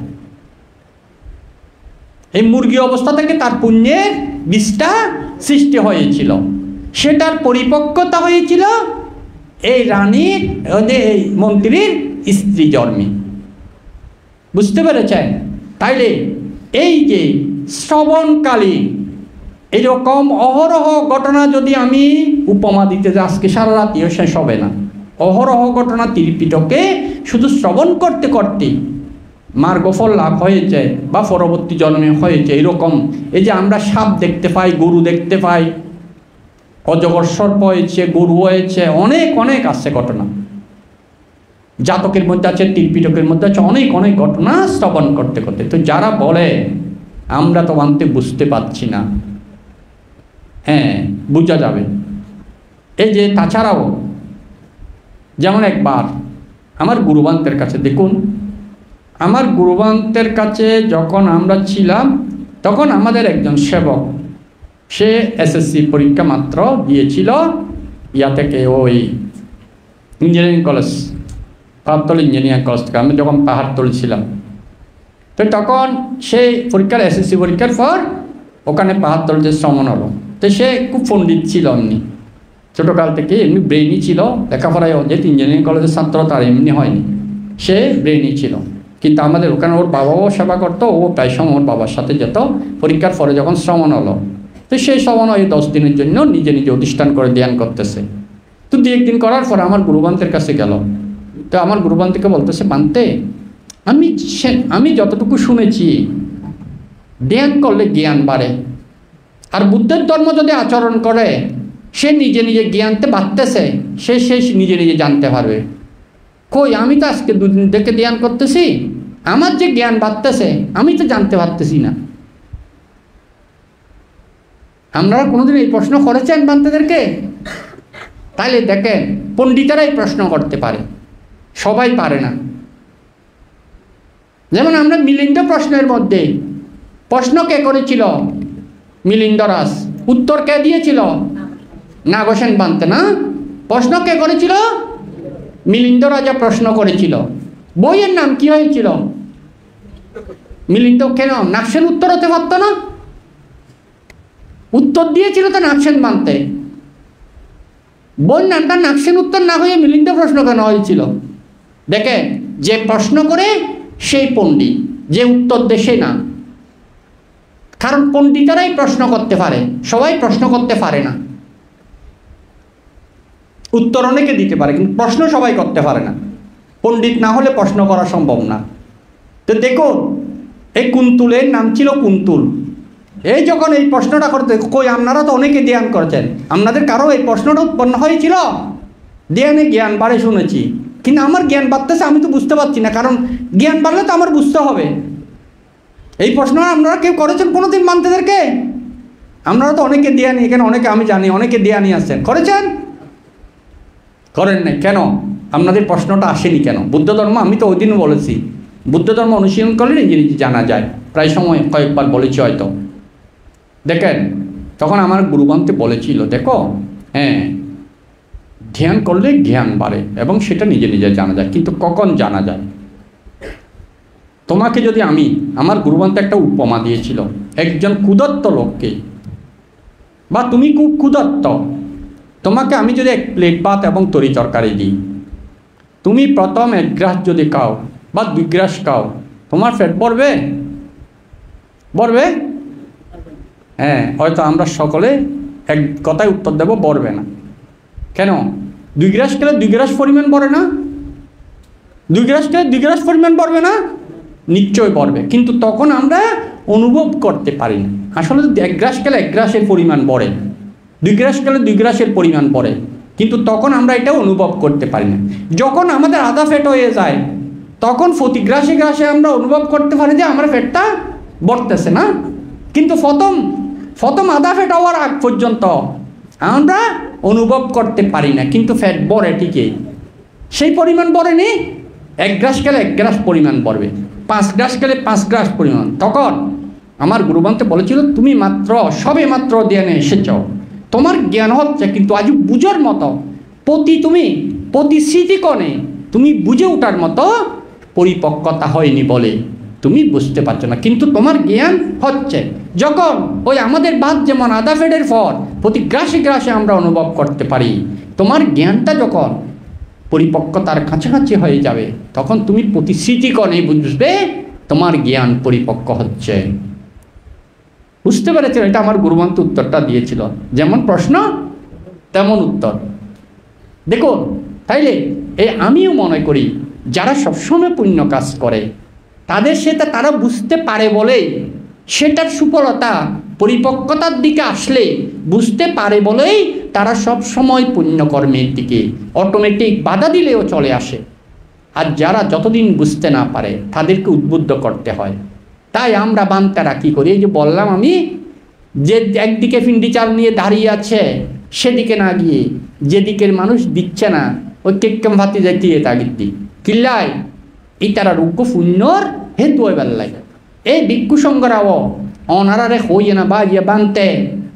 এই মুরগি অবস্থা থেকে তার পুণ্যের বীজটা সৃষ্টি হয়েছিল, সেটার পরিপক্কতা হয়েছিল এই রানীর এই মন্ত্রীর স্ত্রী জন্মে। বুঝতে পেরেছেন? তাইলে এই যে শ্রবণকালীন এরকম অহরহ ঘটনা যদি আমি উপমা দিতে যাই, আজকে সারা রাতিও শেষ হবে না। অহরহ ঘটনা ত্রিপিটকে শুধু শ্রবণ করতে করতে মার্গফল লাভ হয়েছে বা পরবর্তী জন্মে হয়েছে এরকম। এই যে আমরা সাপ দেখতে পাই, গরু দেখতে পাই, অজগর সর্প হয়েছে, গরু হয়েছে, অনেক অনেক আছে ঘটনা। জাতকের মধ্যে আছে, ত্রিপিটকের মধ্যে আছে, অনেক অনেক ঘটনা শ্রবণ করতে করতে। তো যারা বলে আমরা তো মানতে বুঝতে পারছি না, হ্যাঁ বোঝা যাবে। এই যে তাছাড়াও যেমন একবার আমার গুরুবান্তের কাছে, দেখুন আমার গুরুবান্তের কাছে যখন আমরা ছিলাম তখন আমাদের একজন সেবক, সে এসএসসি পরীক্ষা মাত্র দিয়েছিল ইয়া থেকে, ওই engineering college, Pahartali engineering college থেকে। আমি যখন পাহাড়তলি ছিলাম তো তখন সেই পরীক্ষার এসএসসি পরীক্ষার পর ওখানে পাহাড়তলিতে শ্রমণ হলো। তো সে খুব পণ্ডিত ছিল, এমনি ছোটোকাল থেকে এমনি ব্রেইনি ছিল, লেখাপড়ায় যেহেতু ইঞ্জিনিয়ারিং কলেজের ছাত্র তার এমনি হয়নি, সে ব্রেইনি ছিল। কিন্তু আমাদের ওখানে ওর বাবাও সেবা করতো, ও প্রায় সময় ওর বাবার সাথে যেত। পরীক্ষার পরে যখন শ্রমণ হলো তো সেই শ্রমণ এই 10 দিনের জন্য নিজে নিজে অধিষ্ঠান করে ধ্যান করতেছে। তো 2-1 দিন করার পর আমার গুরুবান্তের কাছে গেল। তো আমার গুরুবান্তিকে বলতেছে, বান্তে আমি যতটুকু শুনেছি ধ্যান করলে জ্ঞান বাড়ে, আর বুদ্ধের ধর্ম যদি আচরণ করে সে নিজে নিজে জ্ঞানতে বাড়তেছে, সে নিজে নিজে জানতে পারবে। কই আমি তো আজকে 2 দিন থেকে ধ্যান করতেছি, আমার যে জ্ঞান বাড়তেছে আমি তো জানতে পারতেছি না। আপনারা কোনোদিন এই প্রশ্ন করেছেন বান্তেদেরকে? তাইলে দেখেন পণ্ডিতেরাই প্রশ্ন করতে পারে, সবাই পারে না। যেমন আমরা মিলিন্দ প্রশ্নের মধ্যে প্রশ্ন কে করেছিল? মিলিন্দরাজ। উত্তর কে দিয়েছিল? নাগসেন বান্তে না? প্রশ্ন কে করেছিল? মিলিন্দ রাজা প্রশ্ন করেছিল। বইয়ের নাম কি হয়েছিল? মিলিন্দ। কেন? নাগসেন উত্তর হতে পারত না? উত্তর দিয়েছিল তো নাগসেন বান্তে। বই নামটা নাগসেন উত্তর না হয়ে মিলিন্দ প্রশ্ন কেন হয়েছিল? দেখে যে প্রশ্ন করে সেই পণ্ডিত, যে উত্তর দেয় সে না। কারণ পণ্ডিতেরাই প্রশ্ন করতে পারে, সবাই প্রশ্ন করতে পারে না। উত্তর অনেকে দিতে পারে কিন্তু প্রশ্ন সবাই করতে পারে না। পণ্ডিত না হলে প্রশ্ন করা সম্ভব না। তো দেখো এই কুন্তুলের নাম ছিল কুন্তুল। এই যখন এই প্রশ্নটা করতে, কই আপনারা তো অনেকে ধ্যান করেছেন, আপনাদের কারো এই প্রশ্নটা উৎপন্ন হয়েছিল? ধ্যানে জ্ঞান বাড়ে শুনেছি, কিন্তু আমার জ্ঞান বাড়তেছে আমি তো বুঝতে পারছি না। কারণ জ্ঞান বাড়লে তো আমার বুঝতে হবে। এই প্রশ্ন আপনারা কেউ করেছেন কোনোদিন বান্তেদেরকে? আপনারা তো অনেকে ধ্যানী, এখানে অনেকে আমি জানি অনেকে ধ্যানী আছেন, করেছেন? করেন নাই কেন? আপনাদের প্রশ্নটা আসেনি কেন? বুদ্ধ ধর্ম, আমি তো ওই দিনও বলেছি, বুদ্ধ ধর্ম অনুশীলন করলে নিজে নিজে জানা যায়। প্রায় সময় কয়েকবার বলেছি হয়তো। দেখেন তখন আমার গুরুবান্তে বলেছিল, দেখো হ্যাঁ ধ্যান করলে জ্ঞান বাড়ে এবং সেটা নিজে নিজে জানা যায়। কিন্তু কখন জানা যায়? তোমাকে যদি আমার গুরুবান্তে একটা উপমা দিয়েছিল, একজন ক্ষুধার্ত লোককে, বা তুমি খুব ক্ষুধার্ত, তোমাকে আমি যদি 1 প্লেট ভাত এবং তরি তরকারি দিই, তুমি প্রথম 1 গ্রাস যদি খাও বা 2 গ্রাস খাও, তোমার পেট ভরবে? ভরবে? হ্যাঁ, হয়তো আমরা সকলে এক কথায় উত্তর দেব, ভরবে না। কেন? 2 গ্রাস খেলে 2 গ্রাস পরিমাণ ভরে না? 2 গ্রাস খেলে 2 গ্রাস পরিমাণ ভরবে না? নিশ্চয় ভরবে, কিন্তু তখন আমরা অনুভব করতে পারি না। আসলে 1 গ্রাস খেলে 1 গ্রাসের পরিমাণ ভরে, 2 গ্রাস খেলে 2 গ্রাসের পরিমাণ পড়ে, কিন্তু তখন আমরা এটা অনুভব করতে পারি না। যখন আমাদের আধা পেট হয়ে যায় তখন প্রতি গ্রাসে গ্রাসে আমরা অনুভব করতে পারি যে আমার পেটটা ভরতেছে না। কিন্তু প্রথম আধা পেট হওয়ার আগ পর্যন্ত আমরা অনুভব করতে পারি না, কিন্তু পেট ভরে ঠিকই। সেই পরিমাণ ভরেনি। 1 গ্রাস খেলে 1 গ্রাস পরিমাণ ভরবে, 5 গ্রাস খেলে 5 গ্রাস পরিমাণ। তখন আমার গুরুবান্তে বলেছিল, তুমি সবে মাত্র ধ্যানে এসেছ, তোমার জ্ঞান হচ্ছে কিন্তু আজ বুঝার মতো প্রতি স্মৃতিকণে তুমি বুঝে ওঠার মতো পরিপক্কতা হয়নি বলে তুমি বুঝতে পারছো না, কিন্তু তোমার জ্ঞান হচ্ছে। যখন ওই আমাদের বাদ যেমন আধা ফেডের পর প্রতি গ্রাসে গ্রাসে আমরা অনুভব করতে পারি, তোমার জ্ঞানটা যখন পরিপক্কতার কাছাকাছি হয়ে যাবে, তখন তুমি প্রতিশ্রুতিকণে বুঝবে তোমার জ্ঞান পরিপক্ক হচ্ছে। বুঝতে পেরেছিল? এটা আমার গুরুমন্ত উত্তরটা দিয়েছিল, যেমন প্রশ্ন তেমন উত্তর। দেখো তাইলে আমিও মনে করি যারা সবসময় পুণ্য কাজ করে তাদের সেটা তারা বুঝতে পারে বলেই, সেটার সুফলতা পরিপক্কতার দিকে আসলে বুঝতে পারে বলেই তারা সব সময় পুণ্যকর্মের দিকে অটোমেটিক বাধা দিলেও চলে আসে। আর যারা যতদিন বুঝতে না পারে তাদেরকে উদ্বুদ্ধ করতে হয়। তাই আমরা বান্তারা কী করি, এই যে বললাম আমি, যে একদিকে ফিন্ডি চাল নিয়ে দাঁড়িয়ে আছে সেদিকে না গিয়ে যেদিকের মানুষ দিচ্ছে না ওই কেক্কেম ভাতি যাইতে তাগিদ্দি কিল্লাই এই তারা রুগ্য পুণ্যর হেতু হয়ে বেল্লাই। এই ভিক্ষু সংঘরাও অনারারে হইয়ে না বা ইয়ে বানতে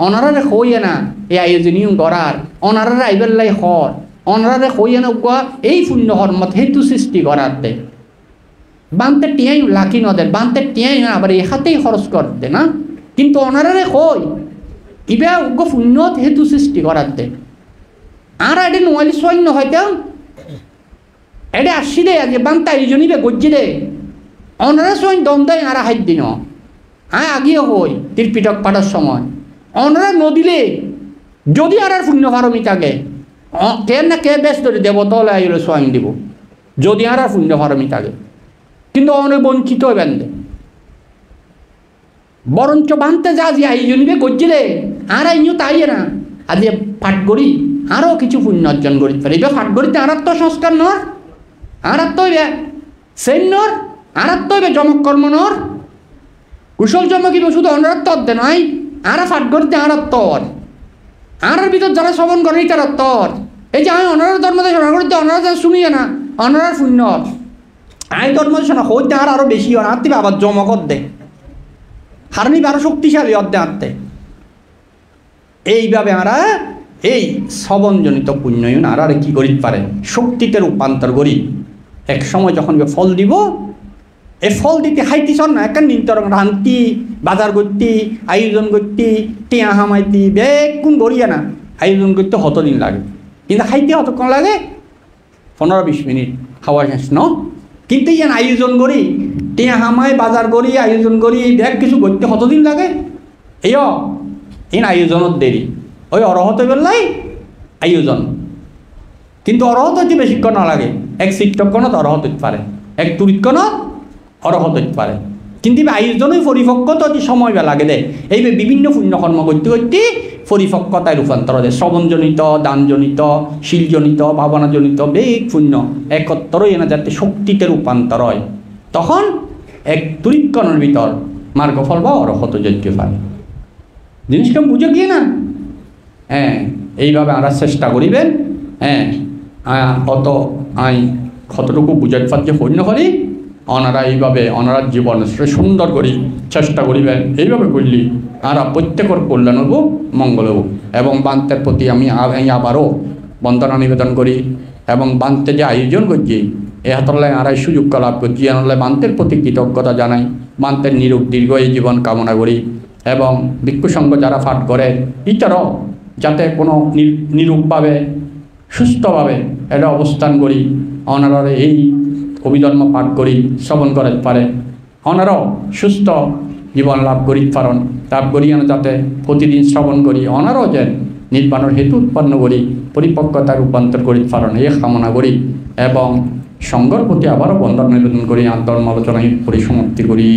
অনারারে হইয়ে না এই আয়োজনীয় গড়ার অনারারে আইবেল্লাই হর অনারারে হইয়ে না এই পুণ্য হরমত হেতু সৃষ্টি করার দে বানতে টিয়াই লাকি নদের বানতে টিয়াই আবার এই হাতেই খরচ করতে না, কিন্তু অনারারে হই ইবা উগ্র পুণ্যত হেতু সৃষ্টি করার দে। আর এটা নোয়ালি সৈন্য হয়তো এটা আসছি দে আজ বান্তা এইজনই গজ্জি দে অনারা সৈন্য দ্বন্দ্ব আর হাইট দিন আগিয়ে হই তীরপিটক পাঠার সময় অনারা নদীলে যদি আর পুণ্য ফারমি থাকে কে না কে ব্যস্ত দেবতলে আইলে সৈন্য দিব যদি আর পুণ্য ফারমি থাকে, কিন্তু অনেক বঞ্চিত হইবেন দে। বরঞ্চ বানতে যা যে এইজনবে গজ্জি দে আর আইনিও তাই না আজ পাঠ করি আরও কিছু পুণ্য অর্জন করি পারে। এবার পাঠ করিতে আর তো সংস্কার নর আর তো হইবে সেই নর আর তো হইবে জমক কর্ম নর কুশল জমক শুধু অনারত্ব অর্ধে নয় আর পাঠ করিতে আর তর আর ভিতর যারা শ্রবণ করে তার তর। এই যে আমি অনার ধর্ম দেশনা করতে অনারা শুনিয়ে না অনারার পুণ্য আই ধর্ম দেশনা হইতে আর আরও বেশি হয় আত্মীয় আবার জমক অর্ধে হারনি আরো শক্তিশালী অর্ধে আনতে। এইভাবে আমরা এই শ্রবণজনিত পুণ্যয়ন আর কি করিতে পারে শক্তিতে রূপান্তর করি। এক সময় যখন ফল দিব এই ফল দিতে হাইতি সর না একটা নিন্তর রান্তি বাজার করতে আয়োজন করতে টিয়া হামাইতি বেগুন গড়িয়া না আয়োজন করতে দিন লাগে, কিন্তু খাইতে কতক্ষণ লাগে 15-20 মিনিট খাওয়া শেষ ন। কিন্তু ইয়ান আয়োজন করি টিয়া হামাই বাজার করি আয়োজন করি ব্যাগ কিছু করতে দিন লাগে। এই আয়োজনের দেরি ওই অরহত বেলাই আয়োজন, কিন্তু অরহত হইতে বেশিক্ষণ না লাগে। এক শিক্ষকগণত অরহত হইতে পারে এক তুরিক্ষণত অরহত হইতে পারে, কিন্তু আয়োজনই পরিপক্কতা অতি সময় লাগে দে। এই বিভিন্ন পুণ্যকর্ম করতে করতে পরিপক্কতায় রূপান্তর দেয়। শ্রবণজনিত দানজনিত শিলজনিত ভাবনাজনিত বেগ পুণ্য একত্রই এনে যাতে শক্তিতে রূপান্তর হয়, তখন এক তুরিক্ষণের ভিতর মার্গফল বা অরহত যজ্ঞ পায়। জিনিসটা বুঝে গিয়ে না এইভাবে আমরা চেষ্টা করিবেন। অত কতটুকু বুঝাতে পারছে হইন্য করি ওনারা এইভাবে ওনার জীবন সুন্দর করি চেষ্টা করিবেন। এইভাবে করলি আর প্রত্যেকের কল্যাণ হব মঙ্গল হব। এবং বান্তের প্রতি আমি আবারও বন্দনা নিবেদন করি এবং বান্তে যে আয়োজন করছি এ হাতলায় আর সুযোগ লাভ করছি আনলে বান্তের প্রতি কৃতজ্ঞতা জানাই, বান্তের নিরূপ দীর্ঘ এই জীবন কামনা করি। এবং ভিক্ষু সংঘ যারা পাঠ করে ইটারও যাতে কোনো নিরূপভাবে সুস্থভাবে এটা অবস্থান করি, ওনারা এই অভিধর্ম পাঠ করি শ্রবণ করতে পারে, ওনারাও সুস্থ জীবন লাভ করি পারেন লাভ করি যাতে প্রতিদিন শ্রবণ করি ওনারাও যে নির্বাণের হেতু উৎপন্ন করি পরিপক্কতা রূপান্তর করিতে পারেন এই কামনা করি। এবং সংঘর প্রতি আবারও বন্দনা নিবেদন করি, আন্তর্ম আলোচনায় পরিসমাপ্তি করি।